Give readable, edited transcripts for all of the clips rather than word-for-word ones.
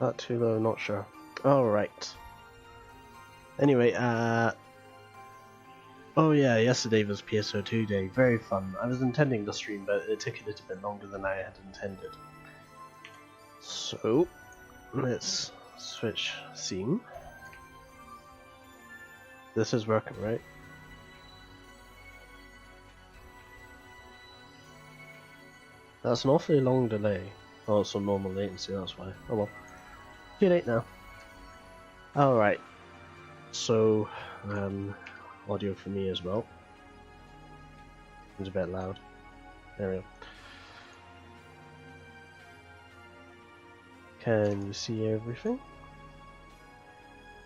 Not too low, not sure. Alright. Anyway, oh yeah, yesterday was PSO2 day. Very fun. I was intending to stream, but it took a little bit longer than I had intended. So, let's switch scene. This is working, right? That's an awfully long delay. Oh, it's a normal latency, that's why. Oh well. Too late now. Alright. So, audio for me as well. It's a bit loud. There we go. Can you see everything?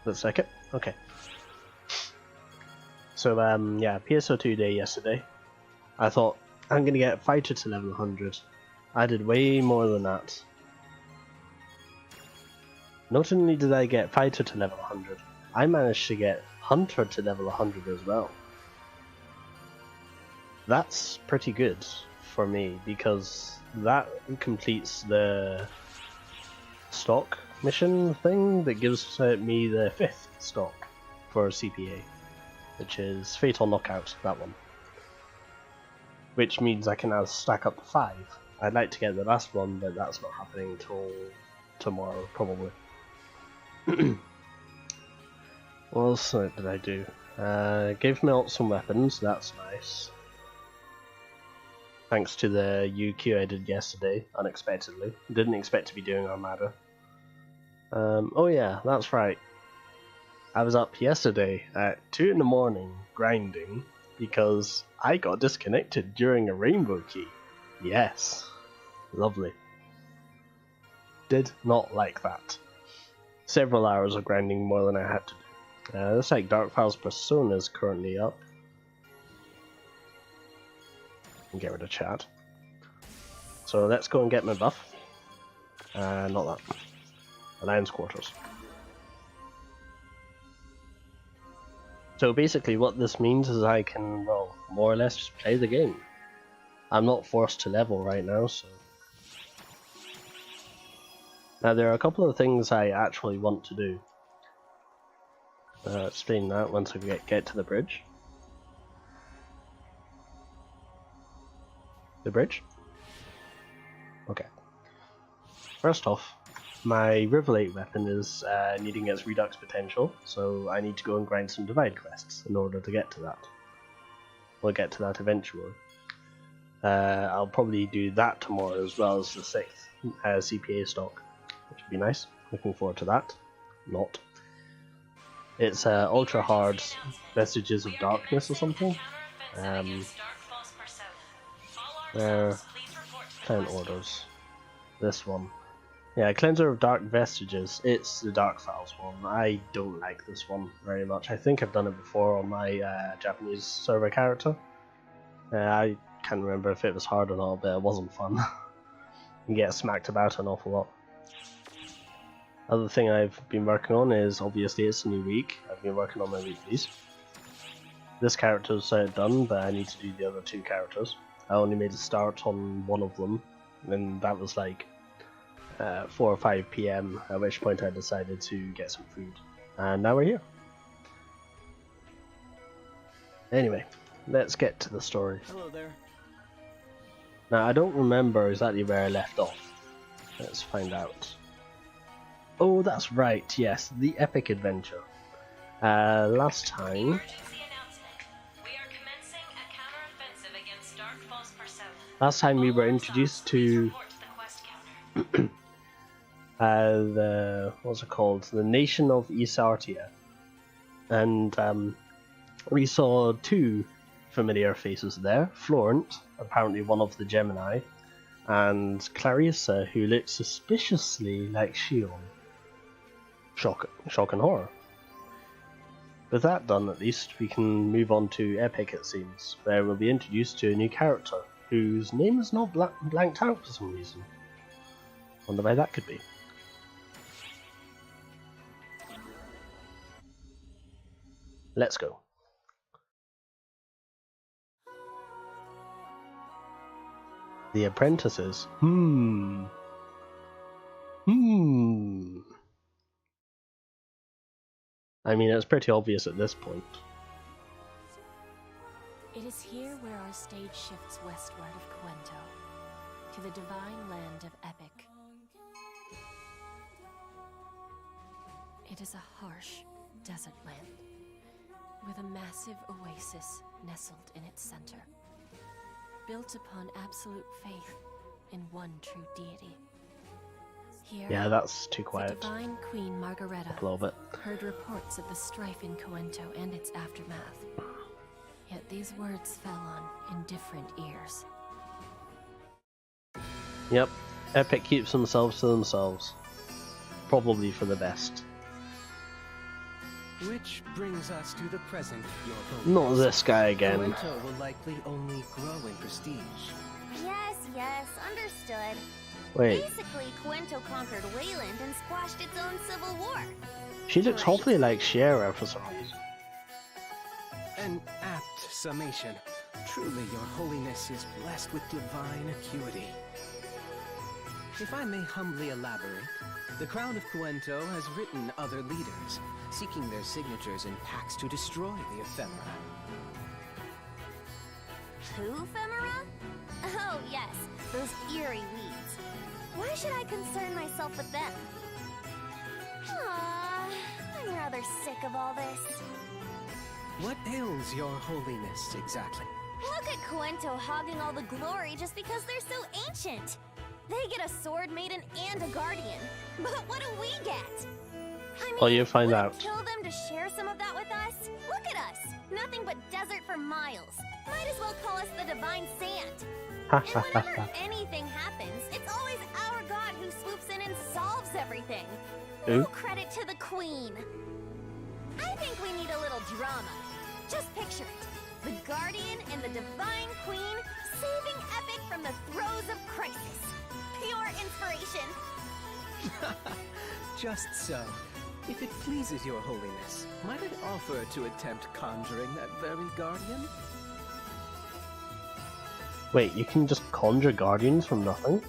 Looks like it. Okay. So, yeah, PSO2 day yesterday. I thought, I'm gonna get fighter to level 100. I did way more than that. Not only did I get fighter to level 100, I managed to get hunter to level 100 as well. That's pretty good for me because that completes the stock mission thing that gives me the 5th stock for CPA, which is Fatal Knockout, that one. Which means I can now stack up to 5. I'd like to get the last one, but that's not happening until tomorrow, probably. What else did I do? Gave Melt some weapons, that's nice. Thanks to the UQ I did yesterday, unexpectedly. Didn't expect to be doing Armada. Oh yeah, that's right. I was up yesterday at 2 in the morning grinding because I got disconnected during a rainbow key. Yes. Lovely. Did not like that. Several hours of grinding more than I had to do. Looks like Dark Files Persona is currently up. And get rid of chat. So let's go and get my buff. Not that. Alliance Quarters. So basically what this means is I can, well, more or less just play the game. I'm not forced to level right now, so... Now there are a couple of things I actually want to do. Explain that once I get to the bridge. The bridge? Okay. First off, my Rivalate weapon is needing its Redux potential, so I need to go and grind some Divide quests in order to get to that. We'll get to that eventually. I'll probably do that tomorrow as well as the 6th CPA stock, which would be nice. Looking forward to that. Not. It's ultra hard Vestiges of Darkness or something. Client orders. This one. Yeah, Cleanser of Dark Vestiges. It's the Dark Files one. I don't like this one very much. I think I've done it before on my Japanese server character. I can't remember if it was hard or not, but it wasn't fun. You get smacked about an awful lot. Other thing I've been working on is, obviously it's a new week. I've been working on my weeklies. This character's done, but I need to do the other 2 characters. I only made a start on one of them, and that was like 4 or 5 PM, at which point I decided to get some food. And now we're here. Anyway, let's get to the story. Hello there. Now I don't remember exactly where I left off. Let's find out. Oh, that's right, yes, the epic adventure. Last time... Last time we were introduced to what's it called? The Nation of Isartia. And we saw 2 familiar faces there. Florent, apparently one of the Gemini, and Clarissa, who looked suspiciously like Shion. Shock and horror. With that done, at least, we can move on to Epic, it seems, where we'll be introduced to a new character, whose name is not blanked out for some reason. Wonder why that could be. Let's go. The apprentices. I mean, it's pretty obvious at this point. It is here where our stage shifts westward of Cuento, to the divine land of Epic. It is a harsh desert land, with a massive oasis nestled in its center, built upon absolute faith in one true deity. Here, yeah, that's too quiet. The divine Queen Margareta a little bit. Heard reports of the strife in Cuento and its aftermath. Yet these words fell on indifferent ears. Yep, Epic keeps themselves to themselves. Probably for the best. Which brings us to the present, Your Holiness. Not this guy again. Cuento will likely only grow in prestige. Yes, understood. Wait, Basically, Cuento conquered Wayland and squashed its own civil war. she looks awfully like Shira for some reason. An apt summation. Truly, Your Holiness is blessed with divine acuity. If I may humbly elaborate, the Crown of Cuento has written other leaders, seeking their signatures in pacts to destroy the ephemera. Who, Femera? Oh, yes, those eerie weeds. Why should I concern myself with them? I'm rather sick of all this. What ails Your Holiness exactly? Look at Cuento hogging all the glory just because they're so ancient. They get a sword maiden and a guardian. But what do we get? I mean, Well, you find would out. it kill them to share some of that with us? Look at us! Nothing but desert for miles. Might as well call us the Divine Sand. And whenever anything happens, it's always our god who swoops in and solves everything. No credit to the Queen. I think we need a little drama. Just picture it. The Guardian and the Divine Queen saving Epic from the throes of crisis. Pure inspiration. Just so. If it pleases Your Holiness, might I offer to attempt conjuring that very guardian? Wait, you can just conjure guardians from nothing?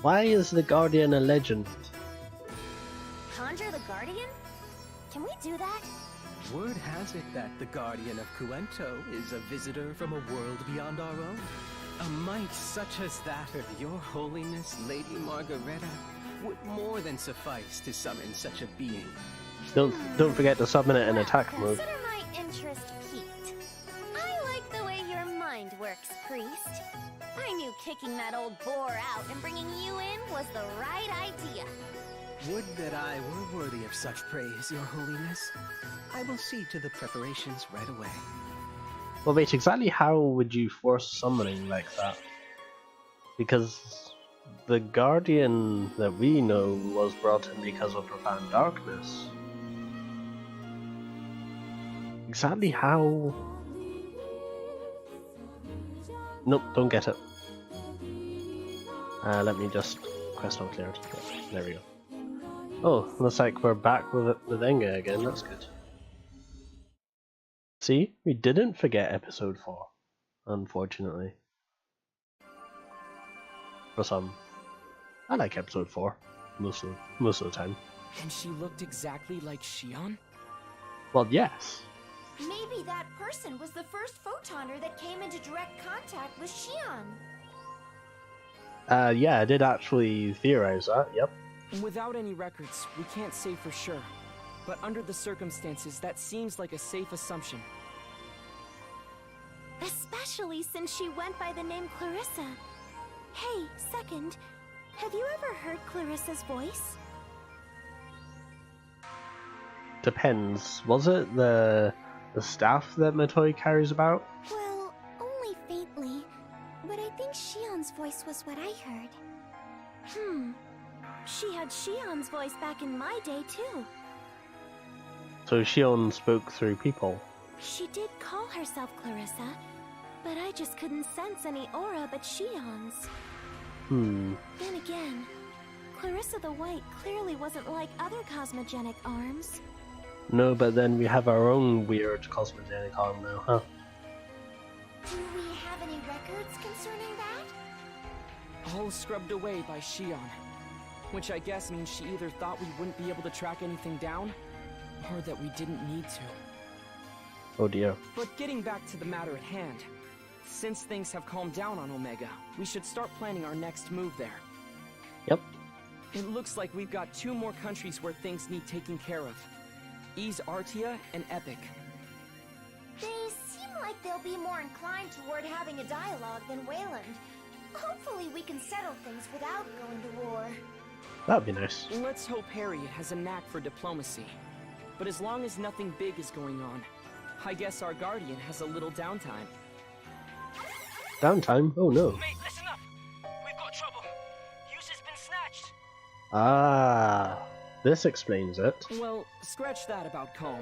Why is the guardian a legend? Conjure the Guardian? Can we do that? Word has it that the Guardian of Cuento is a visitor from a world beyond our own. A might such as that of Your Holiness, Lady Margareta, would more than suffice to summon such a being. Don't forget to summon it in attack mode. Consider my interest piqued. I like the way your mind works, priest. I knew kicking that old boar out and bringing you in was the right idea. Would that I were worthy of such praise, Your Holiness. I will see to the preparations right away. Well, wait, exactly how would you force summoning like that? Because the guardian that we know was brought in because of profound darkness. Exactly how? Nope, don't get it. Let me just quest on clarity. There we go. Oh, looks like we're back with Enga again, that's good. See, we didn't forget episode 4, unfortunately. For some. I like episode 4, most of the time. And she looked exactly like Shion? Well, yes. Maybe that person was the first photoner that came into direct contact with Shion. Yeah, I did actually theorize that, yep. Without any records, we can't say for sure. But under the circumstances, that seems like a safe assumption. Especially since she went by the name Clarissa. Hey, second, have you ever heard Clarissa's voice? Depends. Was it the staff that Matoi carries about? Well, only faintly. But I think Shion's voice was what I heard. She had Shion's voice back in my day, too. So Shion spoke through people. She did call herself Clarissa, but I just couldn't sense any aura but Shion's. Then again, Clarissa the White clearly wasn't like other cosmogenic arms. No, but then we have our own weird cosmogenic arm now, huh? Do we have any records concerning that? all scrubbed away by Shion. Which I guess means she either thought we wouldn't be able to track anything down, or that we didn't need to. Oh dear. But getting back to the matter at hand, since things have calmed down on Omega, we should start planning our next move there. Yep. It looks like we've got 2 more countries where things need taking care of. Ys Artia and Epic. They seem like they'll be more inclined toward having a dialogue than Wayland. Hopefully we can settle things without going to war. That'd be nice. Let's hope Harriet has a knack for diplomacy. But as long as nothing big is going on, I guess our Guardian has a little downtime. Downtime? Oh no. Mate, listen up! We've got trouble. Yusa's been snatched. Ah, this explains it. Well, scratch that about calm.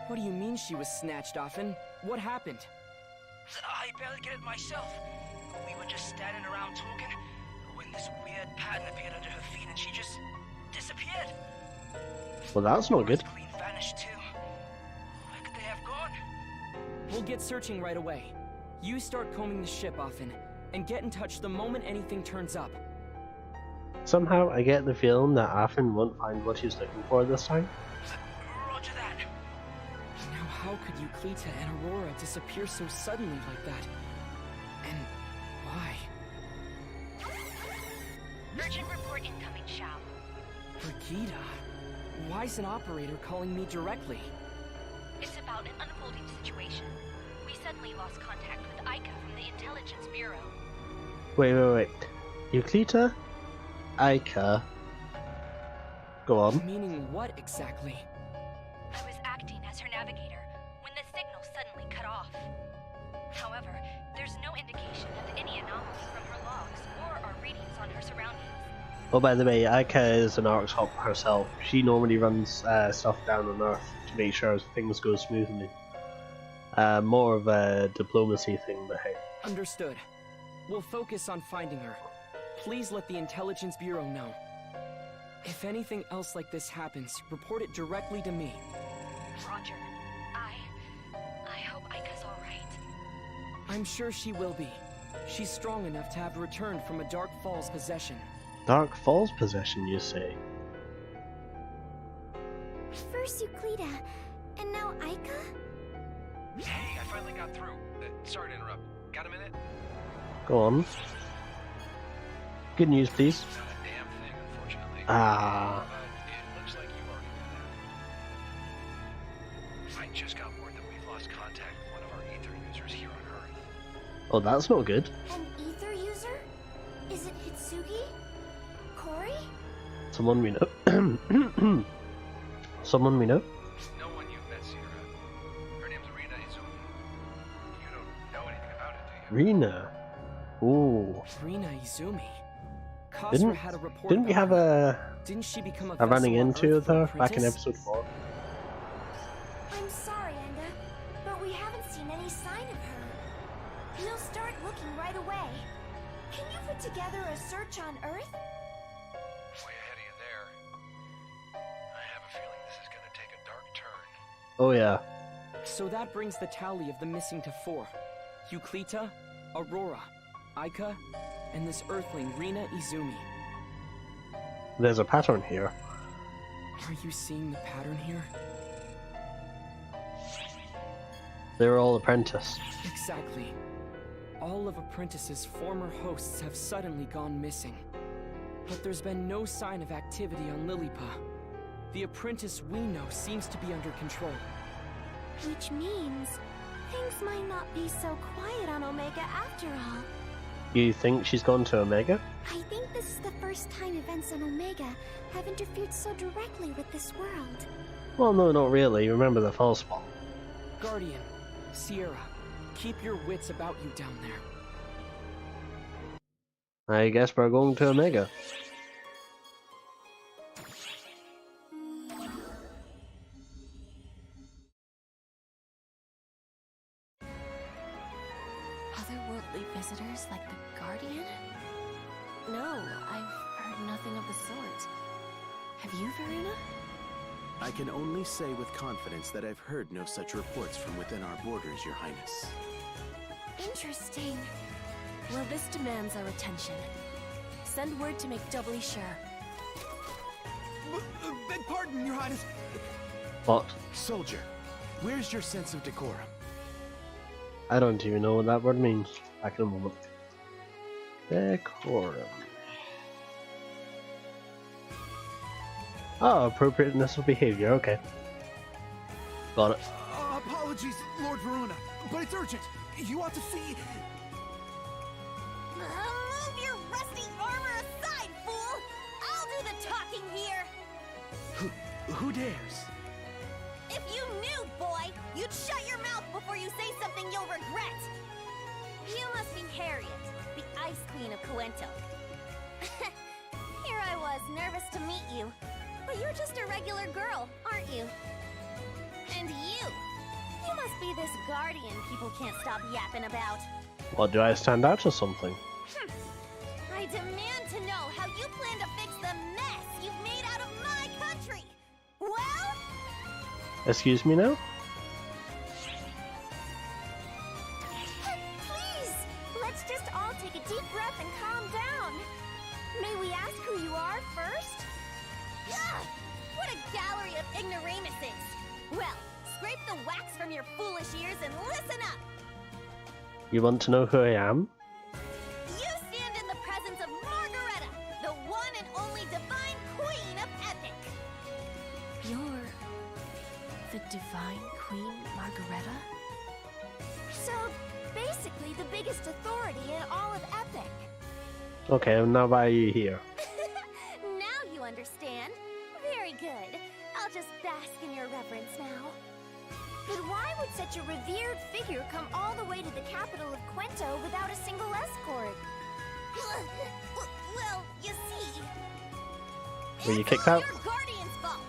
What do you mean she was snatched, Affen? What happened? I barely get it myself. We were just standing around talking when this weird pattern appeared under her feet and she just disappeared. Well, that's not good. Queen vanished too. Where could they have gone? We'll get searching right away. You start combing the ship, Affen, and get in touch the moment anything turns up. Somehow I get the feeling that Affen won't find what he's looking for this time. Roger that. Now how could Euclita and Aurora disappear so suddenly like that? And why? Urgent report incoming, Shao. Brigida? Why's an operator calling me directly? It's about an unfolding situation. We suddenly lost contact with Aika from the Intelligence Bureau. Wait. Euclita? Aika? Go on. Meaning what exactly? I was acting as her navigator when the signal suddenly cut off. However, there's no indication of any anomaly from her logs or our readings on her surroundings. Oh, by the way, Aika is an Archhop herself. She normally runs stuff down on Earth to make sure things go smoothly. More of a diplomacy thing, but hey. Understood. We'll focus on finding her. Please let the Intelligence Bureau know. If anything else like this happens, report it directly to me. Roger. I hope Aika's alright. I'm sure she will be. She's strong enough to have returned from a Dark Falls possession. Dark Falls possession, you say? First Euclita, and now Aika? Hey, I finally got through. Sorry to interrupt. Got a minute? Go on. Good news, please. Not a damn thing, unfortunately. Ah. But it looks like you already know that. I just got word that we've lost contact with one of our ether users here on Earth. Oh, that's not good. An ether user? Is it Hitsugi? Corey? Someone we know. Someone we know? No one you've met, Sierra. Her name's Rina Izumi. You don't know anything about it, do you? Rina. Ooh. Rina Izumi. Kasra had a report Didn't we about have her. a Didn't she become a running vessel on into Earth for her an back in apprentice? episode 4? I'm sorry, Enda, but we haven't seen any sign of her. We'll start looking right away. Can you put together a search on Earth? Way ahead of you there. I have a feeling this is gonna take a dark turn. Oh yeah. So that brings the tally of the missing to 4. Euclita, Aurora, Aika, and this Earthling, Rina Izumi. There's a pattern here. Are you seeing the pattern here? They're all apprenticed. Exactly. All of Apprentice's former hosts have suddenly gone missing. But there's been no sign of activity on Lilipa. The Apprentice we know seems to be under control. Which means things might not be so quiet on Omega after all. You think she's gone to Omega? I think this is the first time events on Omega have interfered so directly with this world. Well, no, not really. Remember the false spawn. Guardian, Sierra, keep your wits about you down there. I guess we're going to Omega. Otherworldly visitors like the Guardian? No, I've heard nothing of the sort. Have you, Verena? I can only say with confidence that I've heard no such reports from within our borders, Your Highness. Interesting. Well, this demands our attention. Send word to make doubly sure. Beg pardon, Your Highness. What? Soldier, where's your sense of decorum? I don't even know what that word means. Back in a moment. Decorum. Oh, appropriateness of behavior, okay. Got it. Apologies, Lord Varuna, but it's urgent. You ought to see... Move your rusty armor aside, fool! I'll do the talking here! Who dares? If you knew, boy, you'd shut your mouth before you say something you'll regret! You must be Harriet, the Ice Queen of Coento. Here I was, nervous to meet you. But you're just a regular girl, aren't you? And you must be this guardian people can't stop yapping about. What, do I stand out or something? I demand to know how you plan to fix the mess you've made out of my country! Well? Excuse me now? Please! Let's just all take a deep breath and calm down. May we ask who you are first? Ugh! What a gallery of ignoramuses! Well, scrape the wax from your foolish ears and listen up! You want to know who I am? You stand in the presence of Margareta, the one and only divine queen of Epic! You're the Divine Queen Margareta? So, basically the biggest authority in all of Epic. Okay, now why are you here? Now you understand. Very good. I'll just bask in your reverence now. But why would such a revered figure come all the way to the capital of Coento without a single escort? Well, you see... Were you it's kicked all out? your guardian's fault!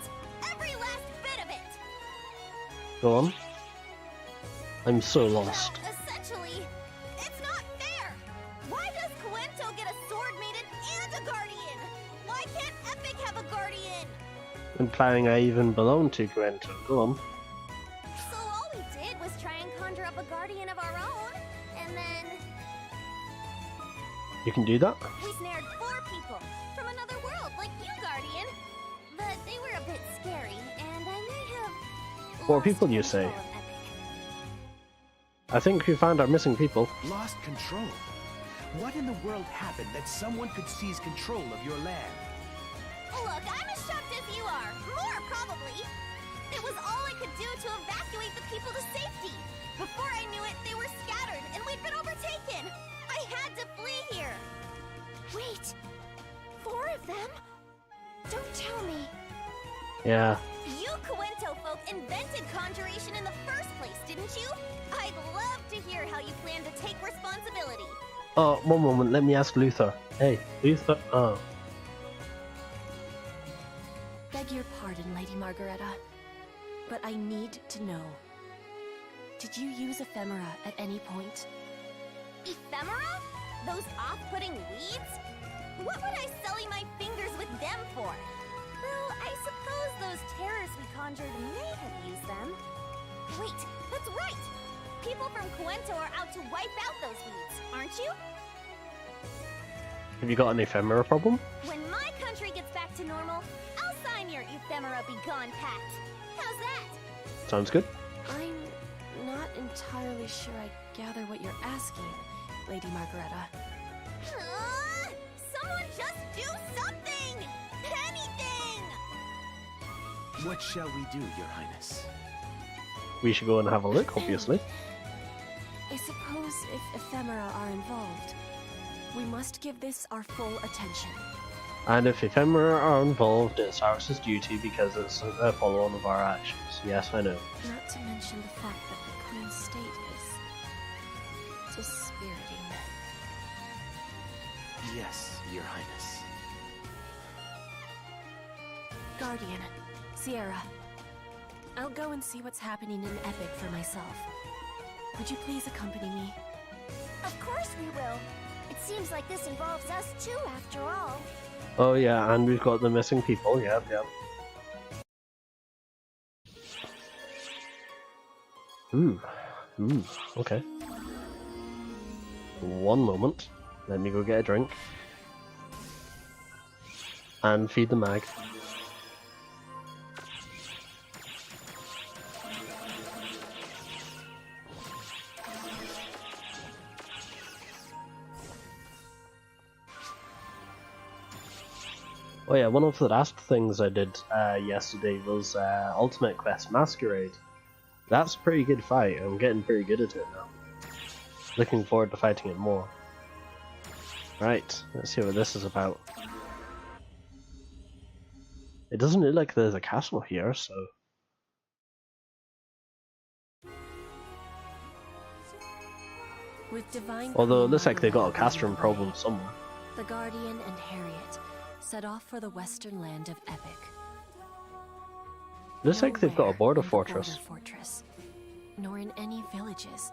Every last bit of it! Go on. I'm so lost. Well, essentially, it's not fair! Why does Coento get a sword maiden and a guardian? Why can't Epic have a guardian? Implying I even belong to Coento. Go on. So all we did was try and conjure up a guardian of our own, and then You can do that? we snared 4 people from another world, like you, Guardian. But they were a bit scary, and I may have 4 lost people, you say? control of Epic. I think we found our missing people. Lost control? What in the world happened that someone could seize control of your land? Look, I'm as shocked as you are. More, probably. It was all I could do to evacuate the people to safety. Before I knew it, they were scattered, and we'd been overtaken. I had to flee here. Wait, 4 of them? Don't tell me. Yeah. You Coento folk invented conjuration in the first place, didn't you? I'd love to hear how you plan to take responsibility. Oh, one moment, let me ask Luther. Hey, Luther. Oh. Beg your pardon, Lady Margareta, but I need to know. Did you use ephemera at any point? Ephemera? Those off-putting weeds? What would I sully my fingers with them for? Though I suppose those terrors we conjured may have used them. Wait, that's right! People from Coento are out to wipe out those weeds, aren't you? Have you got an ephemera problem? When my country gets back to normal, I'll sign your ephemera be gone pact. How's that? Sounds good. I'm not entirely sure I gather what you're asking, Lady Margareta. Someone just do something! Anything! What shall we do, Your Highness? We should go and have a look, obviously. I suppose if ephemera are involved, we must give this our full attention. And if ephemera are involved, it's ours duty because it's a follow-on of our actions. Yes, I know. Not to mention the fact that the Queen's state is dispiriting. Yes, Your Highness. Guardian, Sierra, I'll go and see what's happening in Epic for myself. Would you please accompany me? Of course we will. It seems like this involves us too, after all. Oh yeah, and we've got the missing people. Yep, yep. Ooh, okay. One moment. Let me go get a drink. And feed the mag. Oh yeah, one of the last things I did yesterday was Ultimate Quest Masquerade. That's a pretty good fight. I'm getting pretty good at it now. Looking forward to fighting it more. Right, let's see what this is about. It doesn't look like there's a castle here, so... With divine Although it Queen looks like they got a Margaret castering leading the problem way, somewhere. the Guardian and Harriet set off for the western land of Epic. Looks like they've got a Nowhere border in the fortress. fortress, nor in any villages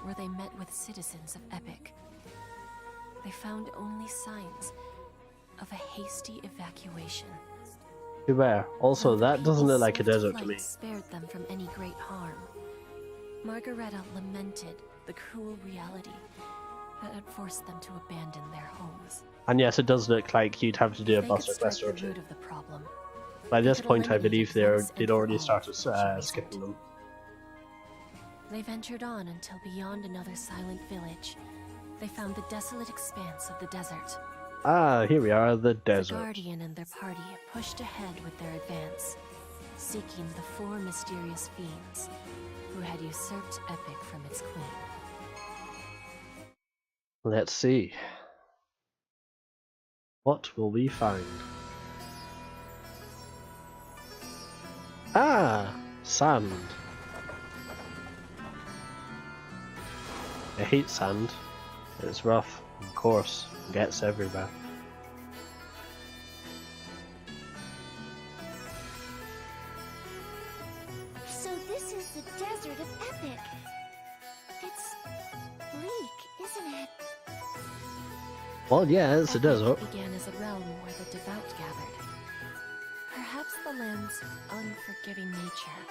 where they met with citizens of Epic. They found only signs of a hasty evacuation. Too bad. Also, Though the that doesn't look people's like a swift desert to flight me. spared them from any great harm. Margareta lamented the cruel reality that had forced them to abandon their homes. And yes, it does look like you'd have to do a If they could buster strike quest or the two. root of the problem, By they this could point, I eliminate believe it they'd once and already for started all, she reasoned. skipping them. They ventured on until beyond another silent village, they found the desolate expanse of the desert. Ah, here we are, the The desert. Guardian and their party pushed ahead with their advance, seeking the 4 mysterious fiends who had usurped Epic from its queen. Let's see. What will we find? Ah! Sand. I hate sand. It's rough and coarse and gets everywhere. So this is the desert of Epic. It's bleak, isn't it? Well, yeah, it's a Epic desert. began as a realm where the devout gathered. Perhaps the land's unforgiving nature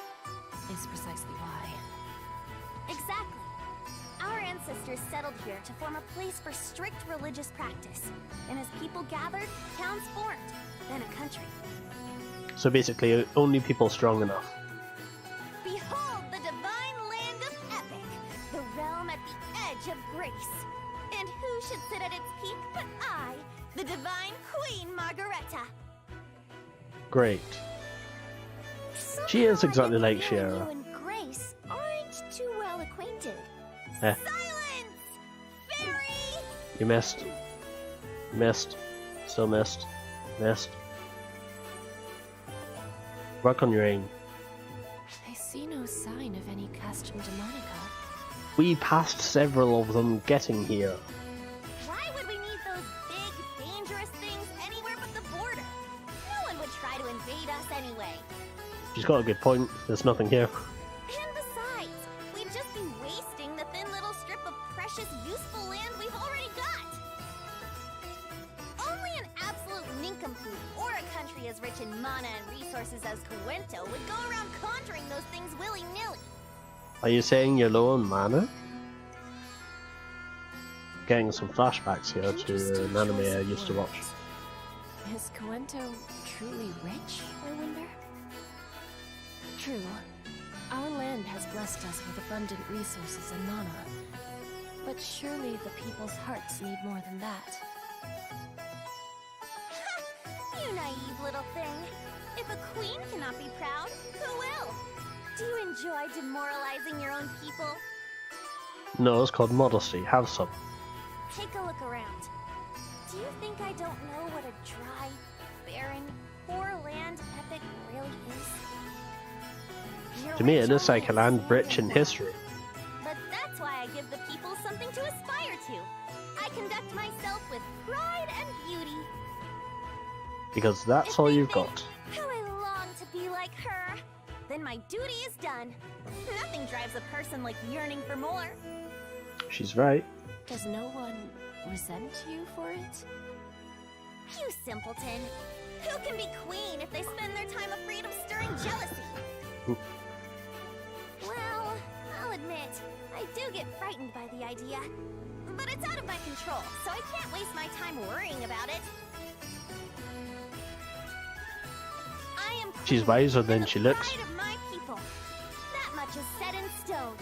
is precisely why. Exactly. Our ancestors settled here to form a place for strict religious practice. And as people gathered, towns formed, then a country. So basically, only people strong enough. Behold the divine land of Epic, the realm at the edge of grace. And who should sit at its peak but I, the divine Queen Margareta? Great. She is Somehow I exactly get like the feeling Shira. You and Grace aren't too well acquainted. Eh, Silence! Fairy! you missed. Missed. Still missed. Missed. Work on your aim. I see no sign of any Castrum Demonica. We passed several of them getting here. Why would we need those big, dangerous things anywhere but the border? No one would try to invade us anyway. She's got a good point. There's nothing here. And besides, we'd just be wasting the thin little strip of precious, useful land we've already got. Only an absolute nincompoop or a country as rich in mana and resources as Cuento would go around conjuring those things willy-nilly. Are you saying you're low on mana? Getting some flashbacks here to an anime I used to watch. Is Cuento truly rich, I wonder? True. Our land has blessed us with abundant resources and mana. But surely the people's hearts need more than that. You naive little thing. If a queen cannot be proud, who will? Do you enjoy demoralizing your own people? No, it's called modesty. Have some. Take a look around. Do you think I don't know what a dry, barren, poor land Epic really is? You're To me, rich it looks on like a land rich in history. But that's why I give the people something to aspire to. I conduct myself with pride and beauty. Because that's If all they you've think got. How I long to be like her. Then my duty is done. Nothing drives a person like yearning for more. She's right. Does no one resent you for it? You simpleton. Who can be queen if they spend their time afraid of stirring jealousy? Well, I'll admit, I do get frightened by the idea. But it's out of my control, so I can't waste my time worrying about it. She's wiser than she looks. Pride of my people. That much is set in stone.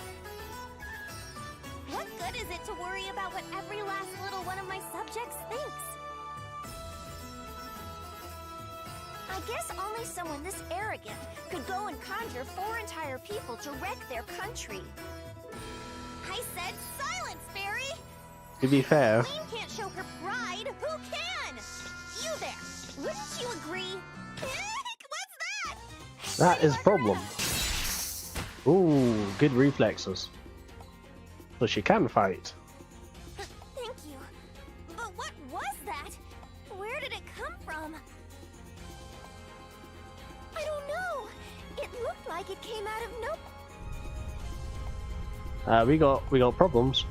What good is it to worry about what every last little one of my subjects thinks? I guess only someone this arrogant could go and conjure 4 entire people to wreck their country. I said silence, Barry! To be fair, Queen can't show her pride. Who can? You there. Wouldn't you agree? What's that? that is a problem. Ooh, good reflexes. So she can fight. Thank you. But what was that? Where did it come from? I don't know. It looked like it came out of no... We got problems.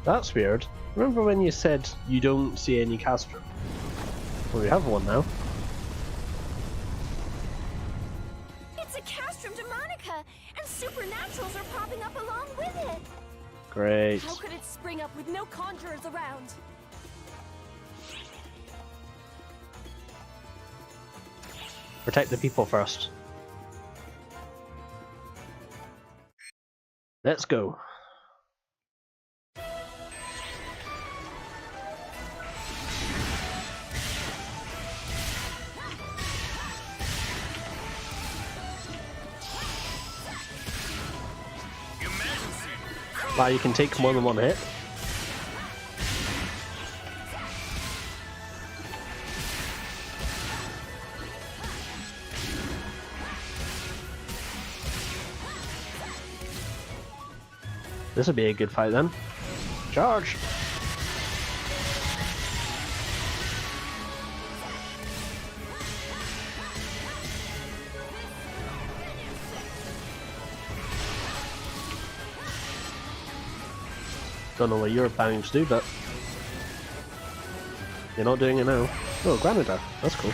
That's weird. Remember when you said you don't see any castrum? Well, we have one now. It's a castrum demonica, and supernaturals are popping up along with it. Great. How could it spring up with no conjurers around? Protect the people first. Let's go. Wow, you can take more than one hit. This would be a good fight then. Charge! Don't know what you're planning to do, but you're not doing it now. Oh, Granada. That's cool.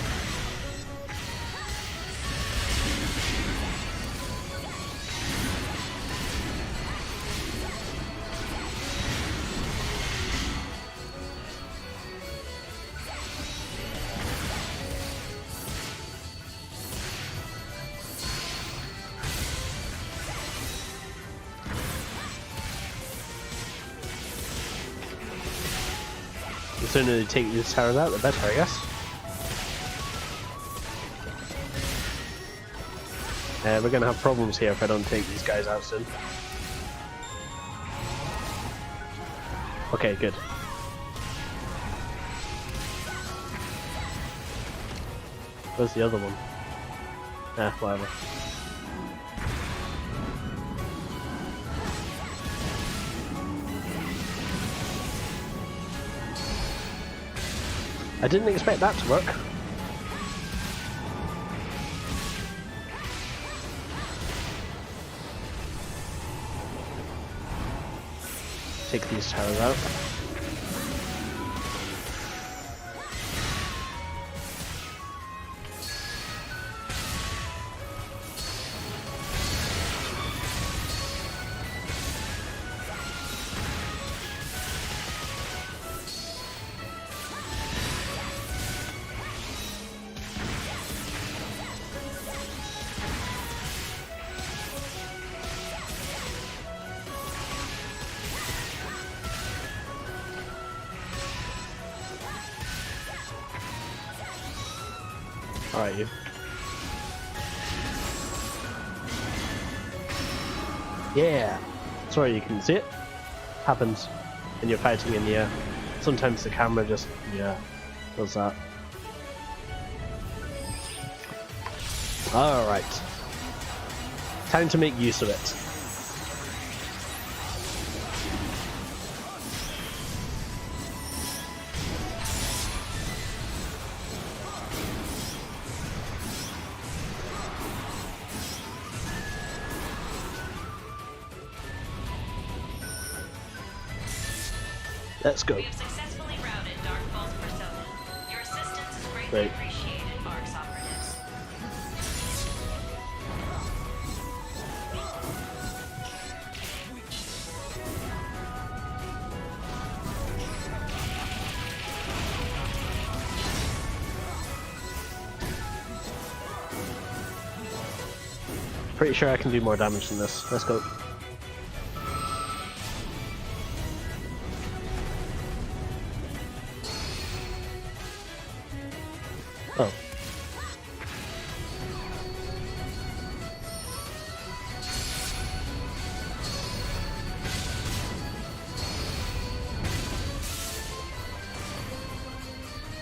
The sooner they take these towers out, the better, I guess. We're gonna have problems here if I don't take these guys out soon. Okay, good. Where's the other one? Whatever. I didn't expect that to work. Take these towers out. Alright, you. Yeah! Sorry, you can see it. Happens when you're fighting in the air. Sometimes the camera just, does that. Alright. Time to make use of it. Let's go. We have successfully routed Dark Vault persona. Your assistance is greatly Great. appreciated, Arcs operatives. Pretty sure I can do more damage than this. Let's go. Oh.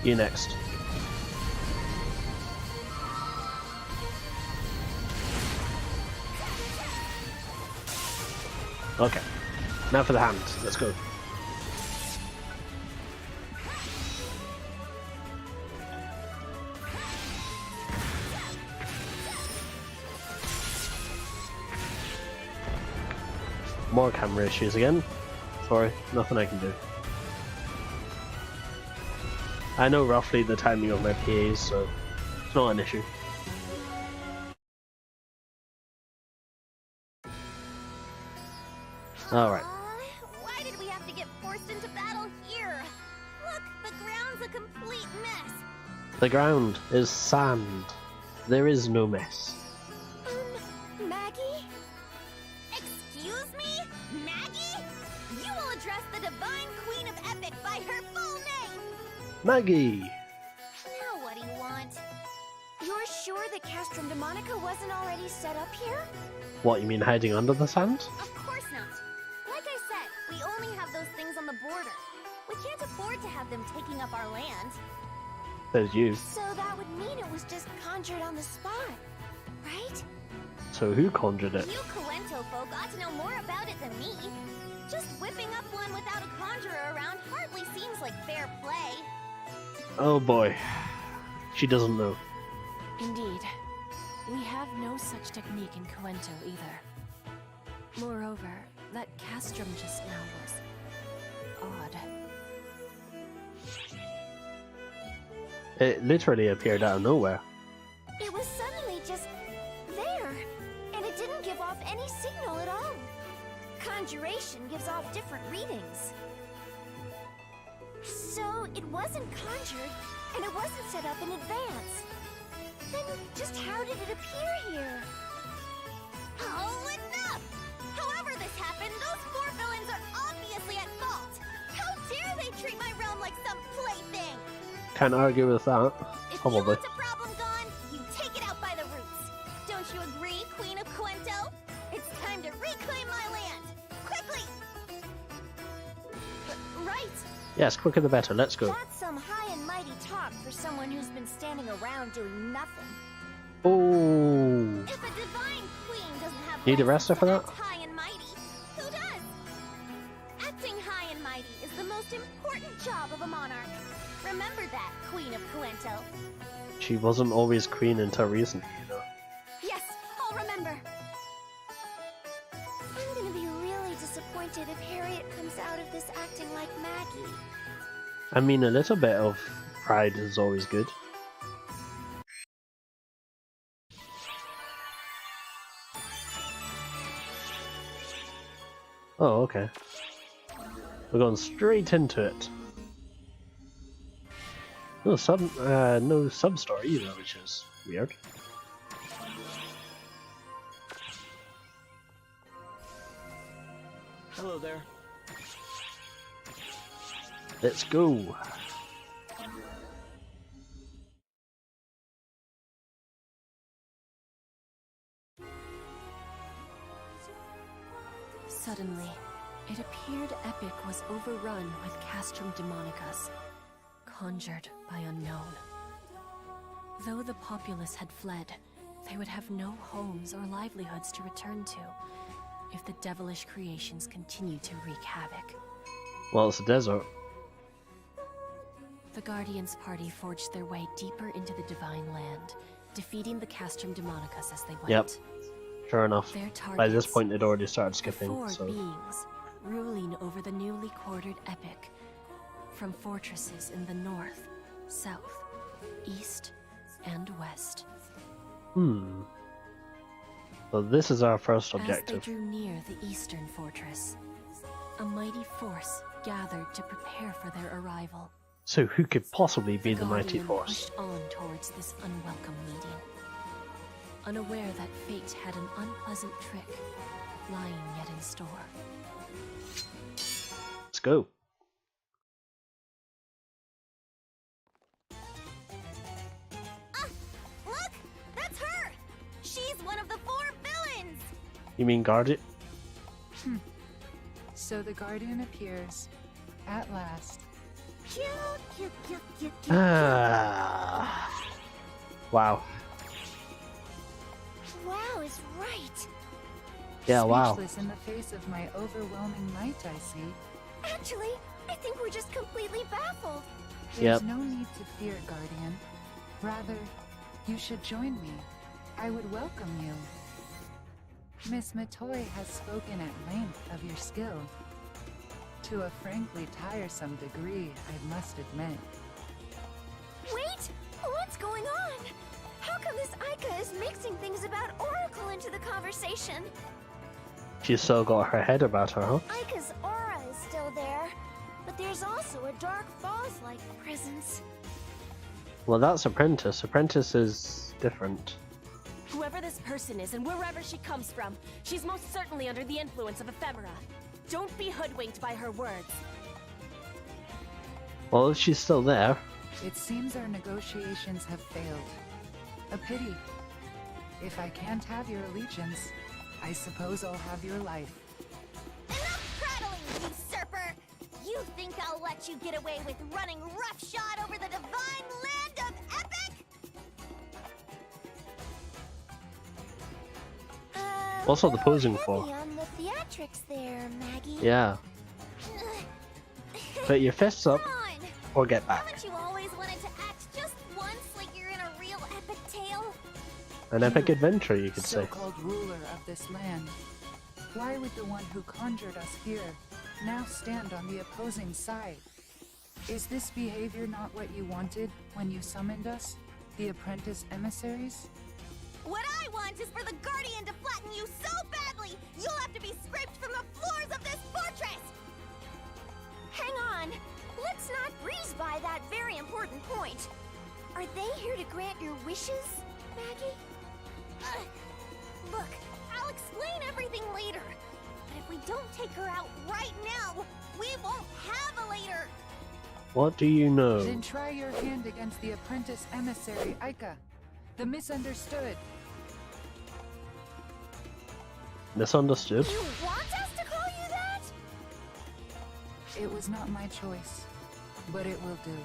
You next. Okay. Now for the hand. Let's go. More camera issues again. Sorry, nothing I can do. I know roughly the timing of my PAs, so it's not an issue. Alright. Why did we have to get forced into battle here? Look, the ground's a complete mess. The ground is sand. There is no mess. Maggie? Excuse me? Maggie? You will address the Divine Queen of Epic by her full name! Maggie! Now what do you want? You're sure the Castrum Demonica wasn't already set up here? What, you mean hiding under the sand? Of course not. Like I said, we only have those things on the border. We can't afford to have them taking up our land. Says you. So that would mean it was just conjured on the spot, right? So who conjured it? You Coento folk ought to know more about it than me. Just whipping up one without a conjurer around hardly seems like fair play. Oh boy. She doesn't know. Indeed. We have no such technique in Coento either. Moreover, that castrum just now was odd. It literally appeared out of nowhere. It was suddenly just there, and it didn't give off any signal at all. Conjuration gives off different readings. So it wasn't conjured, and it wasn't set up in advance. Then just how did it appear here? Oh, enough! However this happened, those four villains are obviously at fault. How dare they treat my realm like some plaything? Can't argue with that. If Probably. you want a problem gone, you take it out by the roots. Don't you agree, Queen of Coento? It's time to reclaim my land! Quickly! Right! Yes, quicker the better. Let's go. That's some high and mighty talk for someone who's been standing around doing nothing. Oh. If a divine queen doesn't have Need a license rester for to that? act high and mighty, who does? Acting high and mighty is the most important job of a monarch. Remember that, Queen of Coento. She wasn't always queen until recently, you know. Yes, I'll remember. I'm gonna be really disappointed if Harriet comes out of this acting like Maggie. I mean, a little bit of pride is always good. Oh, okay. We're going straight into it. No sub-story either, which is weird. Hello there. Let's go. Suddenly, it appeared Epic was overrun with Castrum Demonicas, conjured by unknown. Though the populace had fled, they would have no homes or livelihoods to return to if the devilish creations continued to wreak havoc. Well, it's a desert. The Guardians party forged their way deeper into the Divine Land, defeating the Castrum Demonicas as they went. Yep. Sure enough. Their By this targets, point, they'd already started skipping, four so... beings ruling over the newly quartered Epic, from fortresses in the north, south, east, and west. So this is our first As objective. they drew near the eastern fortress, a mighty force gathered to prepare for their arrival. So who could possibly be the mighty Guardian force? pushed on towards this unwelcome meeting. unaware that fate had an unpleasant trick lying yet in store. Let's go. Look! That's her! She's one of the 4 villains! You mean Guardian? So the Guardian appears. At last. Ah. Wow. Wow is right. Yeah, wow. Speechless in the face of my overwhelming might, I see. Actually, I think we're just completely baffled. There's no need to fear, Guardian. Rather, you should join me. I would welcome you. Miss Matoy has spoken at length of your skill. To a frankly tiresome degree, I must admit. Wait! What's going on? How come this Aika is mixing things about Oracle into the conversation? She's still got her head about her, huh? Aika's aura is still there, but there's also a Dark Falls-like presence. Well, that's Apprentice. Apprentice is different. Whoever this person is and wherever she comes from, she's most certainly under the influence of ephemera. Don't be hoodwinked by her words. Well, she's still there. It seems our negotiations have failed. A pity. If I can't have your allegiance, I suppose I'll have your life. Enough prattling, usurper! You think I'll let you get away with running roughshod over the divine land of Epic? What's all the posing for? Heavy on the theatrics there, Maggie. Yeah. Put your fists up Come on! or get back. Haven't you always wanted to act just once like you're in a real epic tale? An epic adventure, you could say. So-called ruler of this land. Why would the one who conjured us here now stand on the opposing side? Is this behavior not what you wanted when you summoned us, the apprentice emissaries? What I want is for the Guardian to flatten you so badly, you'll have to be scraped from the floors of this fortress! Hang on. Let's not breeze by that very important point. Are they here to grant your wishes, Maggie? Look, I'll explain everything later. But if we don't take her out right now, we won't have a later. What do you know? Then try your hand against the apprentice emissary, Aika. The misunderstood. Misunderstood? You want us to call you that? It was not my choice, but it will do.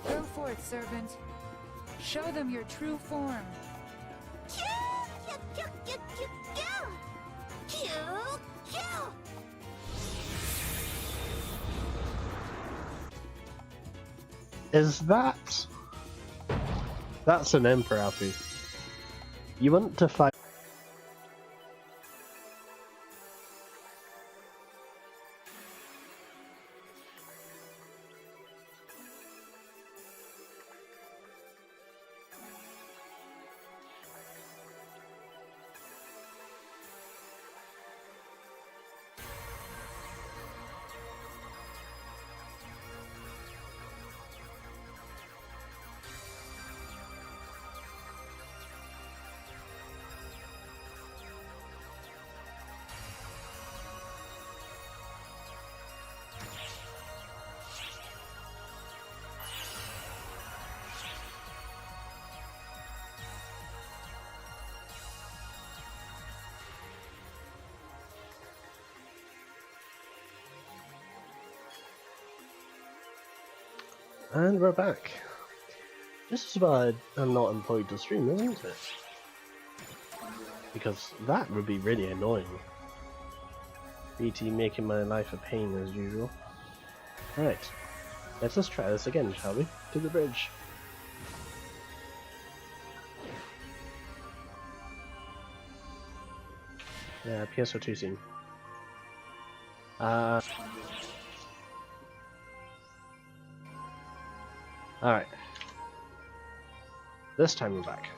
Go forth, servant. Show them your true form. Is that... That's an Emperor, Apu. You want to fight... And we're back. This is why I'm not employed to stream, isn't it? Because that would be really annoying. BT making my life a pain as usual. Right, let's just try this again, shall we? To the bridge. Yeah, PSO2 scene. Alright. This time we're back.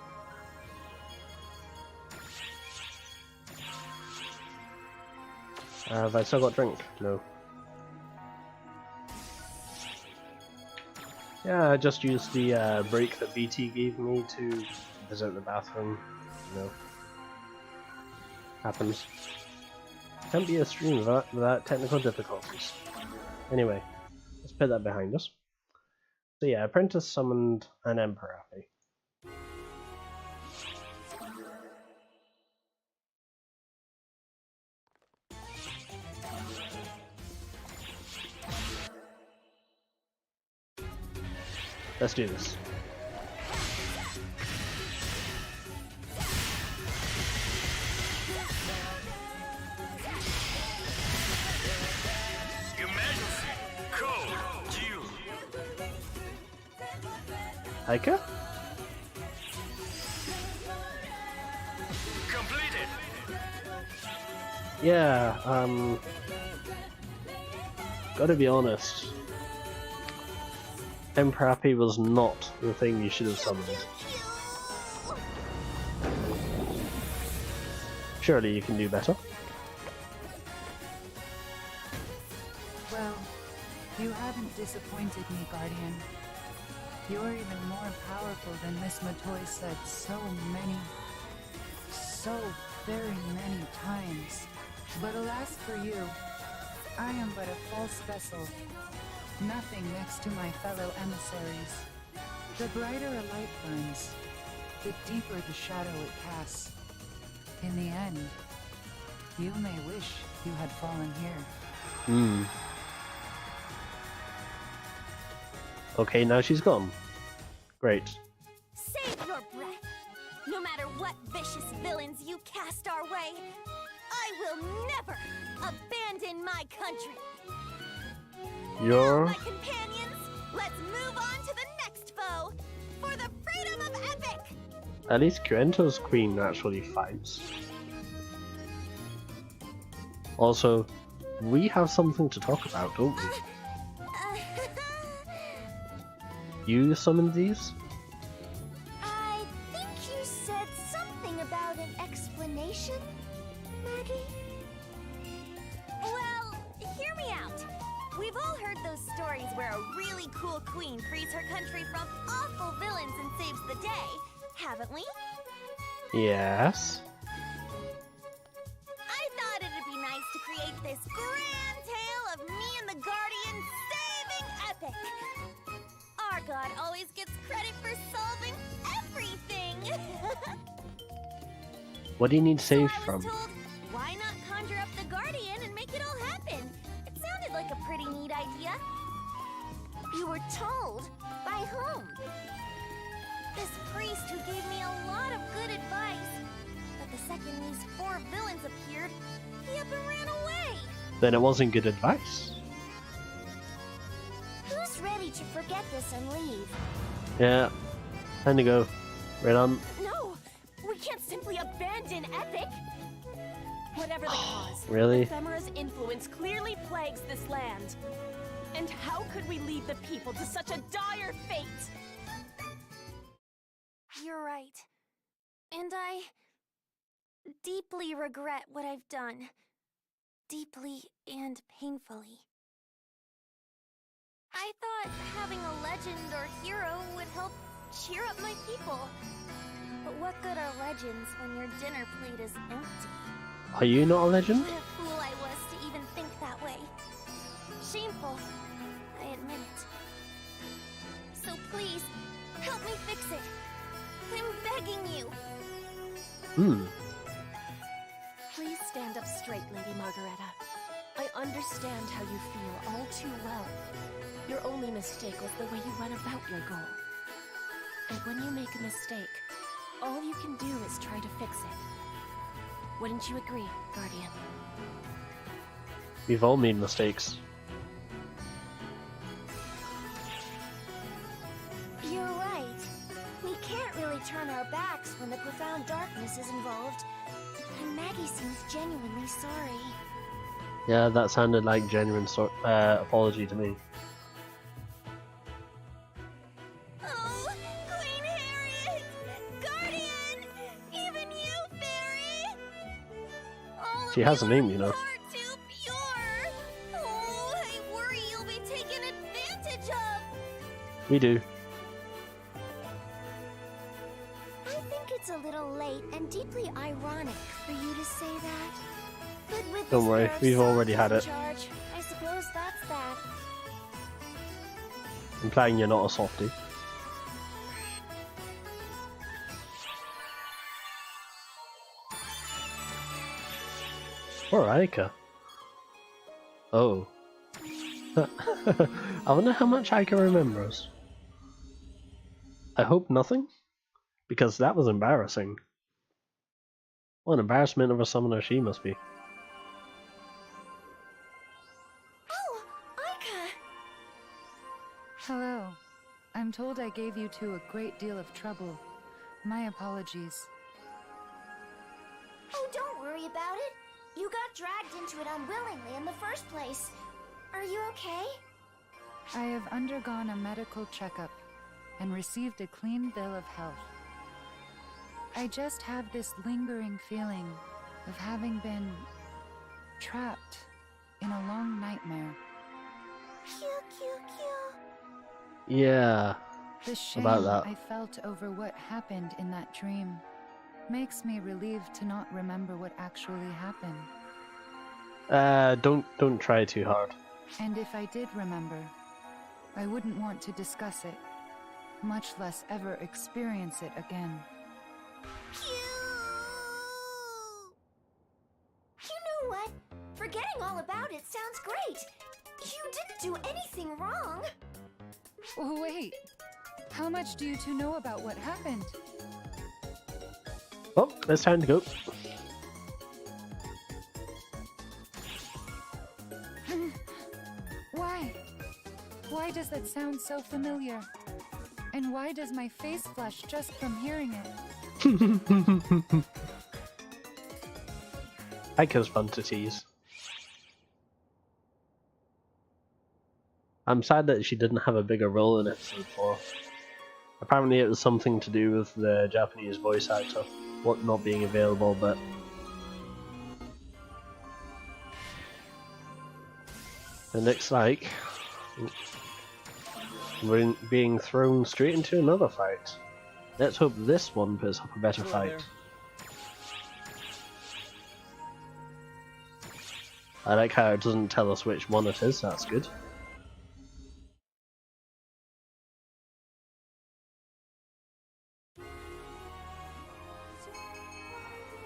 Have I still got drink? No. Yeah, I just used the break that BT gave me to visit the bathroom, you know. Happens. Can't be a stream without technical difficulties. Anyway, let's put that behind us. So yeah, Apprentice summoned an Emperor Happy. Let's do this. Aika? Completed. Yeah, gotta be honest. Emperor Happy was not the thing you should have summoned. Surely you can do better. Well, you haven't disappointed me, Guardian. You're even more powerful than Miss Matoy said so very many times. But alas for you, I am but a false vessel. Nothing next to my fellow emissaries. The brighter a light burns, the deeper the shadow it casts. In the end, you may wish you had fallen here. Okay, now she's gone. Great. Save your breath. No matter what vicious villains you cast our way, I will never abandon my country. You're... My companions, let's move on to the next foe for the freedom of Epic. At least Kuento's queen actually fights. Also, we have something to talk about, don't we? You summoned these? I think you said something about an explanation, Maggie? Well, hear me out. We've all heard those stories where a really cool queen frees her country from awful villains and saves the day, haven't we? Yes. I thought it'd be nice to create this grand tale of me and the Guardian saving Epic. Our god always gets credit for solving everything. What do you need saved So I from? was told, why not conjure up the Guardian and make it all happen? It sounded like a pretty neat idea. You were told? By whom? This priest who gave me a lot of good advice. But the second these 4 villains appeared, he up and ran away. Then it wasn't good advice. Who's ready to forget this and leave? Yeah. Time to go. Right on. No! We can't simply abandon Epic! Whatever the cause, Really? Ephemera's influence clearly plagues this land. And how could we leave the people to such a dire fate? You're right. And I deeply regret what I've done. Deeply and painfully. I thought having a legend or hero would help cheer up my people. But what good are legends when your dinner plate is empty? Are you not a legend? What a fool I was to even think that way. Shameful, I admit it. So please, help me fix it. I'm begging you. Please stand up straight, Lady Margareta. I understand how you feel all too well. Your only mistake was the way you went about your goal. And when you make a mistake, all you can do is try to fix it. Wouldn't you agree, Guardian? We've all made mistakes. You're right. We can't really turn our backs when the profound darkness is involved. And Maggie seems genuinely sorry. Yeah, that sounded like genuine apology to me. Oh, Queen Harriet! Guardian! Even you, Fairy! All She has a name, you know. are too pure! Oh, I worry you'll be taken advantage of! We do. I think late and deeply ironic for you to say that. But with Don't worry, we've already had it. Charge, I suppose that's that. Implying you're not a softie. Or Aika. Oh. I wonder how much Aika remembers. I hope nothing, because that was embarrassing. What an embarrassment of a summoner she must be. Oh, Aika! Hello. I'm told I gave you two a great deal of trouble. My apologies. Oh, don't worry about it. You got dragged into it unwillingly in the first place. Are you okay? I have undergone a medical checkup and received a clean bill of health. I just have this lingering feeling of having been trapped in a long nightmare. Yeah, The shame about that. I felt over what happened in that dream makes me relieved to not remember what actually happened. Don't try too hard. And if I did remember, I wouldn't want to discuss it, much less ever experience it again. You know what? Forgetting all about it sounds great. You didn't do anything wrong. Oh, wait. How much do you two know about what happened? Oh, it's time to go. Why? Why does that sound so familiar? And why does my face flush just from hearing it? Aika's fun to tease. I'm sad that she didn't have a bigger role in episode 4. Apparently it was something to do with the Japanese voice actor not being available, but it looks like we're being thrown straight into another fight. Let's hope this one puts up a better fight. I like how it doesn't tell us which one it is, that's good.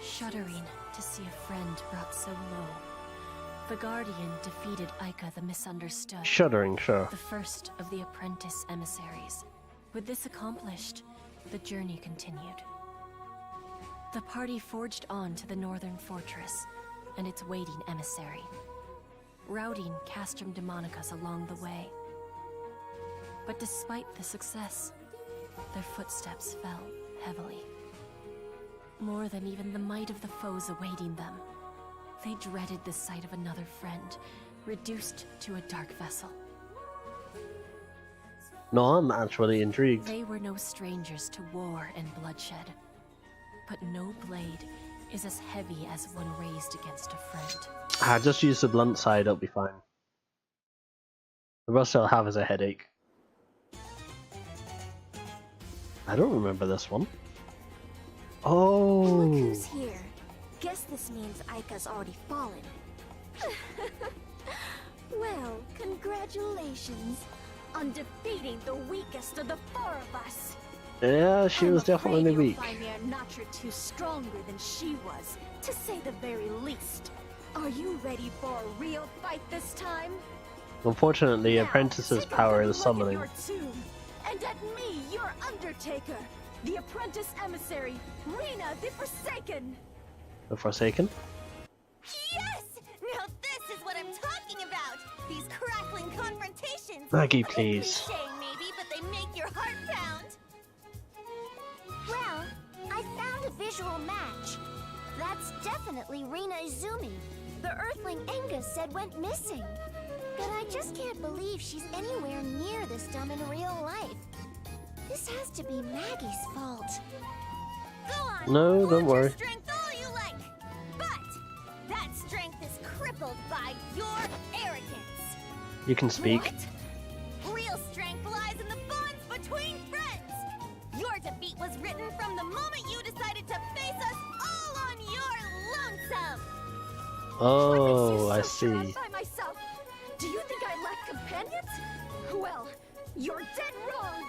Shuddering to see a friend brought so low, the Guardian defeated Aika the Misunderstood. Shuddering, sure. The first of the apprentice emissaries. With this accomplished, the journey continued. The party forged on to the northern fortress and its waiting emissary, routing Castrum Demonicus along the way. But despite the success, their footsteps fell heavily. More than even the might of the foes awaiting them, they dreaded the sight of another friend, reduced to a dark vessel. No, I'm actually intrigued. They were no strangers to war and bloodshed, but no blade is as heavy as one raised against a friend. Just use the blunt side, it'll be fine. The rest I'll have is a headache. I don't remember this one. Oh. Look who's here. Guess this means Aika's already fallen. Well, congratulations on defeating the weakest of the four of us. Yeah, she was definitely weak. I'm afraid you'll find me a notch or two stronger than she was, to say the very least. Are you ready for a real fight this time? Unfortunately, Now, Apprentice's take a power good is look summoning. at your tomb, and at me, your Undertaker, the apprentice emissary, Rena the Forsaken. The Forsaken? Yes! Now this is what I'm talking about! These crackling confrontations! Maggie, A bit please. cliche, maybe, but they make your heart pound! Well, I found a visual match. That's definitely Rena Izumi. The Earthling Enga said went missing. But I just can't believe she's anywhere near this dumb in real life. This has to be Maggie's fault. Go on! No, flaunt don't your worry. strength all you like! But that strength is crippled by your arrogance! You can speak. What? Real strength lies in the bonds between friends! Your defeat was written from the moment you decided to face us all on your lonesome! Oh, I so see. sure I'm by myself. Do you think I lack companions? Well, you're dead wrong!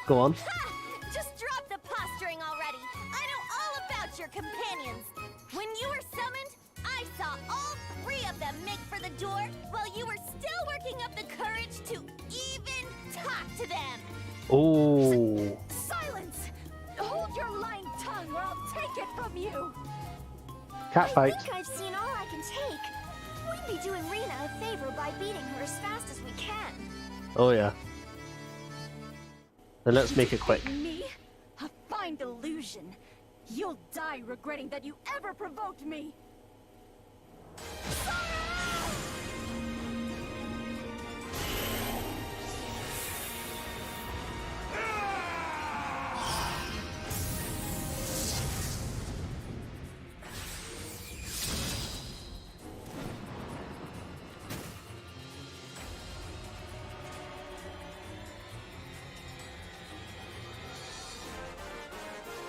Go on. Ha! Just drop the posturing already! I know all about your companions! When you were summoned, I saw all 3 of them make for the door while you were still working up the courage to even talk to them! Oh. Silence! Hold your lying tongue or I'll take it from you! Cat fight. I think I've seen all I can take. We'd be doing Rena a favor by beating her as fast as we can. Oh yeah. Then let's make it quick. Me? A fine delusion. You'll die regretting that you ever provoked me.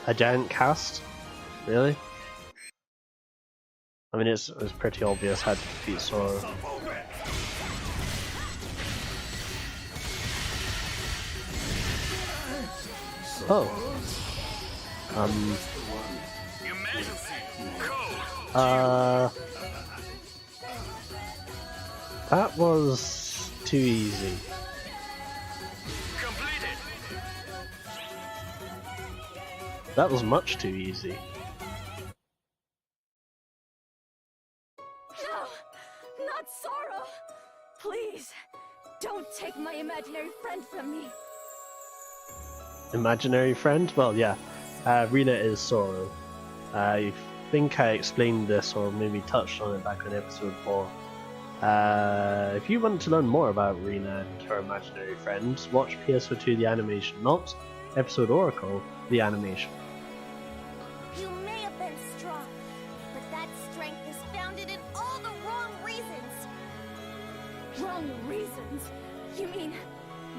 A giant cast? Really? I mean, it's pretty obvious how to defeat Sora. Oh. That was too easy. That was much too easy. No! Not Sora! Please, don't take my imaginary friend from me. Imaginary friend? Well, yeah. Rena is Sora. I think I explained this or maybe touched on it back in episode 4. If you want to learn more about Rena and her imaginary friends, watch PSO2 the animation, not episode Oracle, the animation. You may have been strong, but that strength is founded in all the wrong reasons. Wrong reasons? You mean,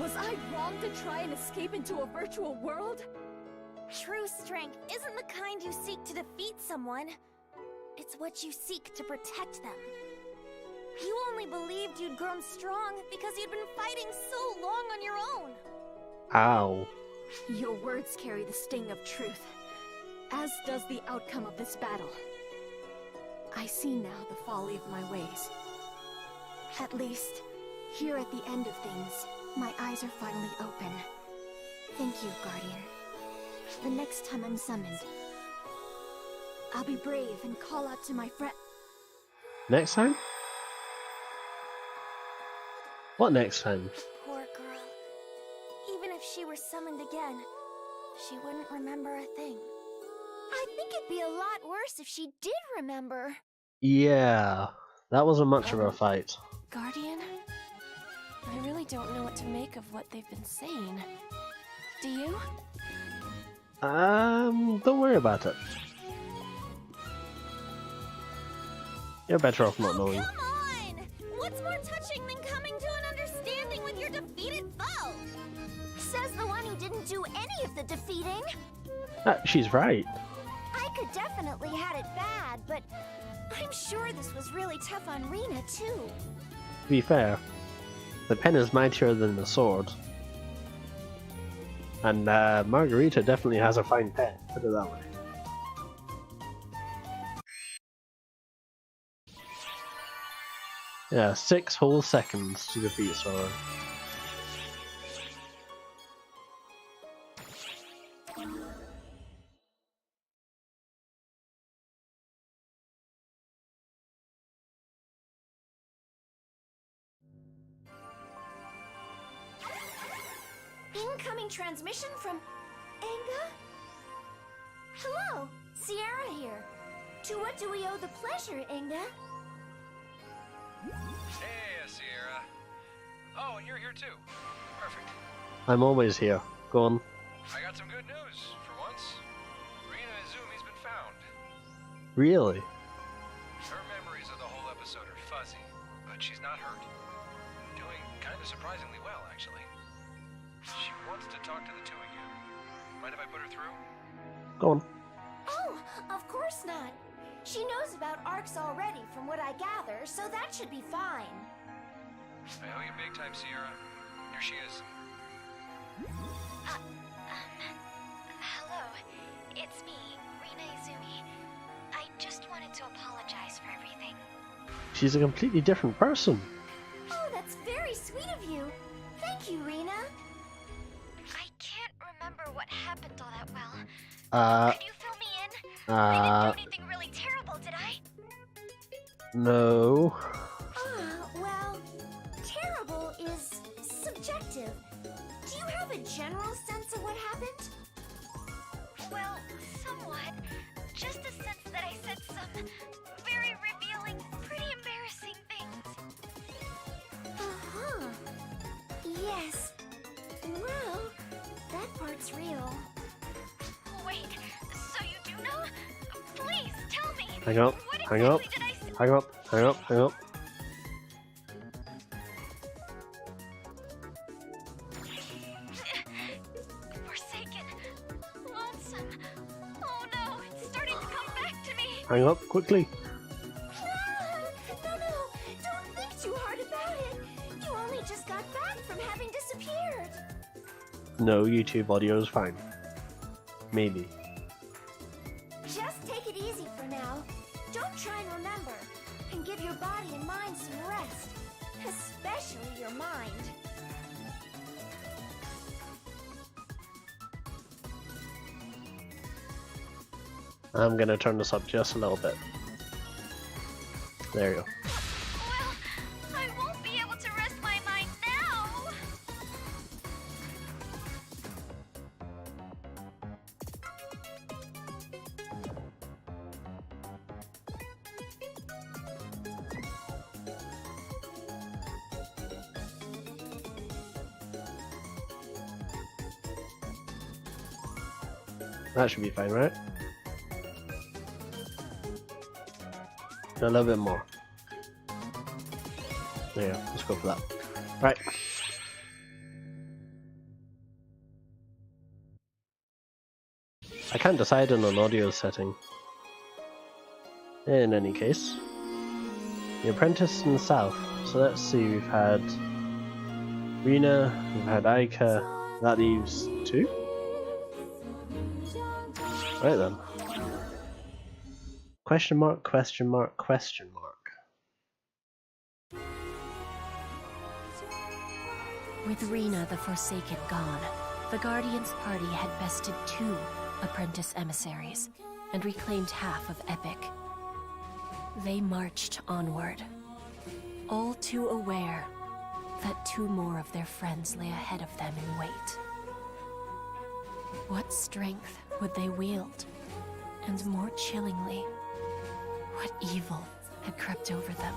was I wrong to try and escape into a virtual world? True strength isn't the kind you seek to defeat someone. It's what you seek to protect them. You only believed you'd grown strong because you'd been fighting so long on your own. Ow. Your words carry the sting of truth, as does the outcome of this battle. I see now the folly of my ways. At least, here at the end of things, my eyes are finally open. Thank you, Guardian. The next time I'm summoned, I'll be brave and call out to my friend. Next time? What next time? Poor girl. Even if she were summoned again, she wouldn't remember a thing. I think it'd be a lot worse if she did remember. Yeah, that wasn't much of a fight. Guardian? I really don't know what to make of what they've been saying. Do you? Don't worry about it. You're better off not knowing. Come on! What's more touching than coming to an understanding with your defeated foe? Says the one who didn't do any of the defeating. She's right. I could definitely had it bad, but I'm sure this was really tough on Rena too. To be fair, the pen is mightier than the sword. And Margarita definitely has a fine pen, put it that way. Yeah, 6 whole seconds to defeat Sora. Incoming transmission from Anga? Hello, Sierra here. To what do we owe the pleasure, Anga? Hey, Sierra. Oh, and you're here too. Perfect. I'm always here. Go on. I got some good news, for once. Rena Izumi's been found. Really? Her memories of the whole episode are fuzzy, but she's not hurt. Doing kind of surprisingly well, actually. She wants to talk to the two of you. Mind if I put her through? Go on. Oh, of course not. She knows about arcs already from what I gather, so that should be fine. I owe you big time, Sierra. Here she is. Hello. It's me, Rina Izumi. I just wanted to apologize for everything. She's a completely different person. Oh, that's very sweet of you. Thank you, Rina. I can't remember what happened all that well. Could you fill me in? I didn't do anything really terrible, did I? No. Well, terrible is subjective. Do you have a general sense of what happened? Well, somewhat. Just a sense that I said some very revealing, pretty embarrassing things. Uh-huh. Yes. Well, that part's real. Wait, so you do know? Please tell me. Hang up. What Hang up. exactly did I say? Hang up. Hang up. Hang up. Forsaken. Lonesome. Oh no, it's starting to come back to me. Hang up quickly. No, don't think too hard about it. You only just got back from having disappeared. No, YouTube audio is fine. Maybe. Just take it easy for now. Don't try and remember. And give your body and mind some rest. Especially your mind. I'm gonna turn this up just a little bit. There you go. Well, I won't be able to rest my mind now. That should be fine, right? A little bit more. There you go. Let's go for that. Right. I can't decide on an audio setting. In any case, the apprentice in the south. So let's see. We've had Rina. We've had Aika. That leaves 2. Right then. Question mark, question mark, question mark. With Rina the Forsaken gone, the Guardians party had bested 2 apprentice emissaries and reclaimed half of Epic. They marched onward, all too aware that 2 more of their friends lay ahead of them in wait. What strength would they wield? And more chillingly, what evil had crept over them?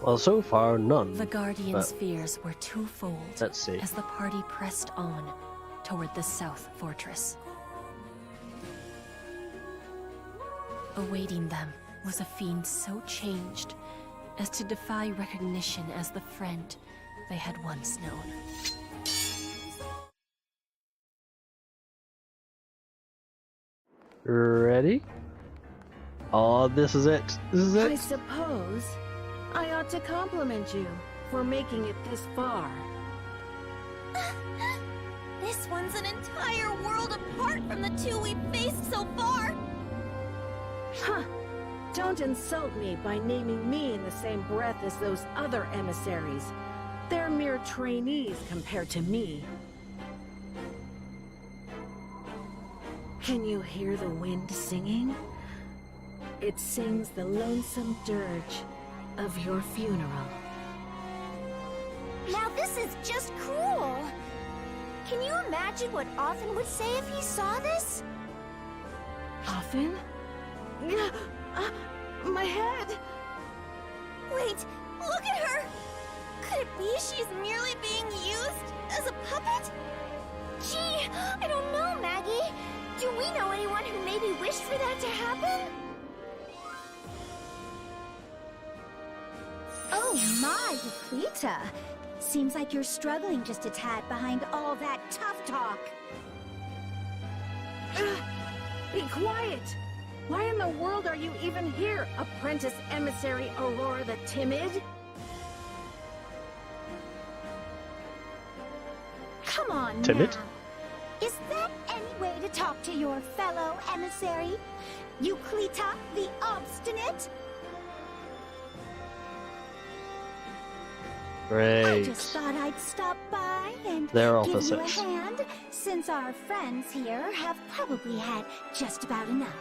Well, so far, none. The Guardians' fears were twofold. Let's see. As the party pressed on toward the South Fortress. Awaiting them was a fiend so changed as to defy recognition as the friend they had once known. Ready? Oh, this is it. This is it. I suppose I ought to compliment you for making it this far. This one's an entire world apart from the 2 we've faced so far. Huh. Don't insult me by naming me in the same breath as those other emissaries. They're mere trainees compared to me. Can you hear the wind singing? It sings the lonesome dirge of your funeral. Now this is just cruel. Can you imagine what Othin would say if he saw this? Othin? My head! Wait, look at her! Could it be she's merely being used as a puppet? Gee, I don't know, Maggie. Do we know anyone who maybe wished for that to happen? Oh my, Hippolyta. Seems like you're struggling just a tad behind all that tough talk. Be quiet! Why in the world are you even here, Apprentice Emissary Aurora the Timid? Come on Timid? now. Is that any way to talk to your fellow emissary? Euclita the Obstinate? Great. I just thought I'd stop by and They're give you a opposites. hand, since our friends here have probably had just about enough.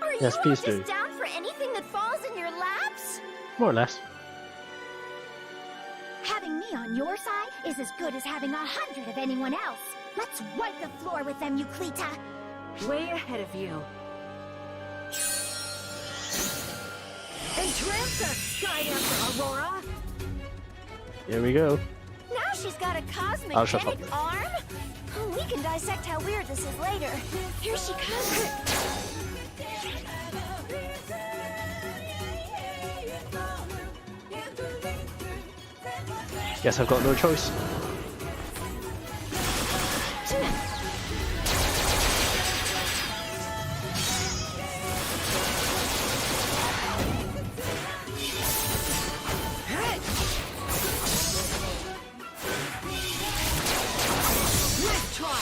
Are Yes, you all please just do. down for anything that falls in your laps? More or less. Having me on your side is as good as having 100 of anyone else. Let's wipe the floor with them, Euclita. Way ahead of you. Entrance us, Sky Dancer Aurora! Here we go. Now she's got a cosmic I'll shut up. arm? Oh, we can dissect how weird this is later. Here she comes. Guess I've got no choice. Let's try!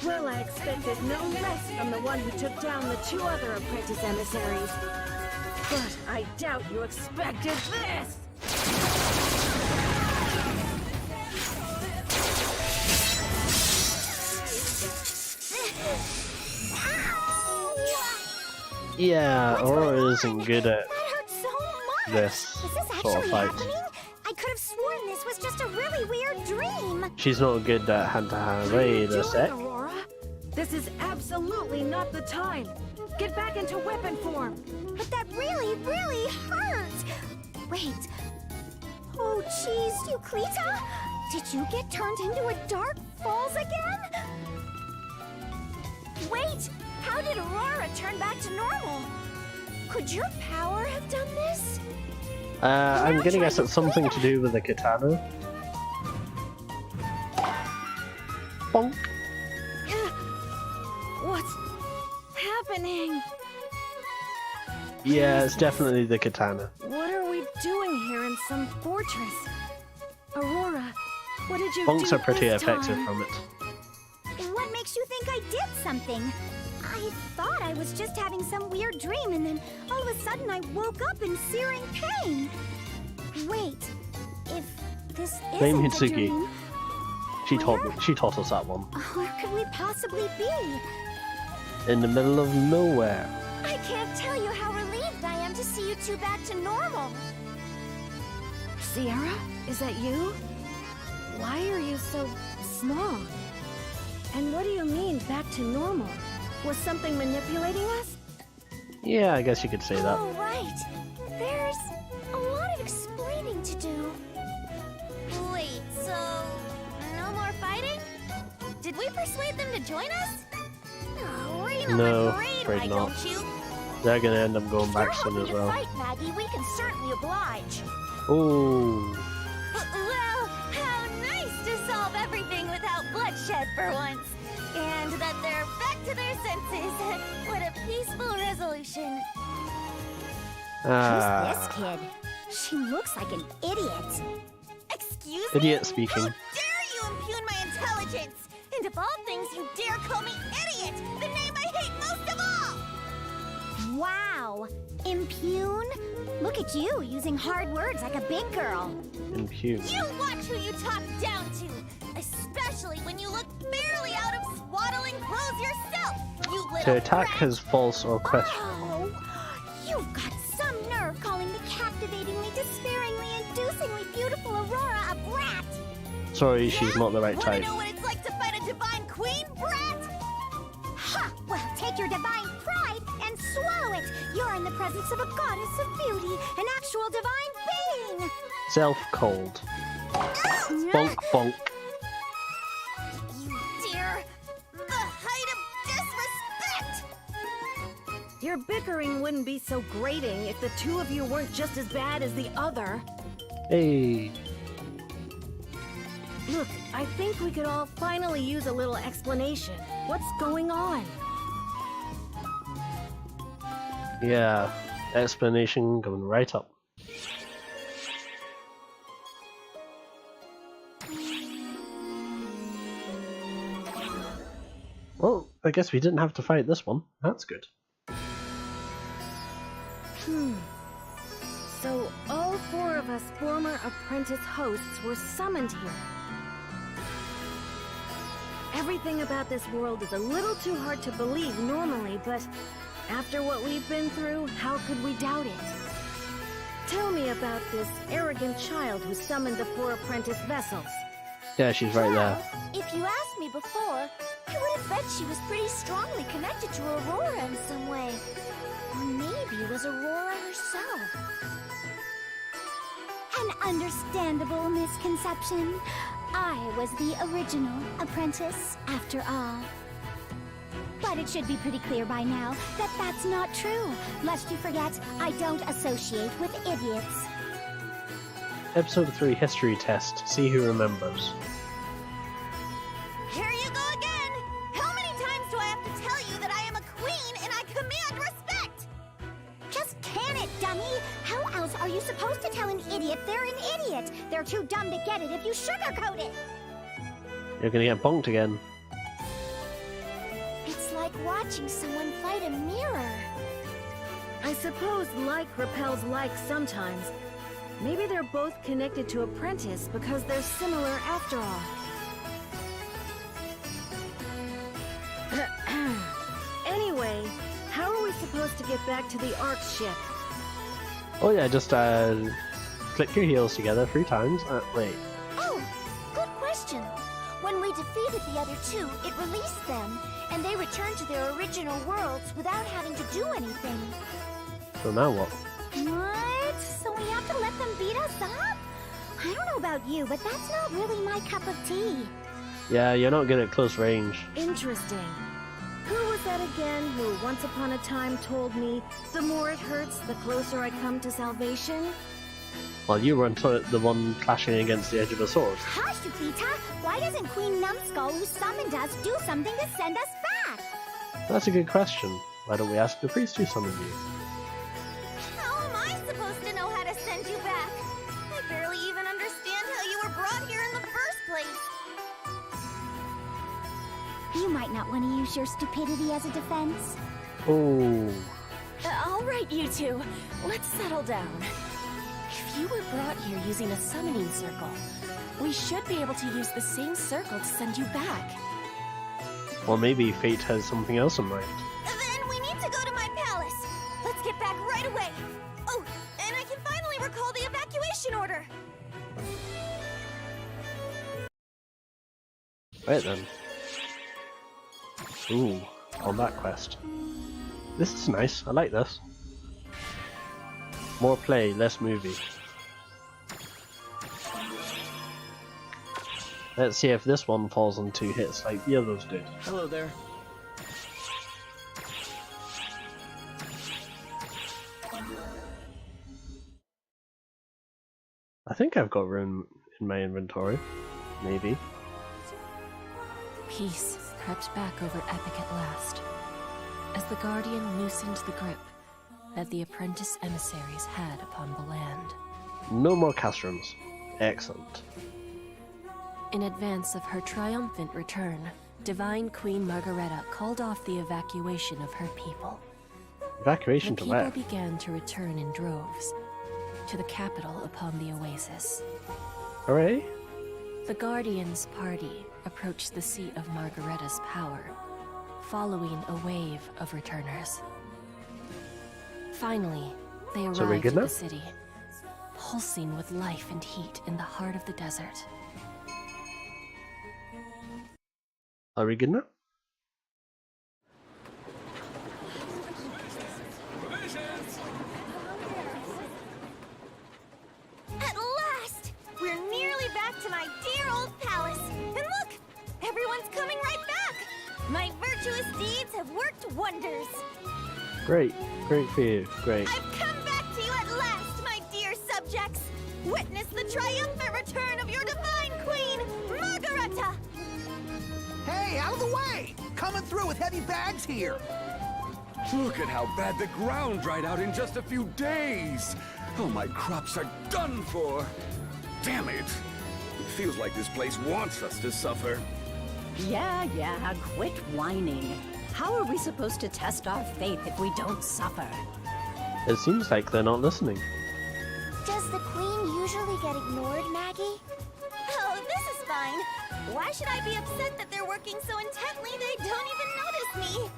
Well, I expected no less from the one who took down the 2 other apprentice emissaries. But I doubt you expected this! Yeah, Aurora isn't good at That hurt so much! this Is this sort actually of fight. happening? I could have sworn this was just a really weird dream. She's not good at hand-to-hand. What are you Wait a doing, sec. Aurora? This is absolutely not the time. Get back into weapon form. But that really, really hurts. Wait. Oh, jeez, Euclita? Did you get turned into a dark falls again? Wait, how did Aurora turn back to normal? Could your power have done this? I'm gonna guess it's something to do with the katana. Bonk. What's happening? Yeah, it's definitely the katana. What are we doing here in some fortress? Aurora, what did you Bonks do are pretty this effective time? from it. What makes you think I did something? I thought I was just having some weird dream, and then all of a sudden I woke up in searing pain. Wait, if this Blame isn't a Hitsuki. dream, She taught us that one. where could we possibly be? In the middle of nowhere. I can't tell you how relieved I am to see you 2 back to normal. Sierra, is that you? Why are you so small? And what do you mean, back to normal? Was something manipulating us? Yeah, I guess you could say that. Oh, right. There's a lot of explaining to do. Wait, so no more fighting? Did we persuade them to join us? Oh, rain on No, the parade, afraid why not. don't you? They're gonna end up going If you're back soon hoping as to well. fight, Maggie, we can certainly oblige. Ooh. Well, how nice to solve everything without bloodshed for once. And that they're back to their senses. What a peaceful resolution. Ah. Who's this kid? She looks like an idiot. Excuse me? Idiot speaking. How dare you impugn my intelligence? And of all things, you dare call me idiot, the name I hate most of all! Wow, impugn? Look at you using hard words like a big girl. Impugn. You watch who you talk down to, especially when you look barely out of swaddling clothes yourself, you little To attack brat. his false or question. Oh, you've got some nerve calling the captivatingly, despairingly, inducingly beautiful Aurora a brat. Sorry, she's not the right Wanna type. know what it's like to fight a divine queen, brat? Ha! Well, take your divine pride and swallow it. You're in the presence of a goddess of beauty, an actual divine being. Self-cold. Bonk bonk. You dear, the height of disrespect! Your bickering wouldn't be so grating if the two of you weren't just as bad as the other. Hey. Look, I think we could all finally use a little explanation. What's going on? Yeah, explanation going right up. Well, I guess we didn't have to fight this one. That's good. So all four of us former apprentice hosts were summoned here. Everything about this world is a little too hard to believe normally, but after what we've been through, how could we doubt it? Tell me about this arrogant child who summoned the four apprentice vessels. Yeah, she's right there. If you asked me before, I would have bet she was pretty strongly connected to Aurora in some way. Or maybe it was Aurora herself. An understandable misconception. I was the original apprentice, after all. But it should be pretty clear by now that that's not true. Lest you forget, I don't associate with idiots. Episode 3 History Test. See who remembers. Here you go again! How many times do I have to tell you that I am a queen and I command respect? Just can it, dummy! How else are you supposed to tell an idiot they're an idiot? They're too dumb to get it if you sugarcoat it! You're gonna get bonked again. It's like watching someone fight a mirror. I suppose like repels like sometimes. Maybe they're both connected to Apprentice because they're similar after all. Anyway, how are we supposed to get back to the Ark ship? Oh yeah, just click your heels together 3 times. Wait. Oh, good question. When we defeated the other two, it released them, and they returned to their original worlds without having to do anything. So now what? What? So we have to let them beat us up? I don't know about you, but that's not really my cup of tea. Yeah, you're not good at close range. Interesting. Who was that again who once upon a time told me, the more it hurts, the closer I come to salvation? Well, you weren't the one clashing against the edge of a sword. Hush, Lupita! Why doesn't Queen Numbskull, who summoned us, do something to send us back? That's a good question. Why don't we ask the priest who summoned you? How am I supposed to know how to send you back? I barely even understand how you were brought here in the first place. You might not want to use your stupidity as a defense. Oh. All right, you two. Let's settle down. If you were brought here using a summoning circle, we should be able to use the same circle to send you back. Or maybe fate has something else in mind. Then we need to go to my palace. Let's get back right away. Oh, and I can finally recall the evacuation order. Right then. Ooh, combat quest. This is nice, I like this. More play, less movie. Let's see if this one falls on 2 hits like the others did. Hello there. I think I've got room in my inventory. Maybe. Peace crept back over Epic at last, as the Guardian loosened the grip that the apprentice emissaries had upon the land. No more cast rooms. Excellent. In advance of her triumphant return, Divine Queen Margareta called off the evacuation of her people. Evacuation The to where? people began to return in droves to the capital upon the oasis. Hooray? The Guardian's party approached the seat of Margareta's power, following a wave of returners. Finally, they So we're arrived good at now? the city, pulsing with life and heat in the heart of the desert. Are we good now? At last! We're nearly back to my dear old palace. And look! Everyone's coming right back! My virtuous deeds have worked wonders. Great. Great for you. Great. I've come back to you at last, my dear subjects! Witness the triumphant return of your divine queen, Margareta! Hey, out of the way! Coming through with heavy bags here! Look at how bad the ground dried out in just a few days! Oh, my crops are done for! Damn it! It feels like this place wants us to suffer. Yeah, quit whining. How are we supposed to test our faith if we don't suffer? It seems like they're not listening. Does the queen usually get ignored, Maggie? Oh, this is fine. Why should I be upset that they're working so intently they don't even notice me?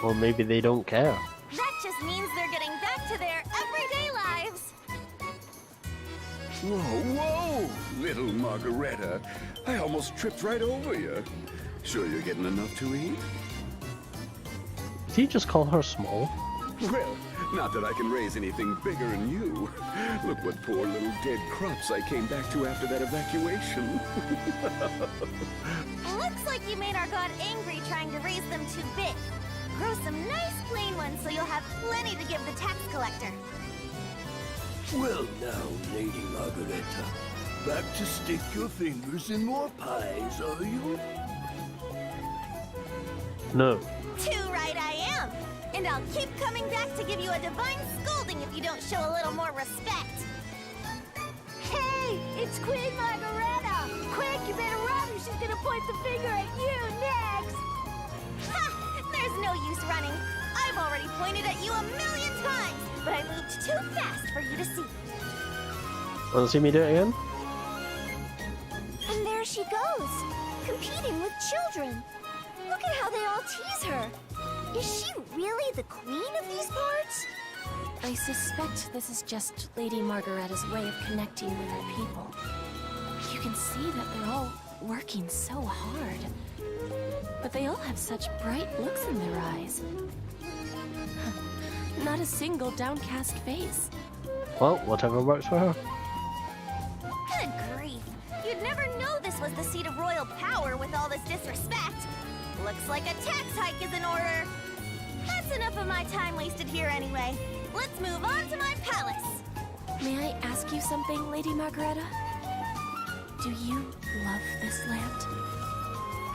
Or maybe they don't care. That just means they're getting back to their everyday lives. Whoa, little Margareta. I almost tripped right over you. Sure you're getting enough to eat? Did he just call her small? Well, not that I can raise anything bigger than you. Look what poor little dead crops I came back to after that evacuation. Looks like you made our god angry trying to raise them too big. Grow some nice plain ones so you'll have plenty to give the tax collector. Well now, Lady Margareta, back to stick your fingers in more pies, are you? No. Too right I am! And I'll keep coming back to give you a divine scolding if you don't show a little more respect. Hey, it's Queen Margareta! Quick, you better run or she's gonna point the finger at you next! Ha! There's no use running. I've already pointed at you 1,000,000 times, but I moved too fast for you to see. Want to see me do it again? And there she goes, competing with children. Look at how they all tease her. Is she really the queen of these parts? I suspect this is just Lady Margareta's way of connecting with her people. You can see that they're all working so hard. But they all have such bright looks in their eyes. Not a single downcast face. Well, whatever works for her. Good grief. You'd never know this was the seat of royal power with all this disrespect. Looks like a tax hike is in order. That's enough of my time wasted here anyway. Let's move on to my palace. May I ask you something, Lady Margareta? Do you love this land?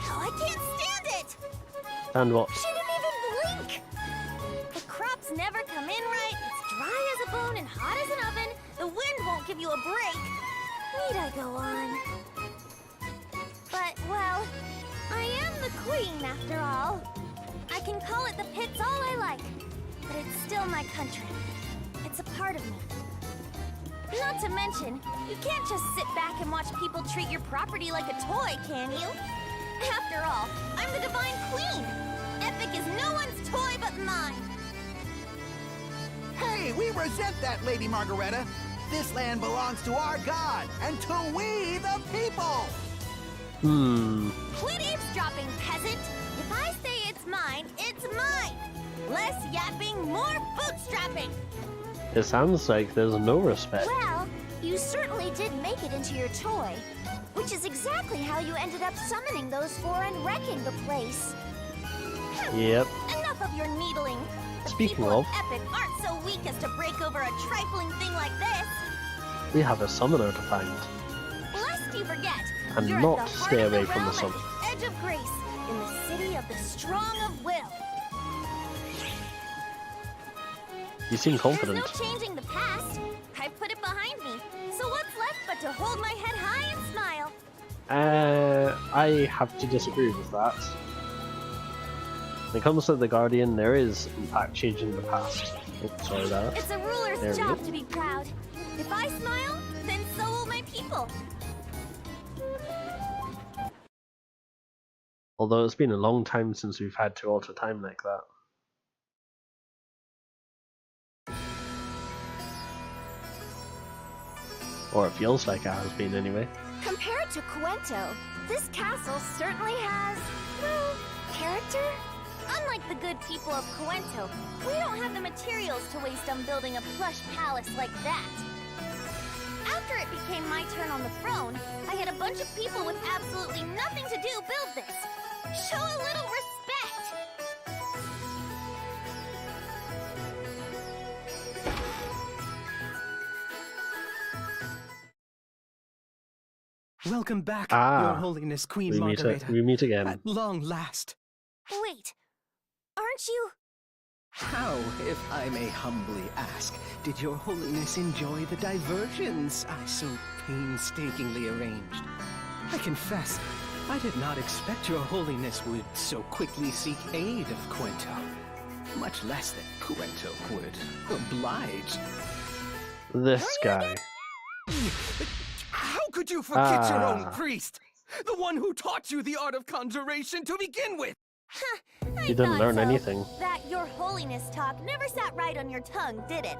Oh, I can't stand it! And what? She didn't even blink! The crops never come in right, it's dry as a bone and hot as an oven, the wind won't give you a break. Need I go on? But, well, I am the queen after all. I can call it the pits all I like, but it's still my country. It's a part of me. Not to mention, you can't just sit back and watch people treat your property like a toy, can you? After all, I'm the divine queen. Epic is no one's toy but mine. Hey, we resent that, Lady Margareta. This land belongs to our god, and to we the people. Quit eavesdropping, peasant. If I say it's mine, it's mine. Less yapping, more bootstrapping. It sounds like there's no respect. Well, you certainly did make it into your toy, which is exactly how you ended up summoning those four and wrecking the place. Yep. Enough of your needling. The Speaking people of, Epic aren't so weak as to break over a trifling thing like this. we have a summoner to find. Lest you forget, And you're not at the heart stay of the away from the realm sun. at the edge of grace, in the city of the strong of will. You seem confident. There's no changing the past. I put it behind me. So what's left but to hold my head high and smile? I have to disagree with that. When it comes to the Guardian, there is in fact changing the past. Oh, sorry there. It's a ruler's There we job go. to be proud. If I smile, then so will my people. Although it's been a long time since we've had to alter time like that. Or it feels like it has been anyway. Compared to Cuento, this castle certainly has, well, character? Unlike the good people of Cuento, we don't have the materials to waste on building a plush palace like that. After it became my turn on the throne, I had a bunch of people with absolutely nothing to do build this. Show a little respect! Welcome back, Your Holiness Queen Margareta. We meet again. At long last. Wait, aren't you? How, if I may humbly ask, did Your Holiness enjoy the diversions I so painstakingly arranged? I confess, I did not expect Your Holiness would so quickly seek aid of Quento. Much less that Quento would oblige. This guy. How could you forget your own priest? The one who taught you the art of conjuration to begin with! You didn't learn anything. That Your Holiness talk never sat right on your tongue, did it?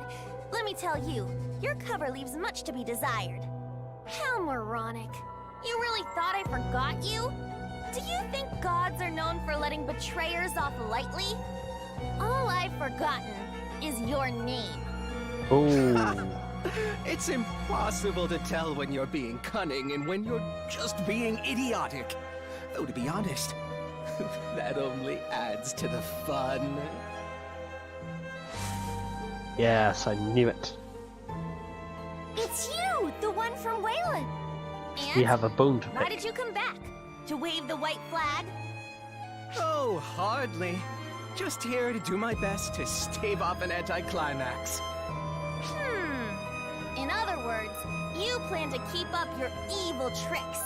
Let me tell you, your cover leaves much to be desired. How moronic. You really thought I forgot you? Do you think gods are known for letting betrayers off lightly? All I've forgotten is your name. Oh. It's impossible to tell when you're being cunning and when you're just being idiotic. Though to be honest, that only adds to the fun. Yes, I knew it. It's you, the one from Wayland. And We have a bone to pick. why did you come back? To wave the white flag? Oh, hardly. Just here to do my best to stave off an anticlimax. In other words, you plan to keep up your evil tricks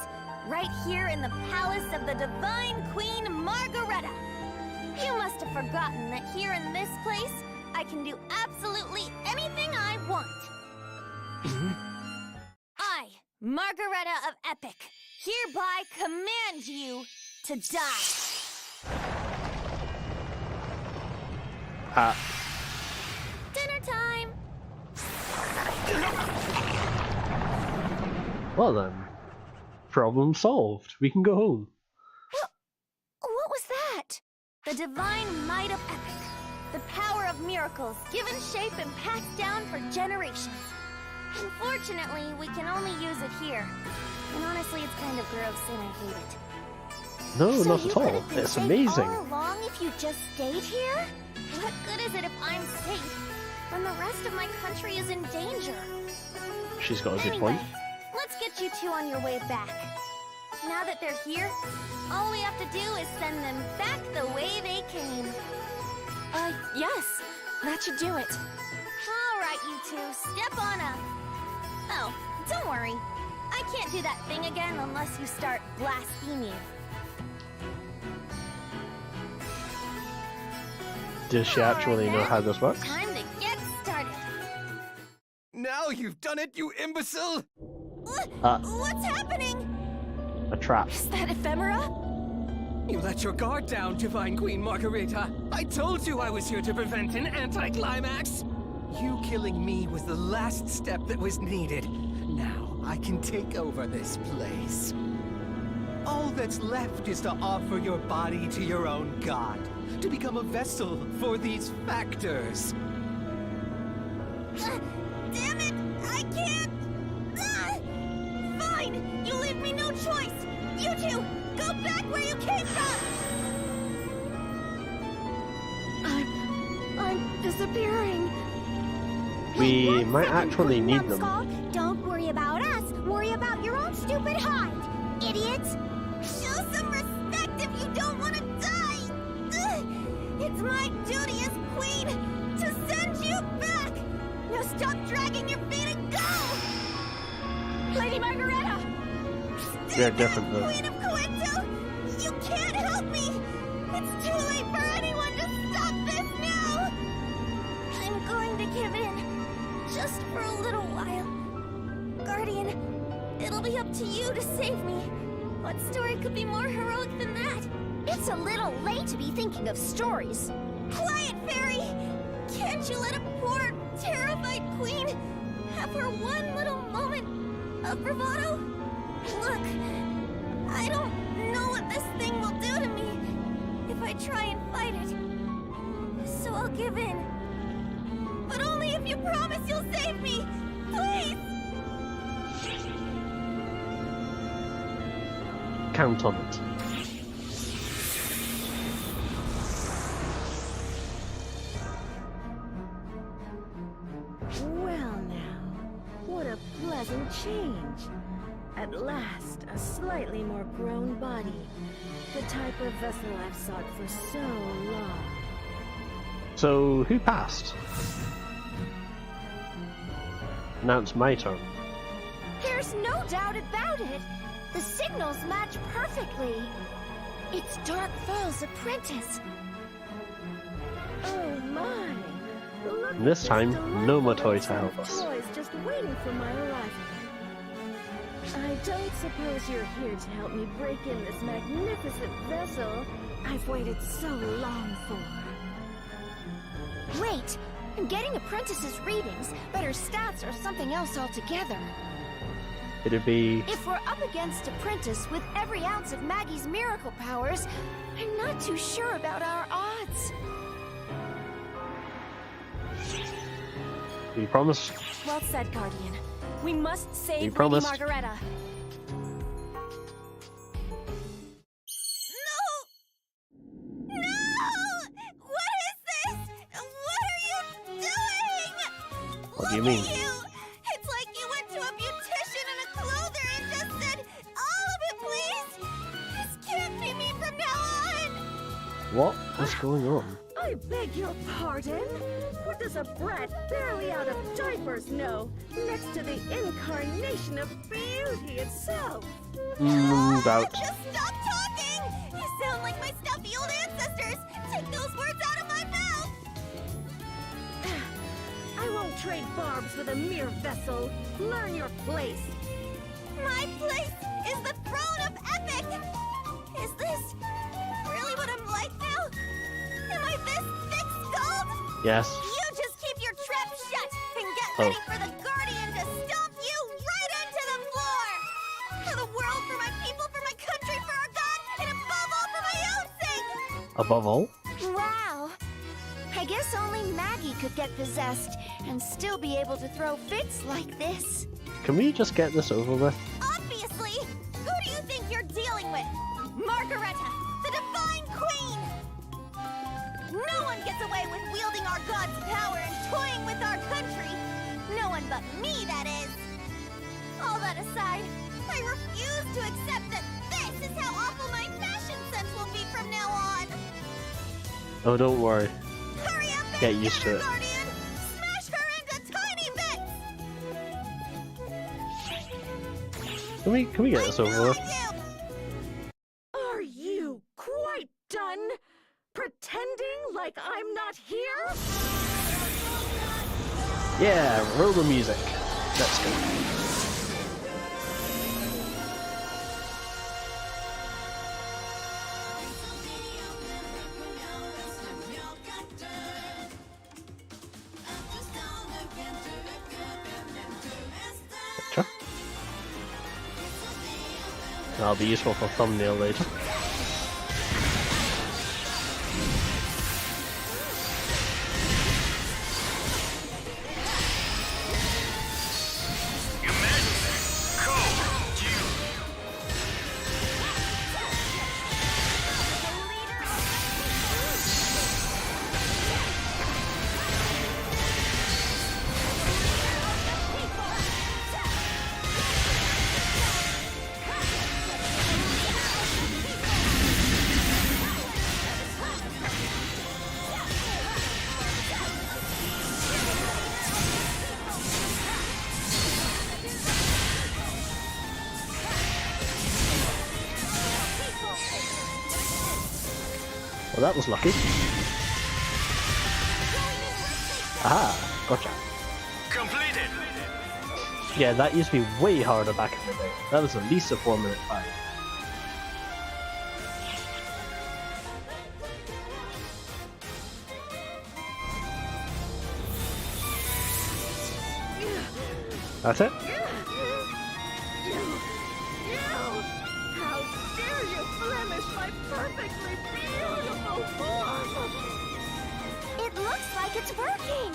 right here in the palace of the Divine Queen Margareta. You must have forgotten that here in this place, I can do absolutely anything I want. I, Margareta of Epic, hereby command you to die. Dinner time. Well then, problem solved. We can go home. What was that? The divine might of Epic. The power of miracles, given shape and passed down for generations. Unfortunately, we can only use it here. And honestly, it's kind of gross and I hate it. No, So not you at all. could have been It's safe amazing. all along if you just stayed here? What good is it if I'm safe when the rest of my country is in danger? She's got a good Anyway, point. let's get you two on your way back. Now that they're here, all we have to do is send them back the way they came. Yes, that should do it. All right, you two, step on up. Oh, don't worry. I can't do that thing again unless you start blaspheming. Does she actually know how this works? Time to get started. Now you've done it, you imbecile! What's happening? A trap. Is that ephemera? You let your guard down, Divine Queen Margareta. I told you I was here to prevent an anticlimax. You killing me was the last step that was needed. Now I can take over this place. All that's left is to offer your body to your own god, to become a vessel for these factors. Damn it! I can't! Fine! You leave me no choice! You two, go back where you came from! I'm disappearing. We might actually need them. Don't worry about us. Worry about your own stupid hide, idiot. Show some respect if you don't want to die! It's my duty as queen to send you back! Now stop dragging your feet and go! Lady Margareta! They're different though. Queen of Quento! You can't help me! It's too late for anyone to stop this now! I'm going to give in, just for a little while. Guardian, it'll be up to you to save me. What story could be more heroic than that? It's a little late to be thinking of stories. Quiet, Fairy! Can't you let a poor, terrified queen have her one little moment of bravado? Look, I don't know what this thing will do to me if I try and fight it. So I'll give in. But only if you promise you'll save me! Please! Count on it. Well now, what a pleasant change. At last, a slightly more grown body. The type of vessel I've sought for so long. So, who passed? Now it's my turn. There's no doubt about it. The signals match perfectly. It's Dark Falls Apprentice. Oh my! Look And this time, no Matoi to help of us. toys just waiting for my arrival. I don't suppose you're here to help me break in this magnificent vessel I've waited so long for. Wait, I'm getting Apprentice's readings, but her stats are something else altogether. It'd be... If we're up against Apprentice with every ounce of Maggie's miracle powers, I'm not too sure about our odds. You promise? Well said, Guardian. We must save Lady promised. Margareta. What do you mean? It's like you went to a beautician and a clother and just said, all of it, please! This can't be me from now on! What is going on? I beg your pardon? What does a brat barely out of diapers know, next to the incarnation of beauty itself? Doubt. Just stop talking! You sound like my stuffy old ancestors! Take those words out of my mouth! I won't trade barbs with a mere vessel. Learn your place. My place is the throne of Epic! Is this really what I'm like now? Am I this thick-skulled? Yes. You just keep your trap shut and get ready for the Guardian to stomp you right onto the floor! For the world, for my people, for my country, for our God, and above all, for my own sake! Above all? Wow. I guess only Maggie could get possessed and still be able to throw fits like this. Can we just get this over with? Obviously! Who do you think you're dealing with? Margareta, the Divine Queen! No one gets away with wielding our God's power and toying with our country! No one but me, that is! All that aside, I refuse to accept that this is how awful my fashion sense will be from now on! Oh, don't worry. Hurry up and Get used to it. Guardian! Smash her into tiny bits! Can we get this over with? Are you quite done? Pretending like I'm not here? Yeah, roll the music. Let's go. Gotcha. That'll be useful for thumbnail later. Well, that was lucky. Aha, gotcha. Completed. Yeah, that used to be way harder back in the day. That was at least a 4-minute fight. That's it? How dare you blemish my perfectly beautiful form! It looks like it's working!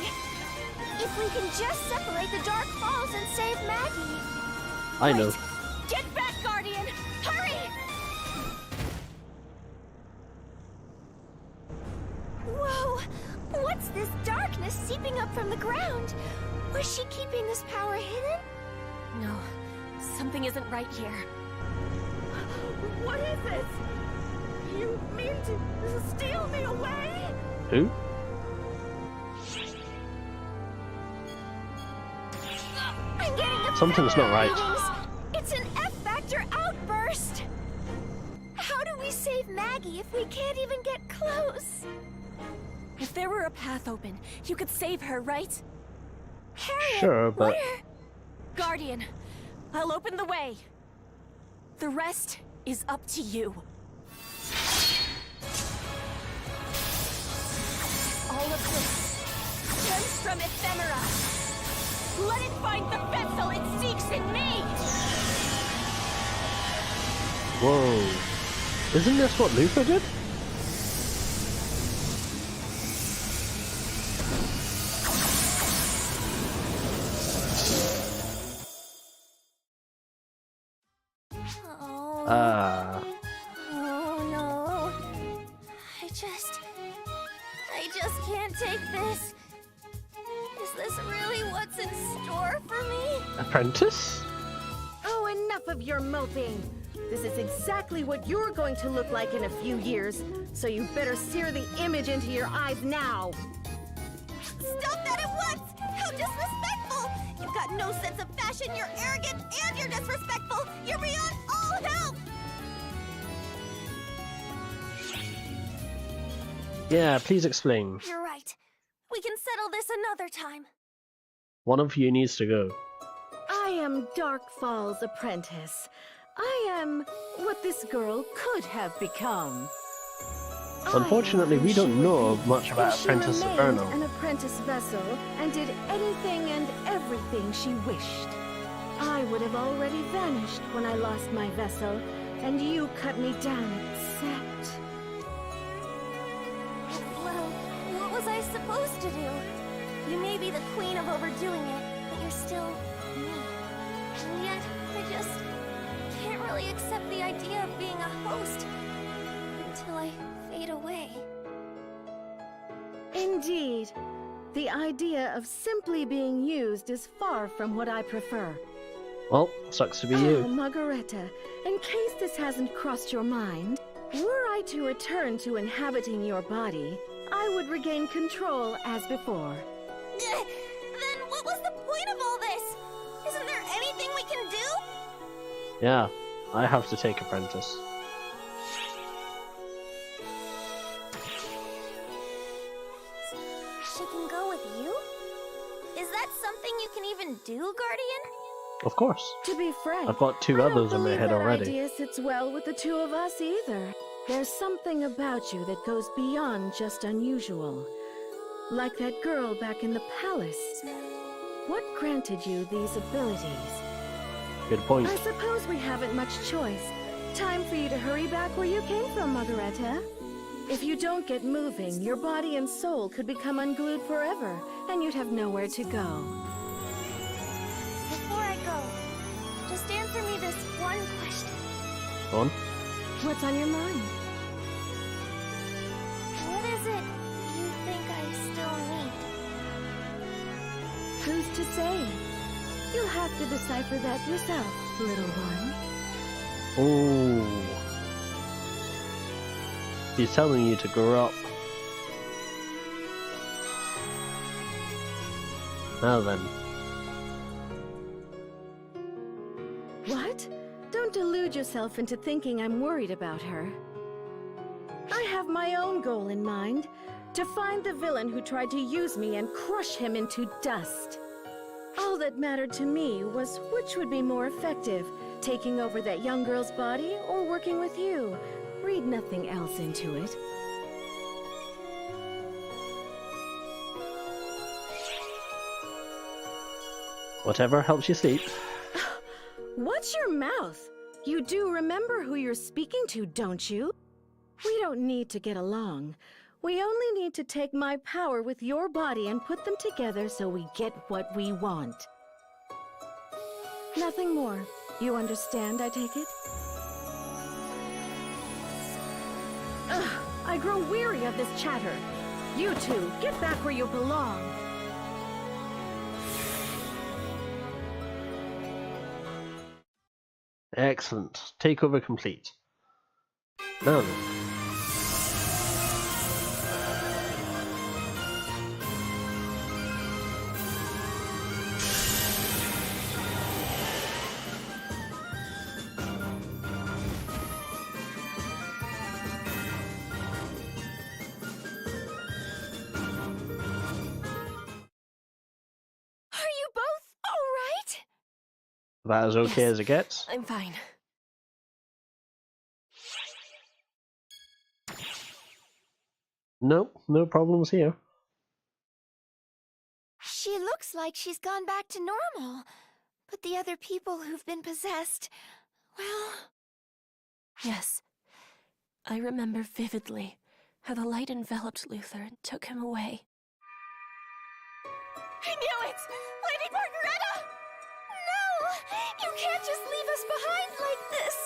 If we can just separate the Dark Falls and save Maggie. I know. Get back, Guardian! Hurry! Whoa! What's this darkness seeping up from the ground? Was she keeping this power hidden? No, Something isn't right here. What is this? You mean to steal me away? Who? I'm getting Something's not right. readings. It's an F-factor outburst. How do we save Maggie if we can't even get close? If there were a path open, you could save her, right? Harriet, Sure, but Guardian, I'll open the way. The rest is up to you. All of this stems from ephemera. Let it find the vessel it seeks in me! Whoa. Isn't this what Luther did? Oh no. I just can't take this. Is this really what's in store for me? Apprentice? Oh, enough of your moping. This is exactly what you're going to look like in a few years, so you better sear the image into your eyes now. Stop that at once! How disrespectful! You've got no sense of fashion, you're arrogant, and you're disrespectful! You're beyond all help! Yeah, please explain. You're right. We can settle this another time. One of you needs to go. I am Darkfall's apprentice. I am what this girl could have become. Unfortunately, we don't know much about Apprentice She Inferno. remained an apprentice vessel and did anything and everything she wished. I would have already vanished when I lost my vessel, and you cut me down except... Well, what was I supposed to do? You may be the queen of overdoing it, but you're still me. And yet, I just can't really accept the idea of being a host until I fade away. Indeed. The idea of simply being used is far from what I prefer. Well, sucks to be Oh, you. Margareta, in case this hasn't crossed your mind, were I to return to inhabiting your body, I would regain control as before. Then what was the point of all this? Isn't there anything we can do? Yeah, I have to take Apprentice. She can go with you? Is that something you can even do, Guardian? Of course. To be frank, I've got two others in my head that already. idea sits well with the two of us either. There's something about you that goes beyond just unusual. Like that girl back in the palace. What granted you these abilities? Good point. I suppose we haven't much choice. Time for you to hurry back where you came from, Margareta. If you don't get moving, your body and soul could become unglued forever, and you'd have nowhere to go. Before I go, just answer me this one question. Go on. What's on your mind? What is it you think I still need? Who's to say? You'll have to decipher that yourself, little one. Oh. He's telling you to grow up. Now then. What? Don't delude yourself into thinking I'm worried about her. I have my own goal in mind. To find the villain who tried to use me and crush him into dust. All that mattered to me was which would be more effective, taking over that young girl's body or working with you. Read nothing else into it. Whatever helps you sleep. Watch your mouth! You do remember who you're speaking to, don't you? We don't need to get along. We only need to take my power with your body and put them together so we get what we want. Nothing more. You understand, I take it? Ugh, I grow weary of this chatter. You two, get back where you belong. Excellent. Takeover complete. Now then. About as okay as it gets? I'm fine. Nope, no problems here. She looks like she's gone back to normal. But the other people who've been possessed, well... Yes. I remember vividly how the light enveloped Luther and took him away. I knew it! Lady Margareta! No! You can't just leave us behind like this!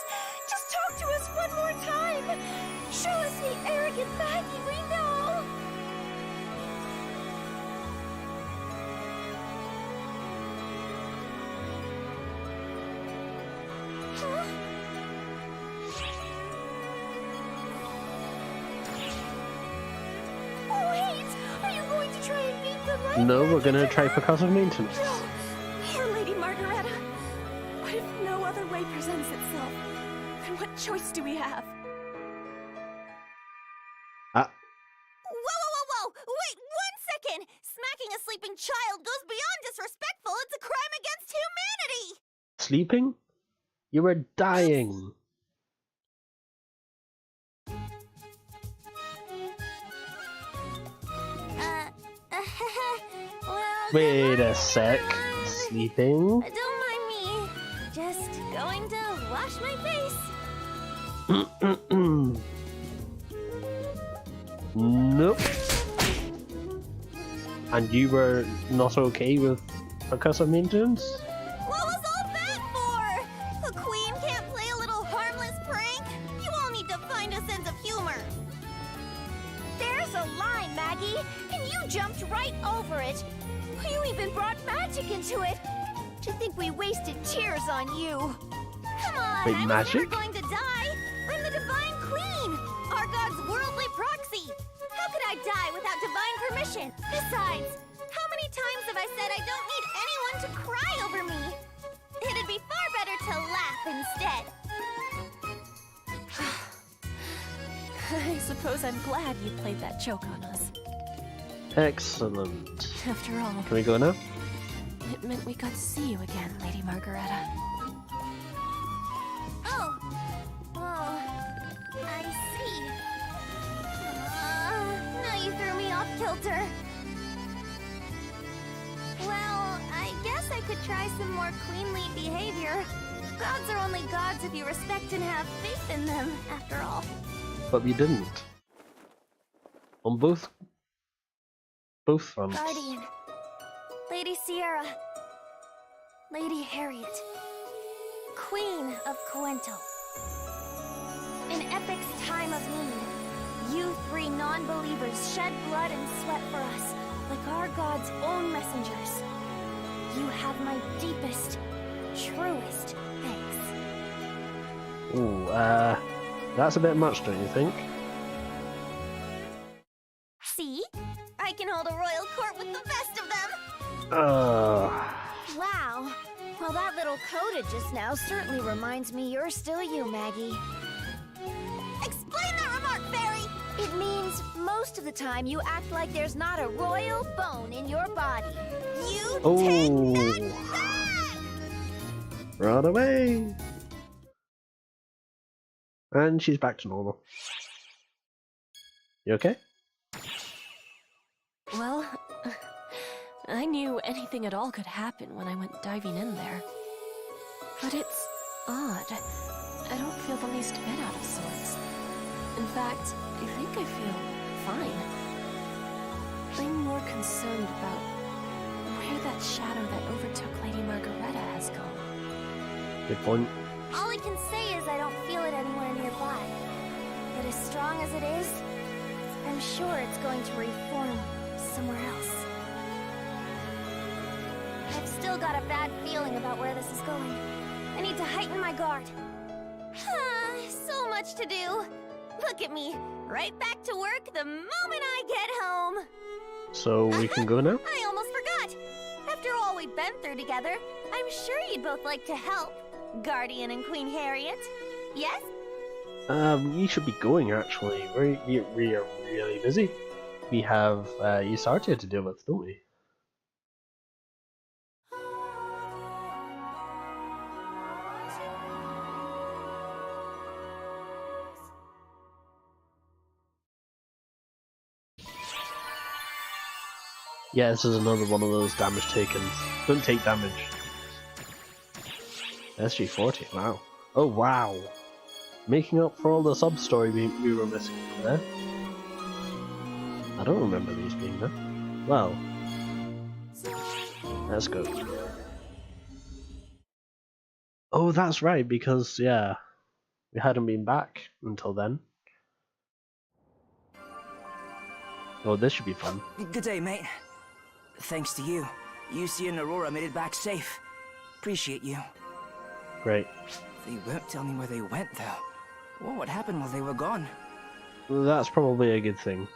Just talk to us one more time! Show us the arrogant Maggie we know! Huh? Wait! Are you going to try and beat the light? No, we're gonna try percussive maintenance. No! Poor Lady Margareta! What if no other way presents itself? Then what choice do we have? Whoa! Wait 1 second! Smacking a sleeping child goes beyond disrespectful. It's a crime against humanity! Sleeping? You were dying. Well, Wait a sec. Sleeping? don't mind me. Just going to wash my face. Nope. And you were not okay with percussive maintenance? What was all that for? The queen can't play a little harmless prank? You all need to find a sense of humor. There's a line, Maggie, and you jumped right over it. You even brought magic into it. To think we wasted tears on you. Come on, Wait, I was magic? never going to die. I'm the divine queen, our god's worldly proxy. How could I die without divine permission? Besides, how many times have I said I don't need anyone to cry over me? It'd be far better to laugh instead. I suppose I'm glad you played that joke on us. Excellent. After all, Can we go now? it meant we got to see you again, Lady Margareta. Oh, I see. Now you threw me off kilter. Well, I guess I could try some more queenly behavior. Gods are only gods if you respect and have faith in them, after all. But we didn't. On both fronts. Guardian, Lady Sierra, Lady Harriet, Queen of Coento. In Epic's time of need, you three non-believers shed blood and sweat for us, like our God's own messengers. You have my deepest, truest thanks. Ooh, that's a bit much, don't you think? See? I can hold a royal court with the best of them! Wow. Well, that little coda just now certainly reminds me you're still you, Maggie. Explain that remark, Fairy! It means most of the time you act like there's not a royal bone in your body. You take that back! Run away! And she's back to normal. You okay? Well, I knew anything at all could happen when I went diving in there. But it's odd. I don't feel the least bit out of sorts. In fact, I think I feel fine. I'm more concerned about where that shadow that overtook Lady Margareta has gone. Good point. All I can say is I don't feel it anywhere nearby. But as strong as it is, I'm sure it's going to reform somewhere else. I've still got a bad feeling about where this is going. I need to heighten my guard. So much to do. Look at me, right back to work the moment I get home. So we can go now? I almost forgot. After all we've been through together, I'm sure you'd both like to help, Guardian and Queen Harriet. Yes? You should be going actually. We are really busy. We have Ysartia to deal with, don't we? Yeah, this is another one of those damage taken. Don't take damage. SG40, wow. Oh wow! Making up for all the sub-story we were missing from there. I don't remember these being there. Well, let's go. Oh, that's right, because, yeah, we hadn't been back until then. Oh, this should be fun. Good day, mate. Thanks to you, Yusi and Aurora made it back safe. Appreciate you. Great. They won't tell me where they went, though. What happened while they were gone? Well, that's probably a good thing.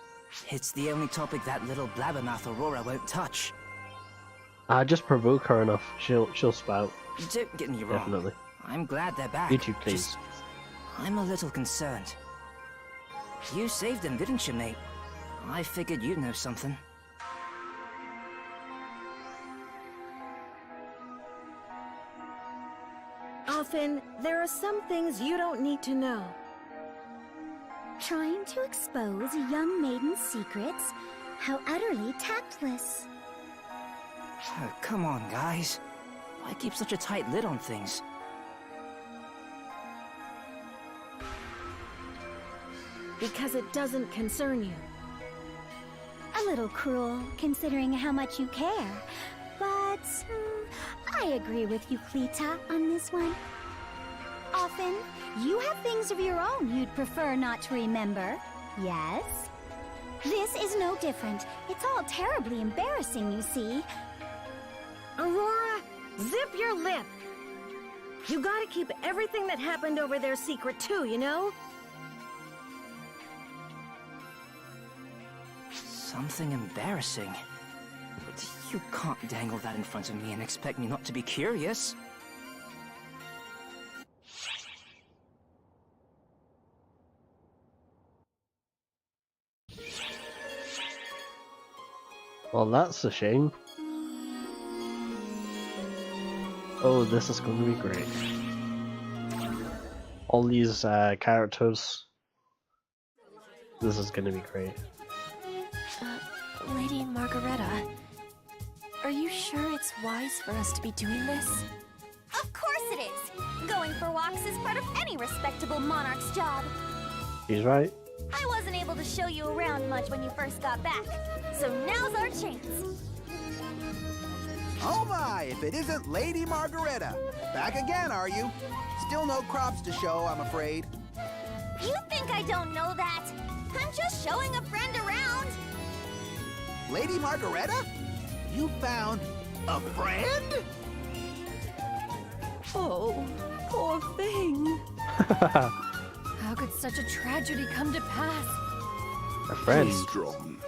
It's the only topic that little blabbermouth Aurora won't touch. Just provoke her enough, she'll spout. Don't get me wrong. Definitely. I'm glad they're back. You too, please. Just, I'm a little concerned. You saved them, didn't you, mate? I figured you'd know something. Often, there are some things you don't need to know. Trying to expose a young maiden's secrets? How utterly tactless. Oh, come on, guys. Why keep such a tight lid on things? Because it doesn't concern you. A little cruel, considering how much you care. But I agree with you, Cleta, on this one. Often, you have things of your own you'd prefer not to remember, yes? This is no different. It's all terribly embarrassing, you see. Aurora, zip your lip! You gotta keep everything that happened over there secret too, you know? Something embarrassing? But you can't dangle that in front of me and expect me not to be curious. Well, that's a shame. Oh, this is going to be great. All these characters. This is going to be great. Lady Margareta, are you sure it's wise for us to be doing this? Of course it is! Going for walks is part of any respectable monarch's job. He's right. I wasn't able to show you around much when you first got back, so now's our chance. Oh my, if it isn't Lady Margareta! Back again, are you? Still no crops to show, I'm afraid. You think I don't know that? I'm just showing a friend around. Lady Margareta? You found a friend? Oh, poor thing. How could such a tragedy come to pass? A friend. Strong.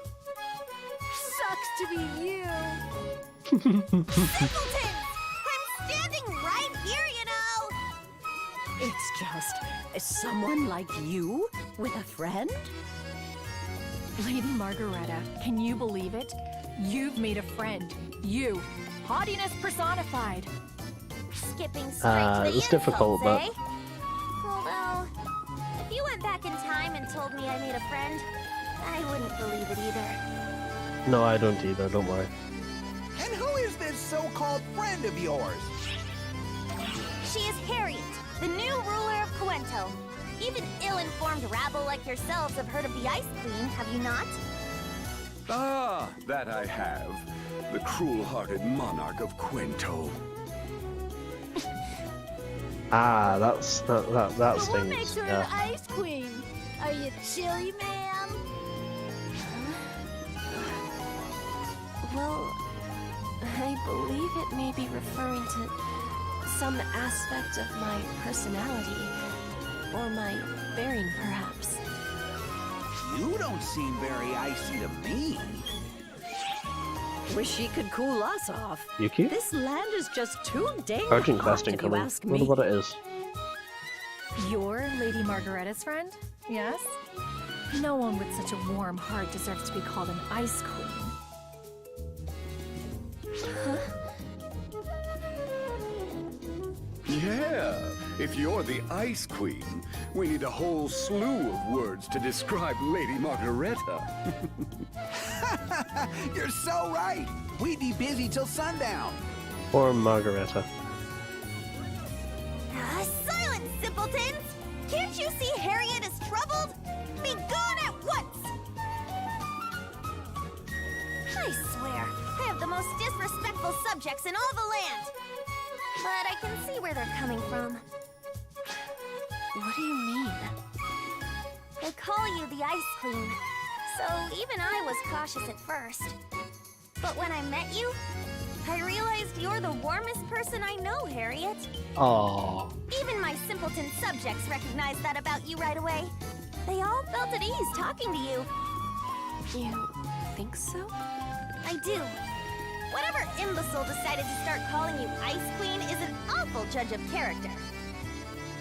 Sucks to be you. Simpletons! I'm standing right here, you know! It's just someone like you with a friend? Lady Margareta, can you believe it? You've made a friend. You, haughtiness personified. Skipping straight to the it's difficult, but eh? Although, if you went back in time and told me I made a friend, I wouldn't believe it either. no, I don't either. Don't worry. And who is this so-called friend of yours? She is Harriet, the new ruler of Cuento. Even ill-informed rabble like yourselves have heard of the Ice Queen, have you not? Ah, that I have. The cruel-hearted monarch of Cuento. Ah, that stings. What makes her yeah. an Ice Queen? Are you chilly, ma'am? Well, I believe it may be referring to some aspect of my personality, or my bearing, perhaps. You don't seem very icy to me. Wish she could cool us off. Yuki? This land is just too dang Urgent hot, quest if you incoming. ask Wonder me. what it is. You're Lady Margaretta's friend? Yes? No one with such a warm heart deserves to be called an ice queen. Huh? Yeah, if you're the Ice Queen, we need a whole slew of words to describe Lady Margareta. You're so right. We'd be busy till sundown. Or Margareta. Silence, simpletons! Can't you see Harriet is troubled? Be gone at once! I swear, I have the most disrespectful subjects in all the land. But I can see where they're coming from. What do you mean? They call you the Ice Queen, so even I was cautious at first. But when I met you, I realized you're the warmest person I know, Harriet. Aww. Even my simpleton subjects recognized that about you right away. They all felt at ease talking to you. You think so? I do. Whatever imbecile decided to start calling you Ice Queen is an awful judge of character.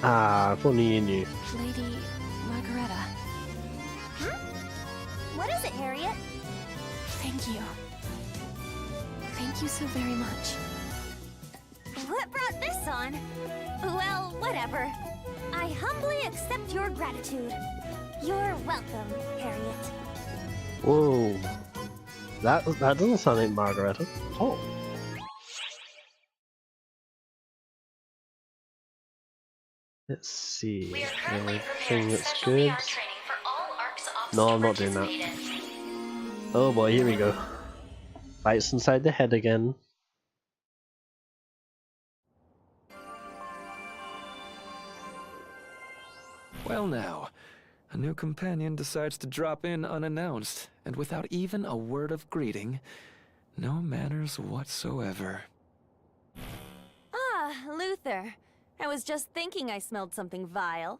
Ah, if only you knew. Lady Margareta. What is it, Harriet? Thank you. Thank you so very much. What brought this on? Well, whatever. I humbly accept your gratitude. You're welcome, Harriet. Whoa. That doesn't sound like Margareta. Oh. Let's see. Anything that's good? No, I'm not doing that. Oh boy, here we go. Bites inside the head again. Well now, a new companion decides to drop in unannounced, and without even a word of greeting. No manners whatsoever. Ah, Luther. I was just thinking I smelled something vile.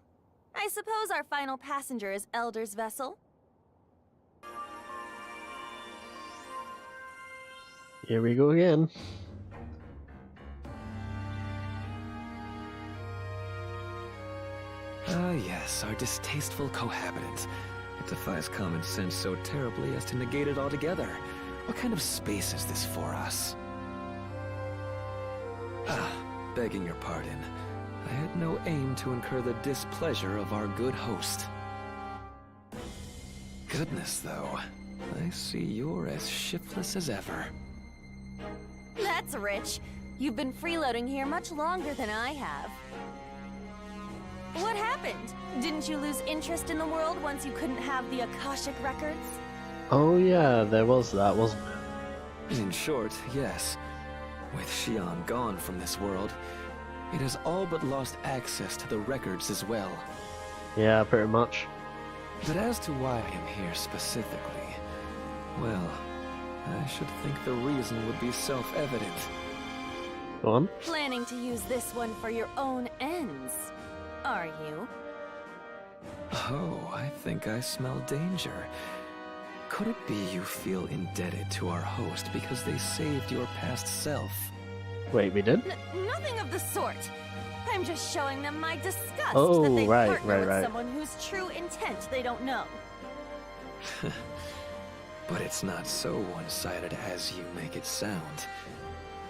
I suppose our final passenger is Elder's vessel? Here we go again. Ah yes, our distasteful cohabitant. It defies common sense so terribly as to negate it altogether. What kind of space is this for us? Ah, begging your pardon. I had no aim to incur the displeasure of our good host. Goodness, though. I see you're as shiftless as ever. That's rich. You've been freeloading here much longer than I have. What happened? Didn't you lose interest in the world once you couldn't have the Akashic records? Oh yeah, there was that, wasn't there? In short, yes. With Xion gone from this world, it has all but lost access to the records as well. Yeah, pretty much. But as to why I am here specifically, well, I should think the reason would be self-evident. Go on. Planning to use this one for your own ends, are you? Oh, I think I smell danger. Could it be you feel indebted to our host because they saved your past self? Wait, we did? Nothing of the sort. I'm just showing them my disgust Oh, that they right, partner with right. someone whose true intent they don't know. But it's not so one-sided as you make it sound.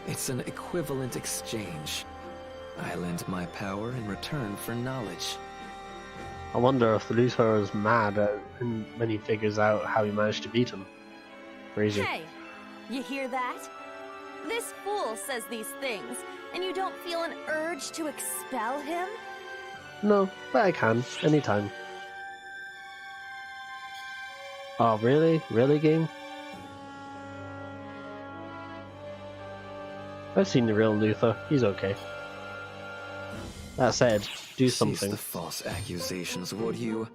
It's an equivalent exchange. I lend my power in return for knowledge. I wonder if the Luther is mad when he figures out how he managed to beat him. Crazy. Hey, you hear that? This fool says these things, and you don't feel an urge to expel him? No, but I can, anytime. Oh, really? Really, game? I've seen the real Luther. He's okay. That said, do something. Cease the false accusations, would you?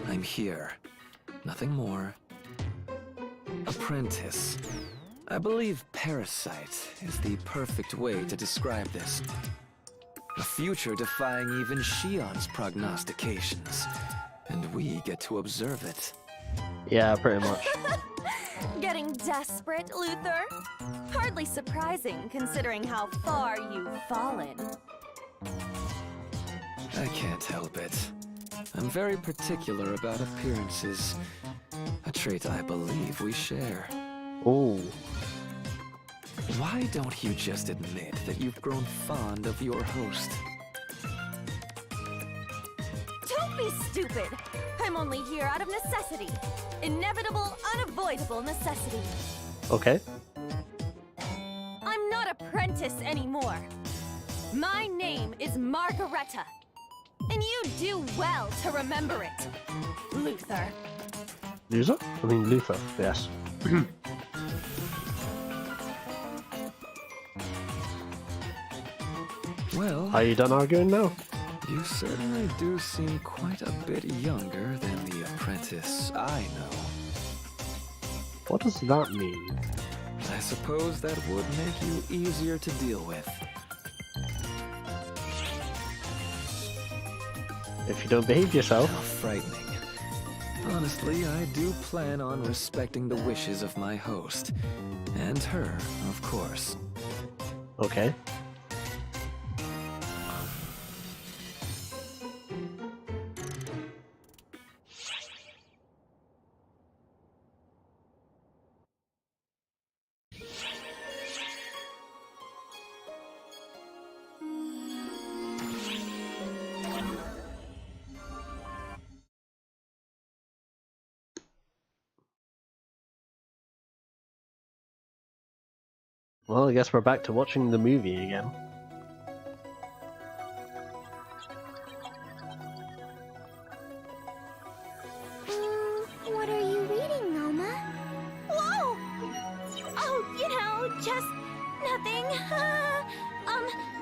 I'm here. Nothing more. Apprentice. I believe parasite is the perfect way to describe this. A future defying even Shion's prognostications. And we get to observe it. Yeah, pretty much. Getting desperate, Luther? Hardly surprising, considering how far you've fallen. I can't help it. I'm very particular about appearances. A trait I believe we share. Oh. Why don't you just admit that you've grown fond of your host? Don't be stupid! I'm only here out of necessity. Inevitable, unavoidable necessity. Okay. I'm not apprentice anymore. My name is Margareta. And you do well to remember it, Luther. Luther? I mean Luther, yes. Well, are you done arguing now? You certainly do seem quite a bit younger than the apprentice I know. What does that mean? I suppose that would make you easier to deal with. If you don't behave yourself. How frightening. Honestly, I do plan on respecting the wishes of my host. And her, of course. Okay. Well, I guess we're back to watching the movie again. What are you reading, Mama? Whoa! Oh, you know, just nothing.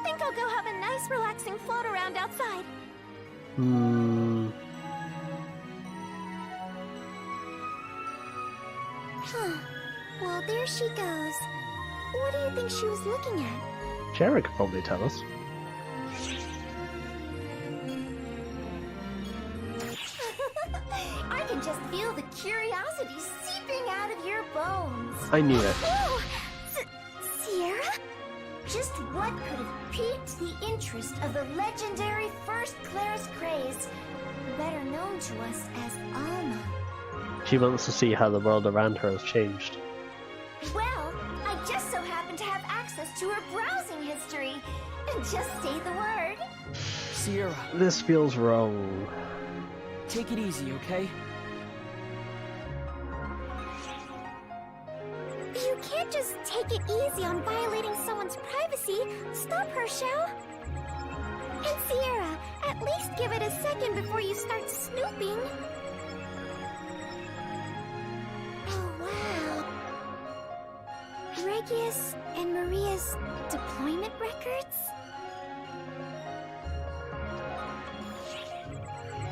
Think I'll go have a nice relaxing float around outside. Huh. Well, there she goes. What do you think she was looking at? Jared could probably tell us. I can just feel the curiosity seeping out of your bones. I knew it. Oh, Sierra? Just what could have piqued the interest of the legendary First Claris Craze, better known to us as Alma? She wants to see how the world around her has changed. Well, I just so happen to have access to her browsing history. And just say the word. Sierra. This feels wrong. Take it easy, okay? You can't just take it easy on violating someone's privacy. Stop her, Shao. And Sierra, at least give it a second before you start snooping. Oh, wow. Regius and Maria's deployment records?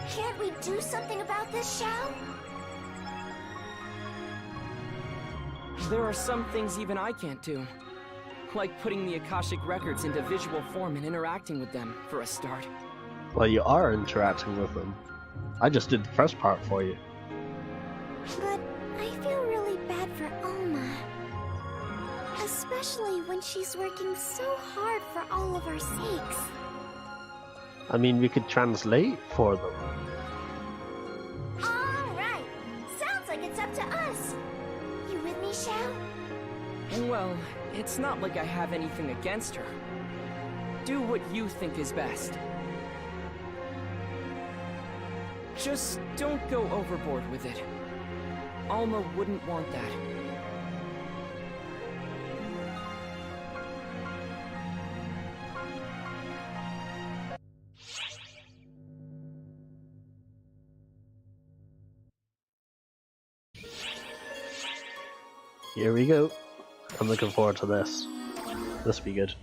Can't we do something about this, Shao? There are some things even I can't do. Like putting the Akashic records into visual form and interacting with them, for a start. Well, you are interacting with them. I just did the first part for you. But I feel really bad for Alma. Especially when she's working so hard for all of our sakes. I mean, we could translate for them. Alright! Sounds like it's up to us! You with me, Shao? Well, it's not like I have anything against her. Do what you think is best. Just don't go overboard with it. Alma wouldn't want that. Here we go. I'm looking forward to this. This will be good.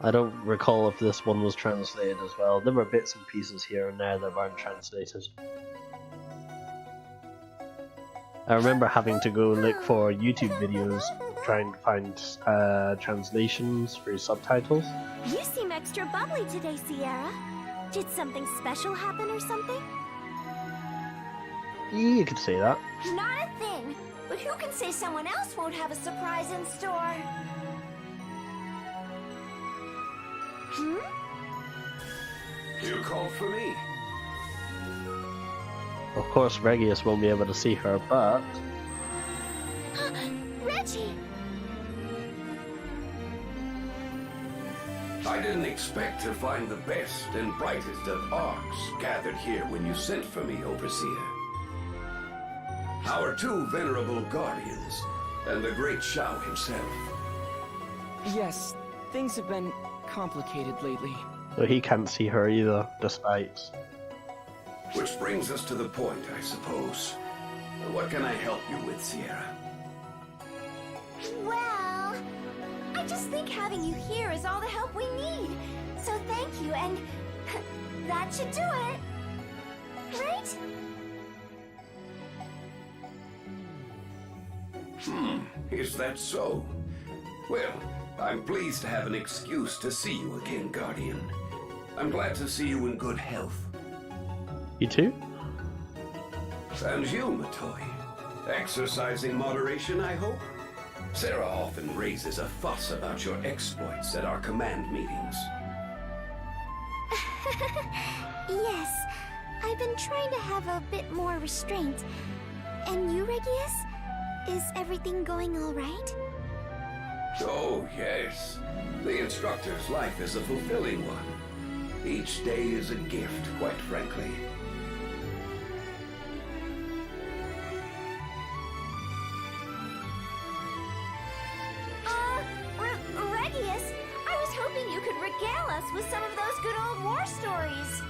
I don't recall if this one was translated as well. There were bits and pieces here and there that weren't translated. I remember having to go look for YouTube videos trying to find translations for subtitles. You seem extra bubbly today, Sierra. Did something special happen or something? You could say that. Not a thing. But who can say someone else won't have a surprise in store? You called for me. Of course, Regius won't be able to see her, but... Reggie! I didn't expect to find the best and brightest of arcs gathered here when you sent for me, Overseer. Our two venerable guardians, and the great Shao himself. Yes, things have been complicated lately. So he can't see her either, despite... Which brings us to the point, I suppose. What can I help you with, Sierra? Well, I just think having you here is all the help we need. So thank you, and that should do it. Right? Is that so? Well, I'm pleased to have an excuse to see you again, Guardian. I'm glad to see you in good health. You too? And you, Matoy. Exercising moderation, I hope? Sarah often raises a fuss about your exploits at our command meetings. Yes, I've been trying to have a bit more restraint. And you, Regius? Is everything going all right? Oh, yes. The instructor's life is a fulfilling one. Each day is a gift, quite frankly. Regius, I was hoping you could regale us with some of those good old war stories.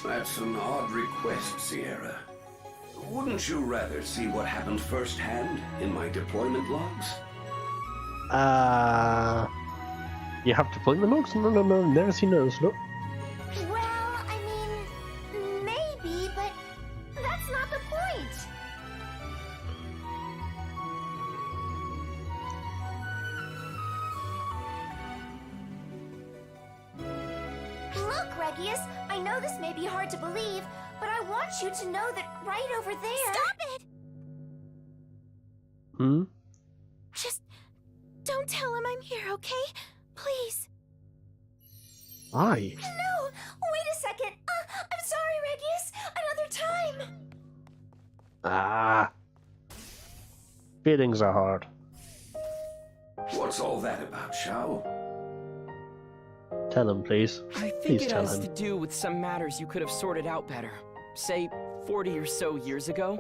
That's an odd request, Sierra. Wouldn't you rather see what happened firsthand in my deployment logs? You have deployment logs? No, never seen those, no. Well, I mean, maybe, but that's not the point. Look, Regius, I know this may be hard to believe, but I want you to know that right over there... Stop it! Just don't tell him I'm here, okay? Please. Aye. No! Wait a second! I'm sorry, Regius! Another time! Feelings are hard. What's all that about, Shao? Tell him, please. I think Please it tell has him. to do with some matters you could have sorted out better. Say, 40 or so years ago?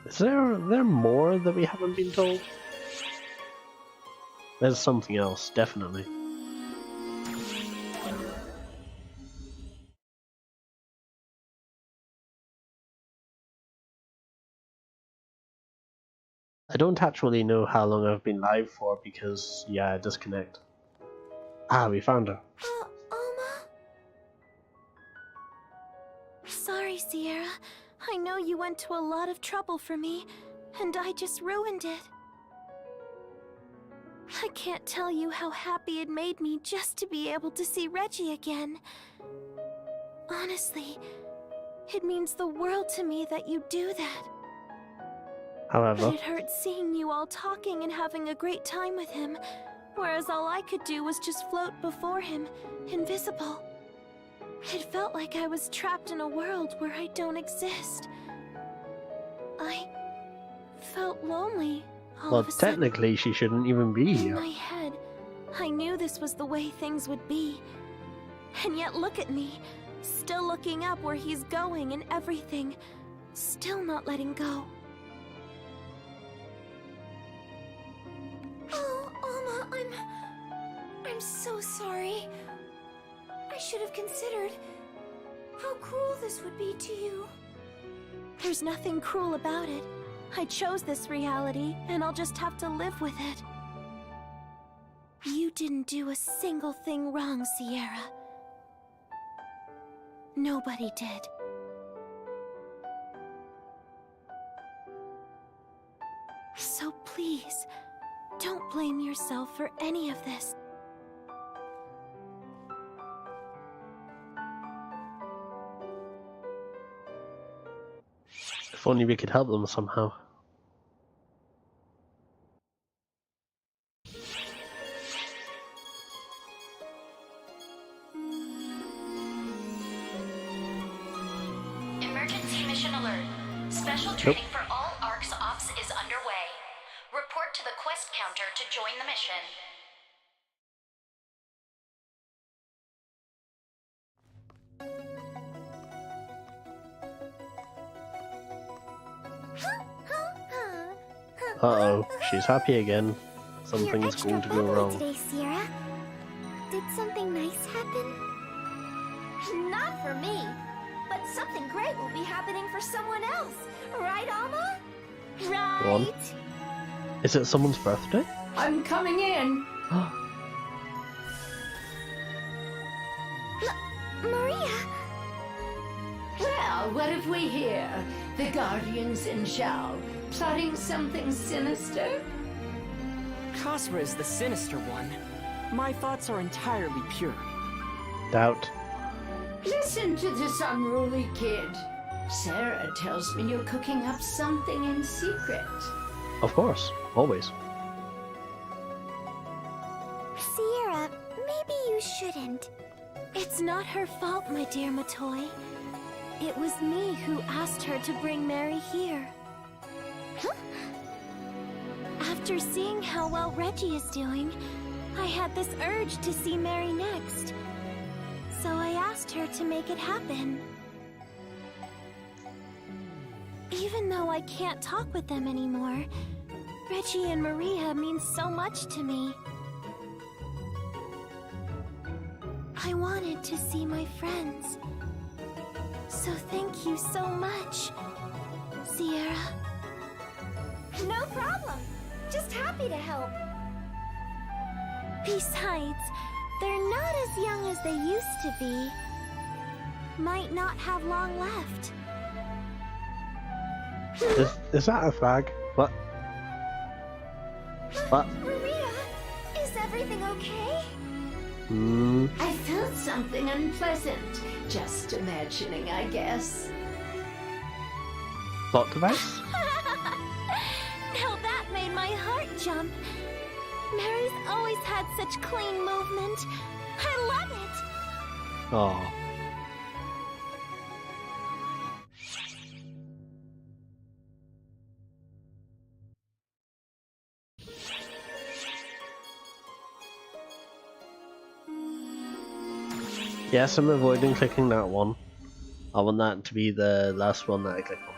Is there more that we haven't been told? There's something else, definitely. I don't actually know how long I've been live for because, yeah, I disconnect. We found her. Alma? Sorry, Sierra. I know you went to a lot of trouble for me, and I just ruined it. I can't tell you how happy it made me just to be able to see Reggie again. Honestly, it means the world to me that you do that. However, But it hurts seeing you all talking and having a great time with him, whereas all I could do was just float before him, invisible. It felt like I was trapped in a world where I don't exist. I felt lonely all well, of a sudden. technically she shouldn't even be In here. my head, I knew this was the way things would be. And yet look at me, still looking up where he's going and everything, still not letting go. Oh, Alma, I'm so sorry. I should have considered how cruel this would be to you. There's nothing cruel about it. I chose this reality, and I'll just have to live with it. You didn't do a single thing wrong, Sierra. Nobody did. So please, don't blame yourself for any of this. If only we could help them somehow. Emergency mission alert. Special training for all ARC's ops is underway. Report to the quest counter to join the mission. Uh-oh, she's happy again. Something's going to go wrong. Today, Sierra. Did something nice happen? Not for me, but something great will be happening for someone else. Right, Alma? Right. Go on. Is it someone's birthday? I'm coming in. Maria! Well, what have we here? The Guardians in Shao, plotting something sinister? Cosra is the sinister one. My thoughts are entirely pure. Doubt. Listen to this unruly kid. Sarah tells me you're cooking up something in secret. Of course, always. Sierra, maybe you shouldn't. It's not her fault, my dear Matoy. It was me who asked her to bring Mary here. Huh? After seeing how well Reggie is doing, I had this urge to see Mary next. So I asked her to make it happen. Even though I can't talk with them anymore, Reggie and Maria mean so much to me. I wanted to see my friends. So thank you so much, Sierra. No problem. Just happy to help. Besides, they're not as young as they used to be. Might not have long left. Is that a flag? What? What? Maria, is everything okay? I felt something unpleasant. Just imagining, I guess. Plot device? Now that made my heart jump. Mary's always had such clean movement. I love it. Oh. Yes, I'm avoiding clicking that one. I want that to be the last one that I click on.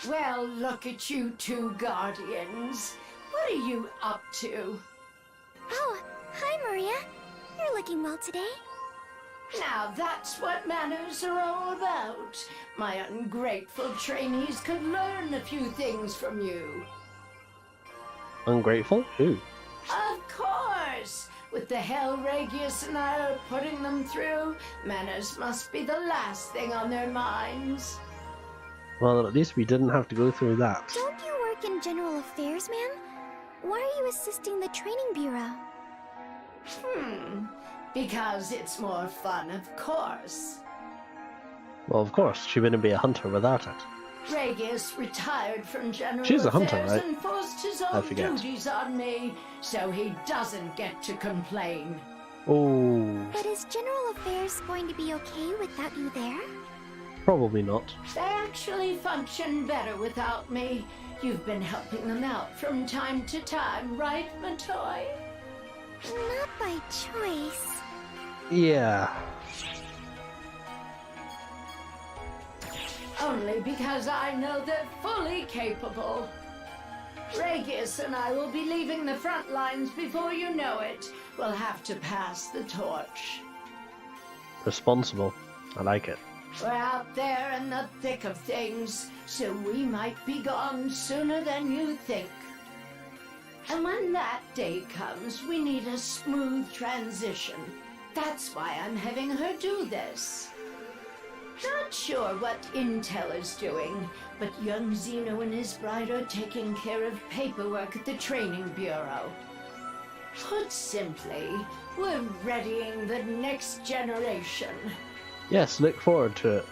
Well, look at you two Guardians. What are you up to? Oh, hi Maria. You're looking well today. Now that's what manners are all about. My ungrateful trainees could learn a few things from you. Ungrateful? Who? Of course! With the hell Regius and I are putting them through, manners must be the last thing on their minds. Well, at least we didn't have to go through that. Don't you work in General Affairs, ma'am? Why are you assisting the Training Bureau? Because it's more fun, of course. Well, of course, she wouldn't be a hunter without it. Regius retired from General She's a hunter, Affairs right? and forced his I own forget. duties on me, so he doesn't get to complain. Oh, But is General Affairs going to be okay without you there? probably not. They actually function better without me. You've been helping them out from time to time, right, Matoy? Not by choice. Yeah. Only because I know they're fully capable. Regius and I will be leaving the front lines before you know it. We'll have to pass the torch. Responsible. I like it. We're out there in the thick of things, so we might be gone sooner than you think. And when that day comes, we need a smooth transition. That's why I'm having her do this. Not sure what Intel is doing, but young Zeno and his bride are taking care of paperwork at the training bureau. Put simply, we're readying the next generation. Yes, look forward to it.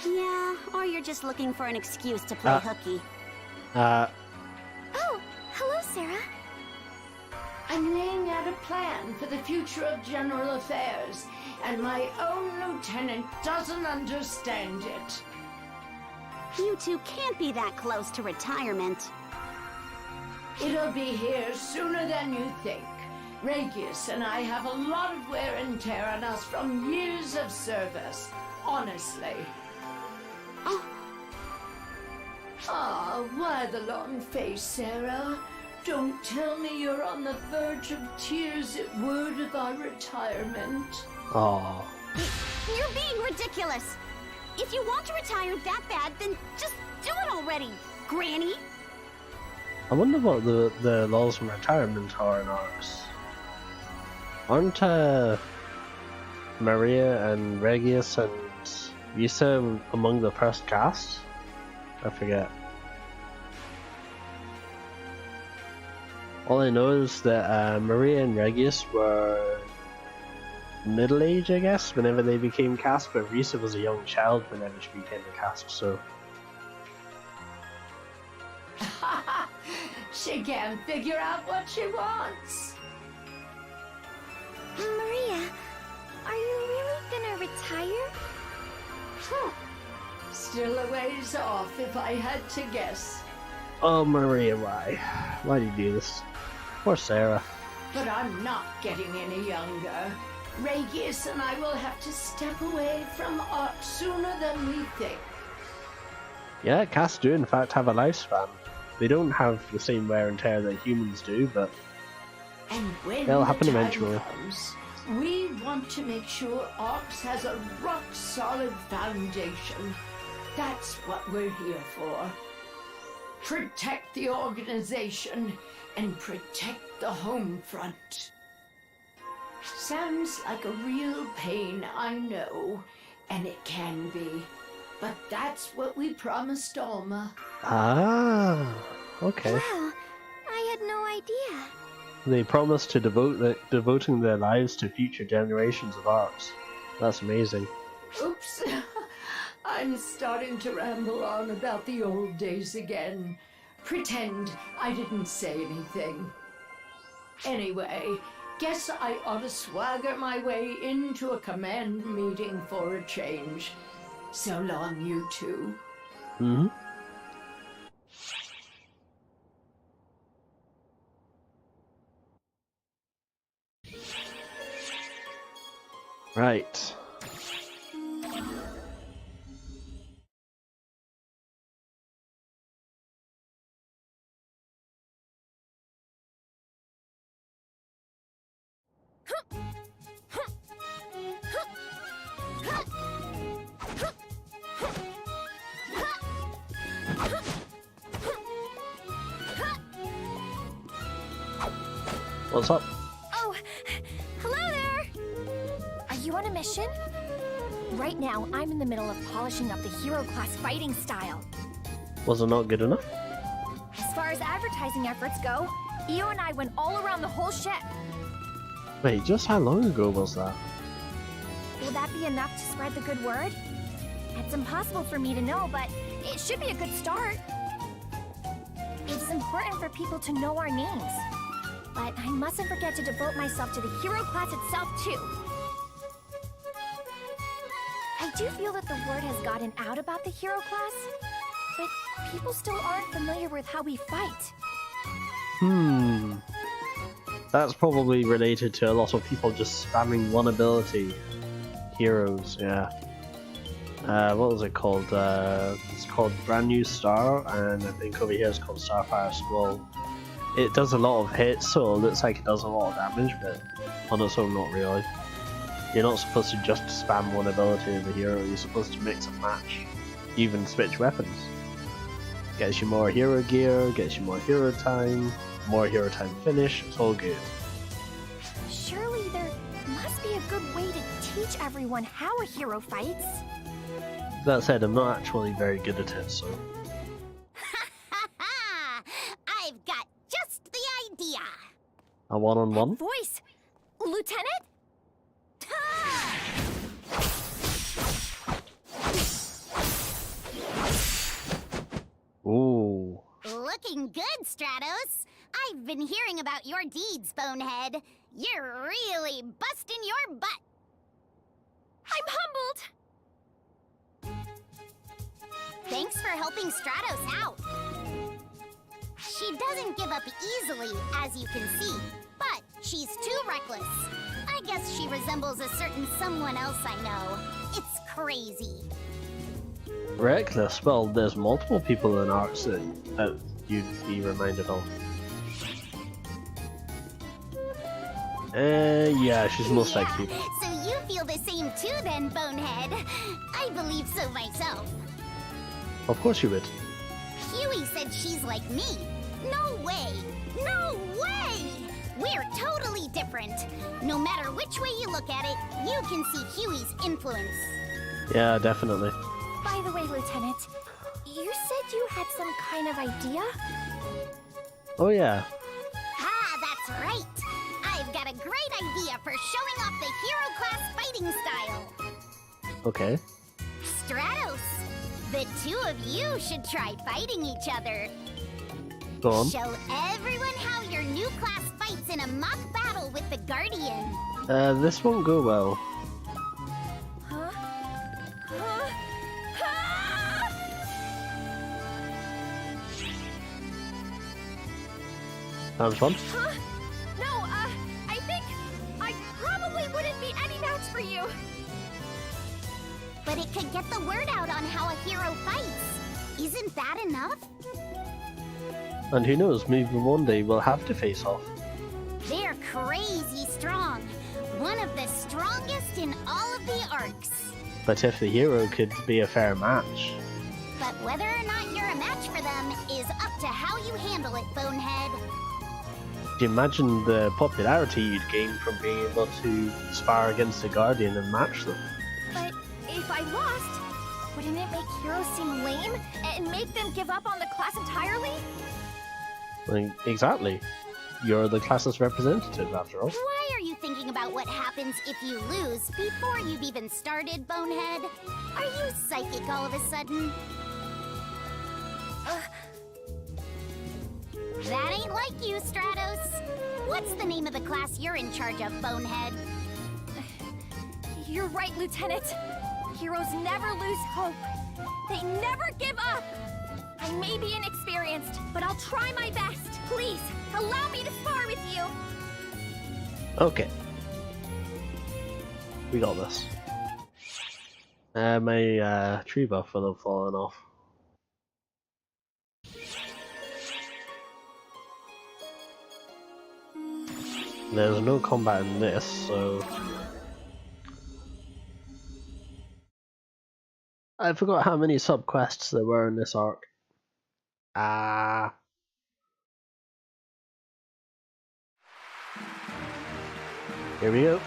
Yeah, or you're just looking for an excuse to play hooky. Oh, hello, Sarah. I'm laying out a plan for the future of General Affairs, and my own lieutenant doesn't understand it. You two can't be that close to retirement. It'll be here sooner than you think. Regius and I have a lot of wear and tear on us from years of service, honestly. Oh, why the long face, Sarah? Don't tell me you're on the verge of tears at word of our retirement. Oh. You're being ridiculous. If you want to retire that bad, then just do it already, Granny. I wonder what the laws from retirement are in ours. Aren't Maria and Regius and Risa among the first cast? I forget. All I know is that Maria and Regius were middle age, I guess, whenever they became cast, but Risa was a young child whenever she became a cast, so... She can't figure out what she wants. Maria, are you really gonna retire? Still a ways off, if I had to guess. Oh, Maria, why? Why do you do this? Poor Sarah. But I'm not getting any younger. Regius and I will have to step away from art sooner than we think. Yeah, casts do in fact have a lifespan. They don't have the same wear and tear that humans do, but and when it'll happen the time eventually. Comes, we want to make sure Arx has a rock-solid foundation. That's what we're here for. Protect the organization and protect the home front. Sounds like a real pain, I know, and it can be. But that's what we promised Alma. Ah, okay. Wow, I had no idea. They promised to devoting their lives to future generations of Arx. That's amazing. Oops. I'm starting to ramble on about the old days again. Pretend I didn't say anything. Anyway, guess I ought to swagger my way into a command meeting for a change. So long, you two. Mm-hmm. Right. What's up? Oh, hello there! Are you on a mission? Right now, I'm in the middle of polishing up the hero class fighting style. Was it not good enough? As far as advertising efforts go, Io and I went all around the whole ship. Wait, just how long ago was that? Will that be enough to spread the good word? It's impossible for me to know, but it should be a good start. It's important for people to know our names. But I mustn't forget to devote myself to the hero class itself, too. I do feel that the word has gotten out about the hero class, but people still aren't familiar with how we fight. That's probably related to a lot of people just spamming one ability. Heroes, yeah. What was it called? It's called Brand New Star, and I think over here it's called Starfire Squall. It does a lot of hits, so it looks like it does a lot of damage, but on its own, not really. You're not supposed to just spam one ability of the hero, you're supposed to mix and match. Even switch weapons. Gets you more hero gear, gets you more hero time finish, it's all good. Surely there must be a good way to teach everyone how a hero fights. That said, I'm not actually very good at it, so... I've got just the idea. A one-on-one? Voice! Lieutenant? Ooh. Looking good, Stratos. I've been hearing about your deeds, Bonehead. You're really busting your butt. I'm humbled! Thanks for helping Stratos out. She doesn't give up easily, as you can see, but she's too reckless. I guess she resembles a certain someone else I know. It's crazy. Reckless? Well, there's multiple people in Arcs that you'd be reminded of. Yeah, she's most likely. So you feel the same too then, Bonehead. I believe so myself. Of course you would. Huey said she's like me. No way! No way! We're totally different. No matter which way you look at it, you can see Huey's influence. Yeah, definitely. By the way, Lieutenant, you said you had some kind of idea? Oh yeah. Ah, that's right. I've got a great idea for showing off the hero class fighting style. Okay. Stratos, the two of you should try fighting each other. Go on. Show everyone how your new class fights in a mock battle with the Guardian. This won't go well. Huh? Sounds fun. Huh? No, I think I probably wouldn't be any match for you. But it could get the word out on how a hero fights. Isn't that enough? And who knows, maybe one day we'll have to face off. They're crazy strong. One of the strongest in all of the arcs. But if the hero could be a fair match. But whether or not you're a match for them is up to how you handle it, Bonehead. Do you imagine the popularity you'd gain from being able to spar against the Guardian and match them? But if I lost, wouldn't it make heroes seem lame and make them give up on the class entirely? Like, exactly. You're the class's representative, after all. Why are you thinking about what happens if you lose before you've even started, Bonehead? Are you psychic all of a sudden? That ain't like you, Stratos. What's the name of the class you're in charge of, Bonehead? You're right, Lieutenant. Heroes never lose hope. They never give up. I may be inexperienced, but I'll try my best. Please, allow me to spar with you. Okay. We got this. My tree buff will have fallen off. There's no combat in this, so... I forgot how many subquests there were in this arc. Here we go.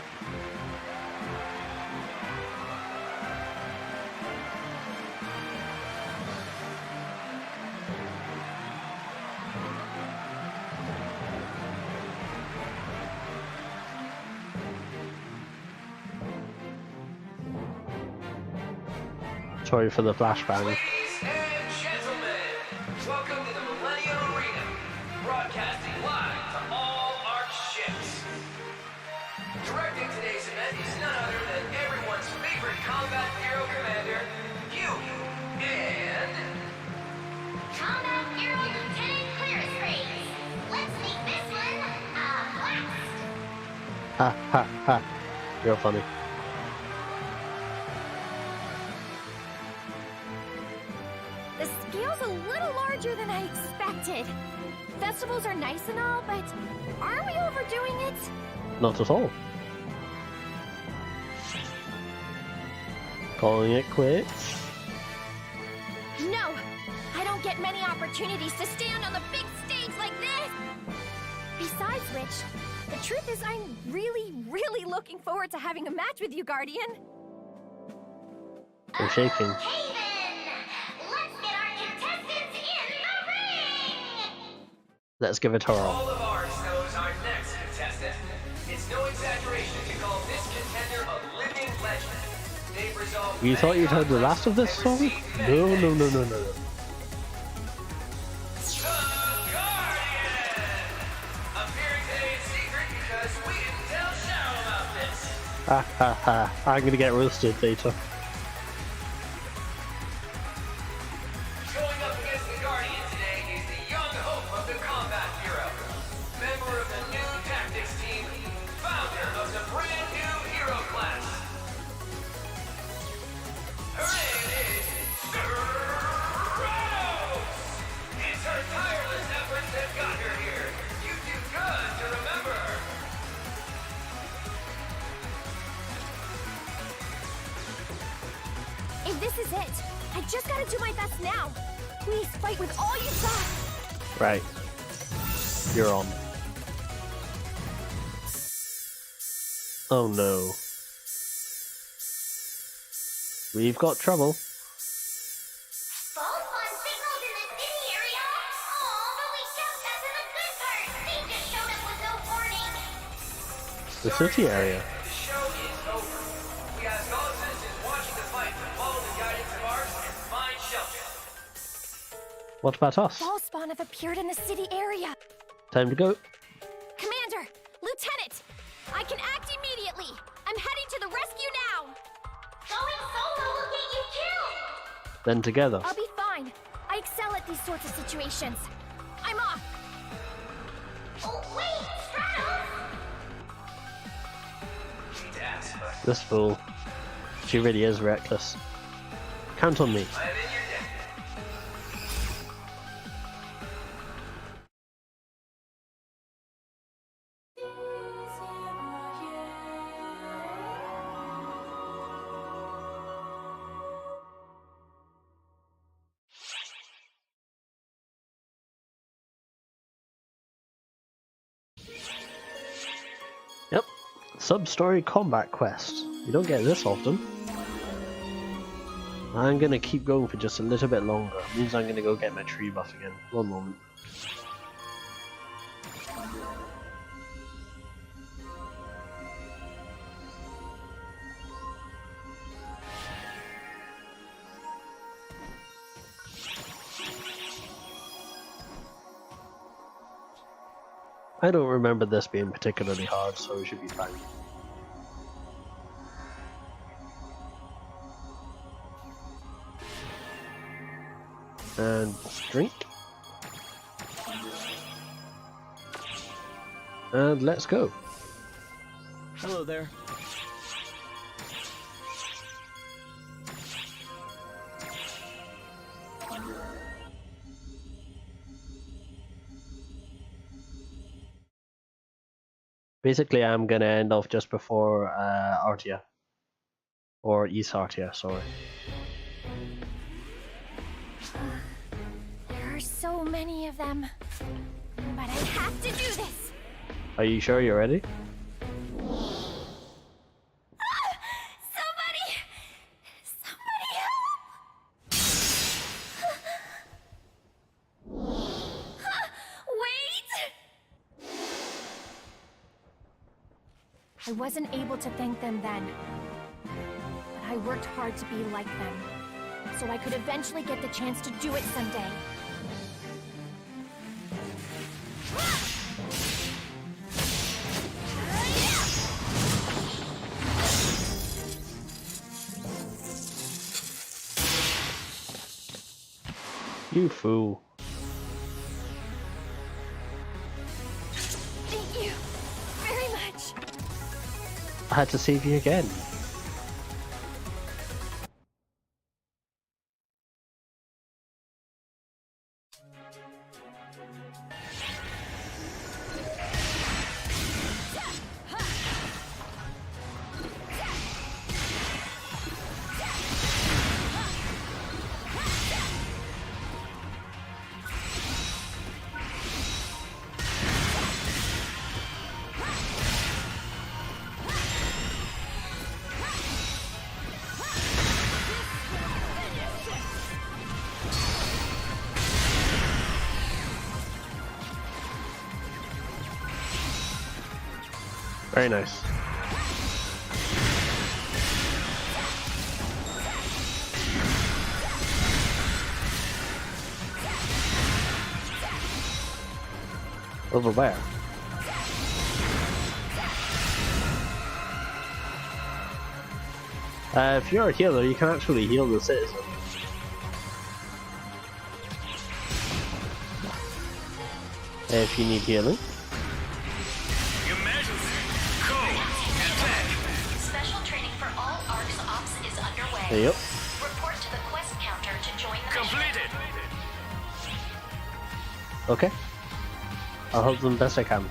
Sorry for the flashbang. Ladies and gentlemen, welcome to the Millennium Arena, broadcasting live to all ARC ships. Directing today's event is none other than everyone's favorite combat hero commander, Huey, and... Combat Hero Lieutenant Clearance. Let's make this one a blast. Ha ha ha. You're funny. The scale's a little larger than I expected. Festivals are nice and all, but aren't we overdoing it? Not at all. Calling it quits. No! I don't get many opportunities to stand on the big stage like this! Besides which, the truth is I'm really looking forward to having a match with you, Guardian. I'm shaking. Okay then! Let's get our contestants in the ring! Let's give it a whirl. All of ours knows our next contestant. It's no exaggeration to call this contender a living legend. They've resolved You thought you'd heard the last of this song? No. Ha ha ha, I'm gonna get roasted later. Going up against the Guardian today is the young hope of the Combat Bureau, member of the new Tactics team, founder of the brand new hero class. Her name is Rose! It's her tireless efforts that got her here. You do good to remember her. If this is it, I just gotta do my best now. Please fight with all you got. Right. You're on. Oh no. We've got trouble. False on signals in the city area? Oh, but we jumped us in the good part. They just showed up with no warning. The city area. The show is over. We ask all citizens watching the fight to follow the guidance of ours and find shelter. What about us? Ballspawn have appeared in the city area. Time to go. Commander! Lieutenant! I can act immediately! I'm heading to the rescue now! Going solo will get you killed! Then together. I'll be fine. I excel at these sorts of situations. I'm off! Oh, wait! Stratos! This fool. She really is reckless. Count on me. I'm in your debt. Yep. Sub-story combat quest. You don't get this often. I'm gonna keep going for just a little bit longer. It means I'm gonna go get my tree buff again. One moment. I don't remember this being particularly hard, so we should be fine. And drink. And let's go. Hello there. Basically, I'm gonna end off just before Artia. Or East Artia, sorry. There are so many of them. But I have to do this! Are you sure you're ready? Somebody help! Wait! I wasn't able to thank them then. But I worked hard to be like them, so I could eventually get the chance to do it someday. You fool. Thank you very much. I had to save you again. Very nice. Over where? If you're a healer, you can actually heal the citizen. If you need healing. Special training for all ARC's ops is underway. Yep. Report to the quest counter to join the Completed. Okay. I'll help them best I can.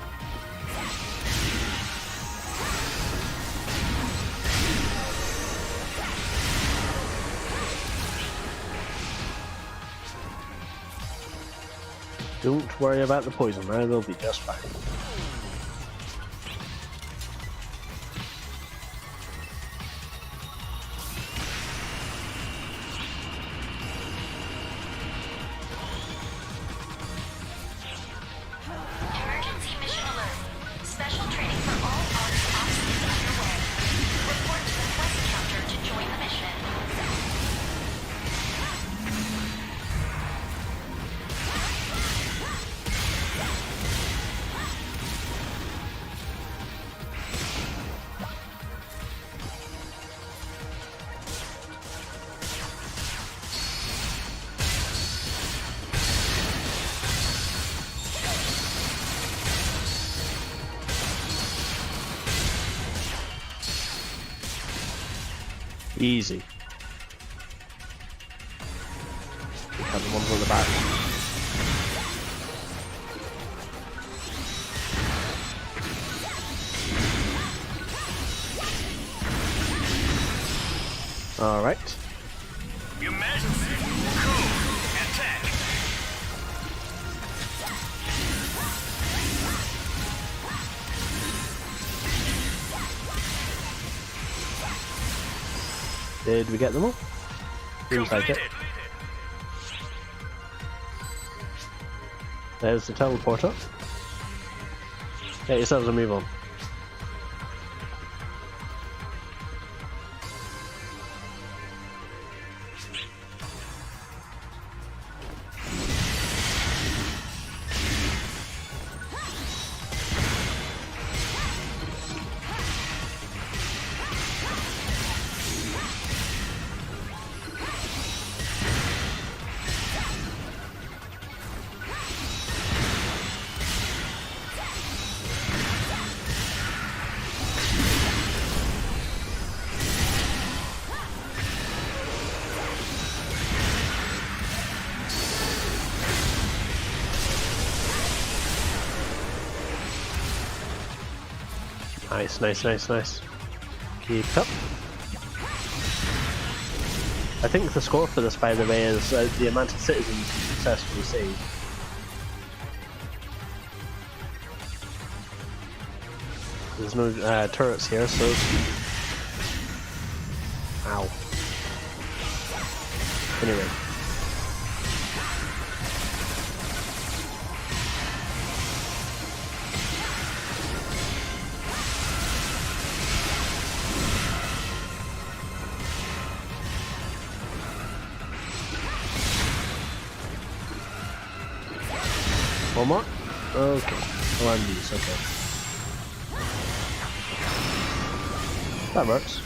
Don't worry about the poison, I will be just fine. Emergency mission alert. Special training for all ARC's ops is underway. Report to the quest counter to join the mission. Easy. Have the ones on the back. Alright. Emergency. Code. Attack. Did we get them all? Seems like it. There's the teleporter. Get yourselves a move on. Nice, nice, nice, nice. Keep up. I think the score for this, by the way, is the amount of citizens you successfully saved. There's no turrets here, so... Ow. Anyway. One more? Okay. Oh, I'm these, okay. That works.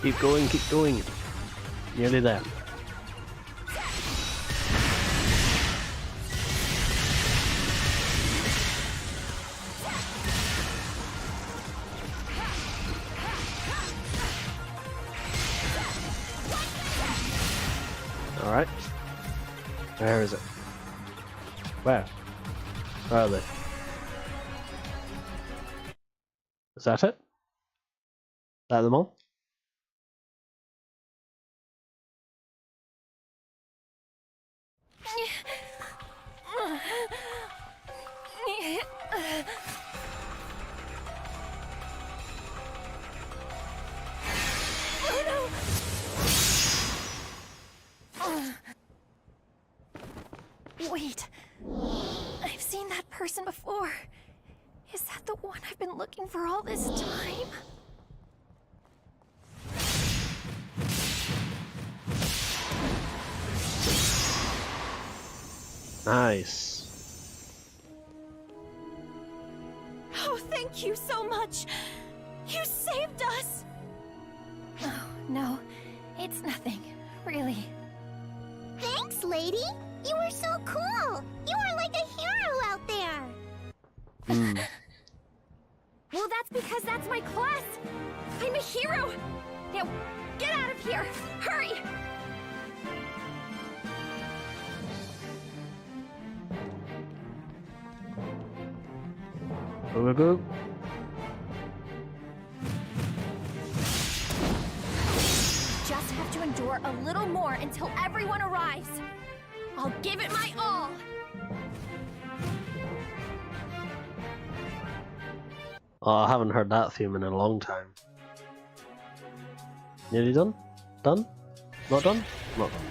Keep going, keep going. Nearly there. Alright. Where is it? Where? Where are they? Is that it? Is that them all? Wait, I've seen that person before. Is that the one I've been looking for all this time? Nice. Oh, thank you so much. You saved us. Oh, no. It's nothing, really. Thanks, lady. You were so cool. You are like a hero out there. Well, that's because that's my class. I'm a hero. Now, get out of here. Hurry. Go. Just have to endure a little more until everyone arrives. I'll give it my all. Oh, I haven't heard that theme in a long time. Nearly done? Done? Not done? Not done.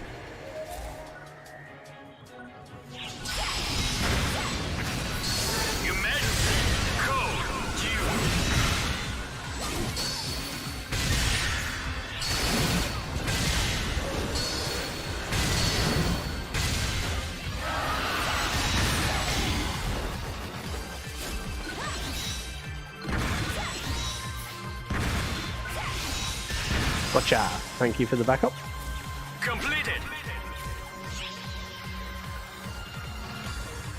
Gotcha. Thank you for the backup. Completed.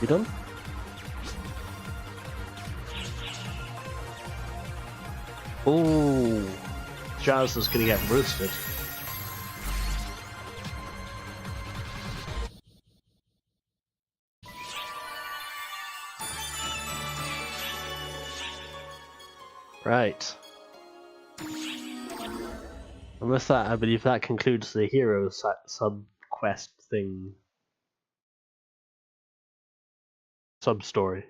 You done? Oh, Jazz is gonna get roasted. Right. And with that, I believe that concludes the hero sub-quest thing. Sub-story.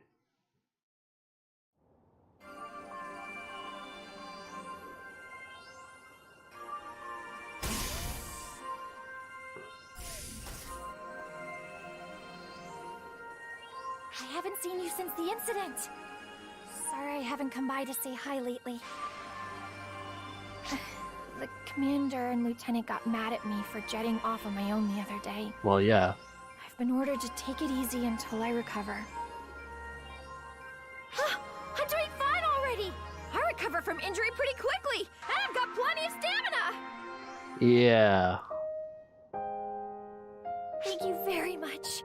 I haven't seen you since the incident. Sorry I haven't come by to say hi lately. The commander and lieutenant got mad at me for jetting off on my own the other day. Well, yeah. I've been ordered to take it easy until I recover. I'm doing fine already! I recover from injury pretty quickly, and I've got plenty of stamina! Yeah. Thank you very much.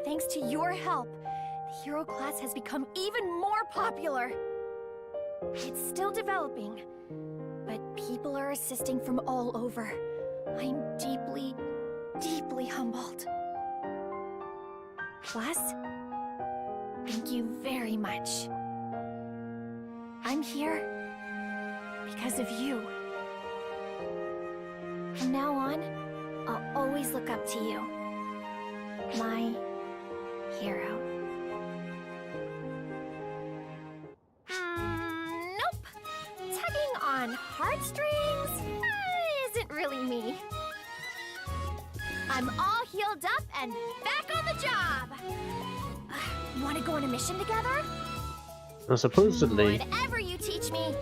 Thanks to your help, the hero class has become even more popular. It's still developing, but people are assisting from all over. I'm deeply, deeply humbled. Plus, thank you very much. I'm here because of you. From now on, I'll always look up to you. My hero. Nope. Tugging on heartstrings isn't really me. I'm all healed up and back on the job. Want to go on a mission together? Well, supposedly, Whatever you teach me,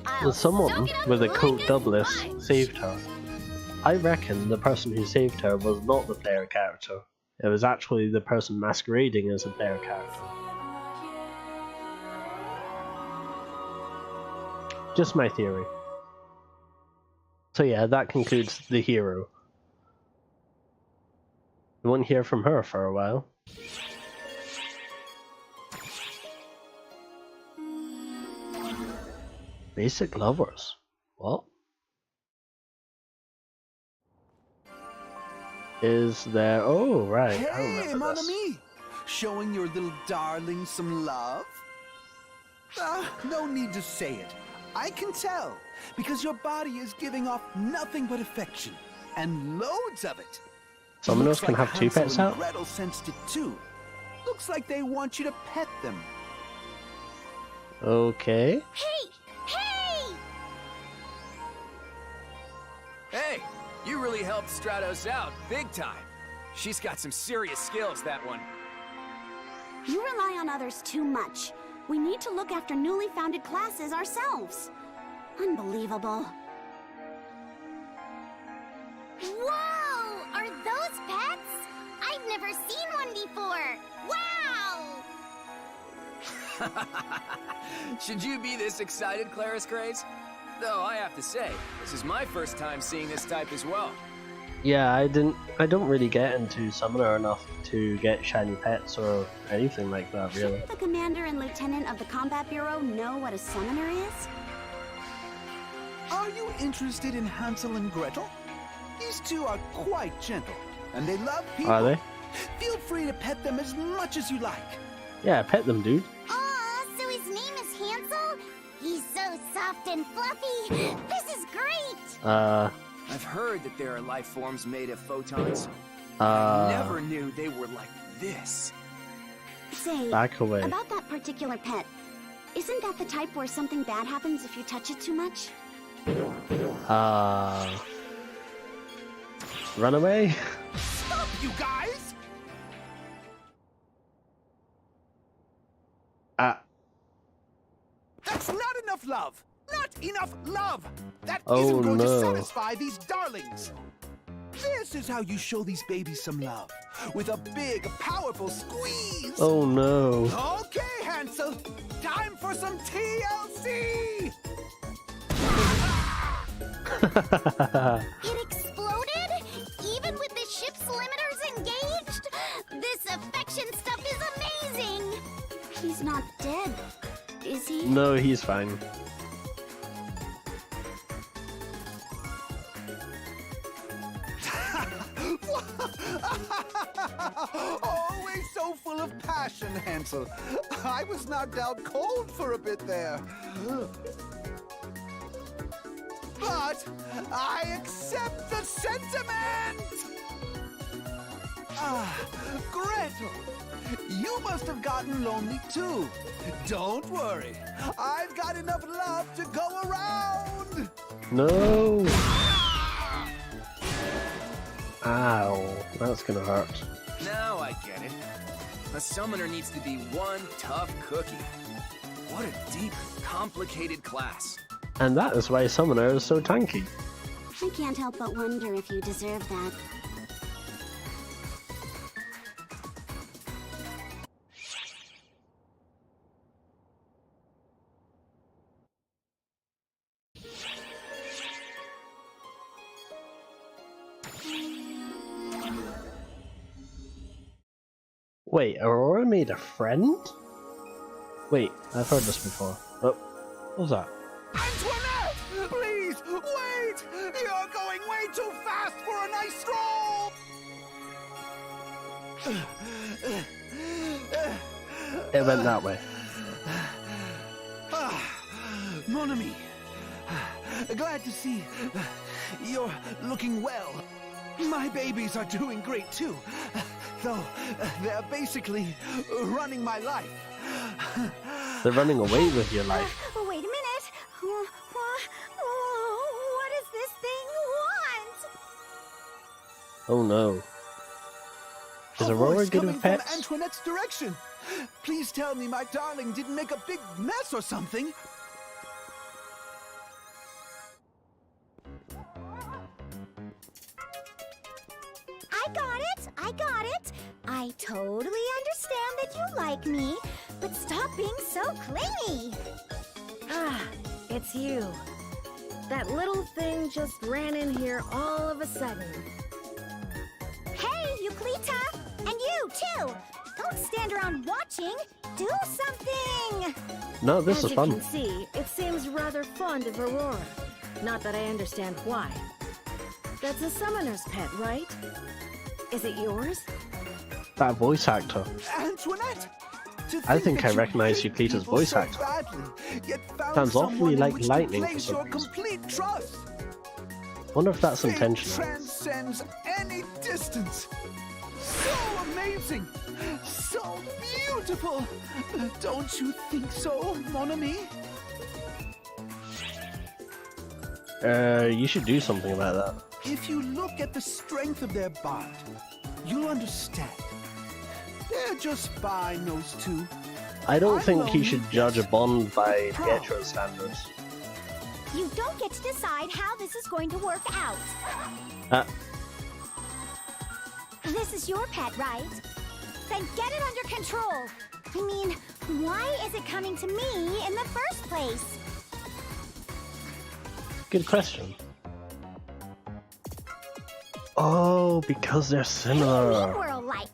I'll someone soak it up with a like coat a doublet sponge. saved her. I reckon the person who saved her was not the player character. It was actually the person masquerading as a player character. Just my theory. So yeah, that concludes the hero. We won't hear from her for a while. Basic lovers. What? Is there? Oh, right. I Hey, remember mon this. ami! Showing your little darling some love? No need to say it. I can tell, because your body is giving off nothing but affection, and loads of it. Someone else Looks can like have two Hansel pets and out? Gretel sensed it too. Looks like they want you to pet them. Okay. Hey! Hey! Hey, you really helped Stratos out big time. She's got some serious skills, that one. You rely on others too much. We need to look after newly founded classes ourselves. Unbelievable. Whoa! Are those pets? I've never seen one before! Wow! Should you be this excited, Claris Graves? Though I have to say, this is my first time seeing this type as well. Yeah, I don't really get into Summoner enough to get shiny pets or anything like that, really. Shouldn't the commander and lieutenant of the Combat Bureau know what a summoner is? Are you interested in Hansel and Gretel? These two are quite gentle, and they love people. Are they? Feel free to pet them as much as you like. Yeah, pet them, dude. Aw, so his name is Hansel? He's so soft and fluffy! This is great! I've heard that there are life forms made of photons. I never knew they were like this. Say, back away. About that particular pet, isn't that the type where something bad happens if you touch it too much? Run away? Stop, you guys! That's not enough love! Not enough love! That isn't going to satisfy these darlings! This is how you show these babies some love. With a big, powerful squeeze! Oh no. Okay, Hansel. Time for some TLC! It exploded? Even with the ship's limiters engaged? This affection stuff is amazing! He's not dead, is he? No, he's fine. Always so full of passion, Hansel. I was knocked out cold for a bit there. But I accept the sentiment! Gretel, you must have gotten lonely too. Don't worry, I've got enough love to go around! No! Ow, that's gonna hurt. Now I get it. A summoner needs to be one tough cookie. What a deep, complicated class. And that is why Summoner is so tanky. I can't help but wonder if you deserve that. Wait, Aurora made a friend? Wait, I've heard this before. Oh, what was that? Antoinette! Please, wait! You're going way too fast for a nice stroll! It went that way. Mon ami, glad to see you're looking well. My babies are doing great too, though they're basically running my life. They're running away with your life. Wait a minute. What does this thing want? Oh no. Is Aurora good with pets? From Antoinette's direction. Please tell me my darling didn't make a big mess or something. I got it! I totally understand that you like me, but stop being so clingy! It's you. That little thing just ran in here all of a sudden. Hey, Euclita! And you, too! Don't stand around watching! Do something! No, this is fun. As you can see, it seems rather fond of Aurora. Not that I understand why. That's a summoner's pet, right? Is it yours? That voice actor. Antoinette! I think I recognize Euclita's voice actor. Sounds awfully like lightning for some reason. Wonder if that's intentional. Transcends any distance. So amazing! So beautiful! Don't you think so, mon ami? You should do something about that. If you look at the strength of their bond, you'll understand. They're just fine, those two. I don't think he should judge a bond by Pietro standards. You don't get to decide how this is going to work out. This is your pet, right? Then get it under control. I mean, why is it coming to me in the first place? Good question. Oh, because they're similar. We're alike.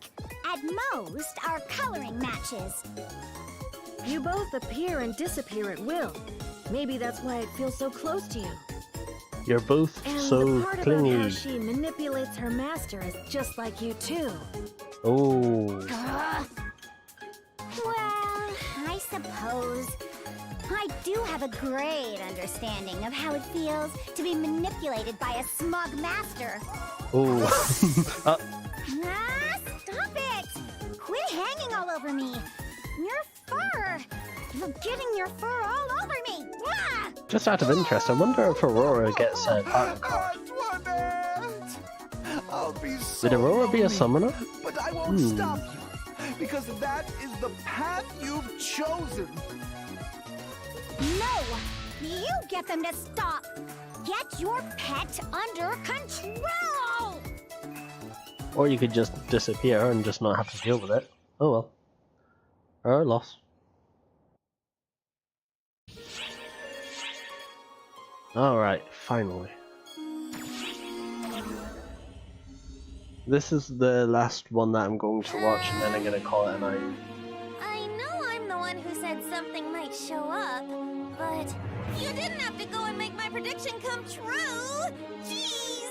At most, our coloring matches. You both appear and disappear at will. Maybe that's why it feels so close to you. You're both And so the part clingy. about how she manipulates her master is just like you too. Oh. Well, I suppose I do have a great understanding of how it feels to be manipulated by a smug master. Oh. Stop it! Quit hanging all over me. Your fur. You're getting your fur all over me. Ah! Just out of interest, I wonder if Aurora gets a partner card. I'll be so Would Aurora be a summoner? But I won't stop you, because that is the path you've chosen. No! You get them to stop! Get your pet under control! Or you could just disappear and just not have to deal with it. Oh well. Or loss. Alright, finally. This is the last one that I'm going to watch, and then I'm going to call it a night. I know I'm the one who said something might show up, but you didn't have to go and make my prediction come true! Jeez!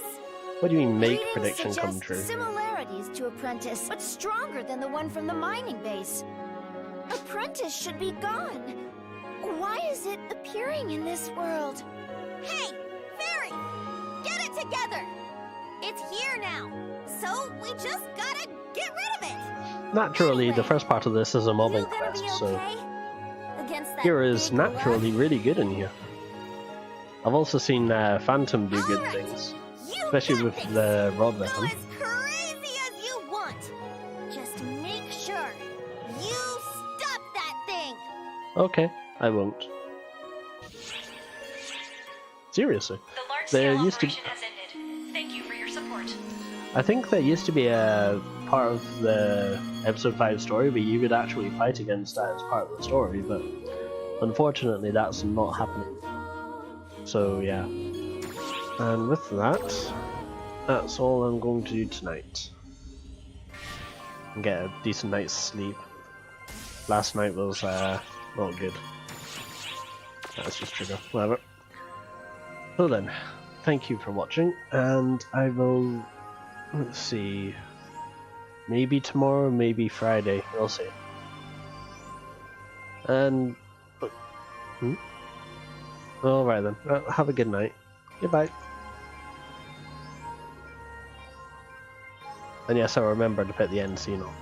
What do you mean, make Readings prediction come suggest true? similarities to Apprentice, but stronger than the one from the mining base. Apprentice should be gone. Why is it appearing in this world? Hey, Fairy! Get it together! It's here now, so we just gotta get rid of it! Naturally, the first part of this is a mobbing quest, so Against that Kira is big naturally really good in here. I've also seen Phantom do good things, especially with the rod weapon. as crazy as you want! Just make sure you stop that thing! Okay, I won't. Seriously, The there large-scale used to. operation has ended. Thank you for your support. I think there used to be a part of the episode 5 story where you could actually fight against that as part of the story, but unfortunately that's not happening. So yeah. And with that, that's all I'm going to do tonight. And get a decent night's sleep. Last night was not good. That's just trigger. Whatever. So then, thank you for watching, and I will, let's see, maybe tomorrow, maybe Friday, we'll see. And, alright then, have a good night, goodbye. And yes, I remember to put the end scene on.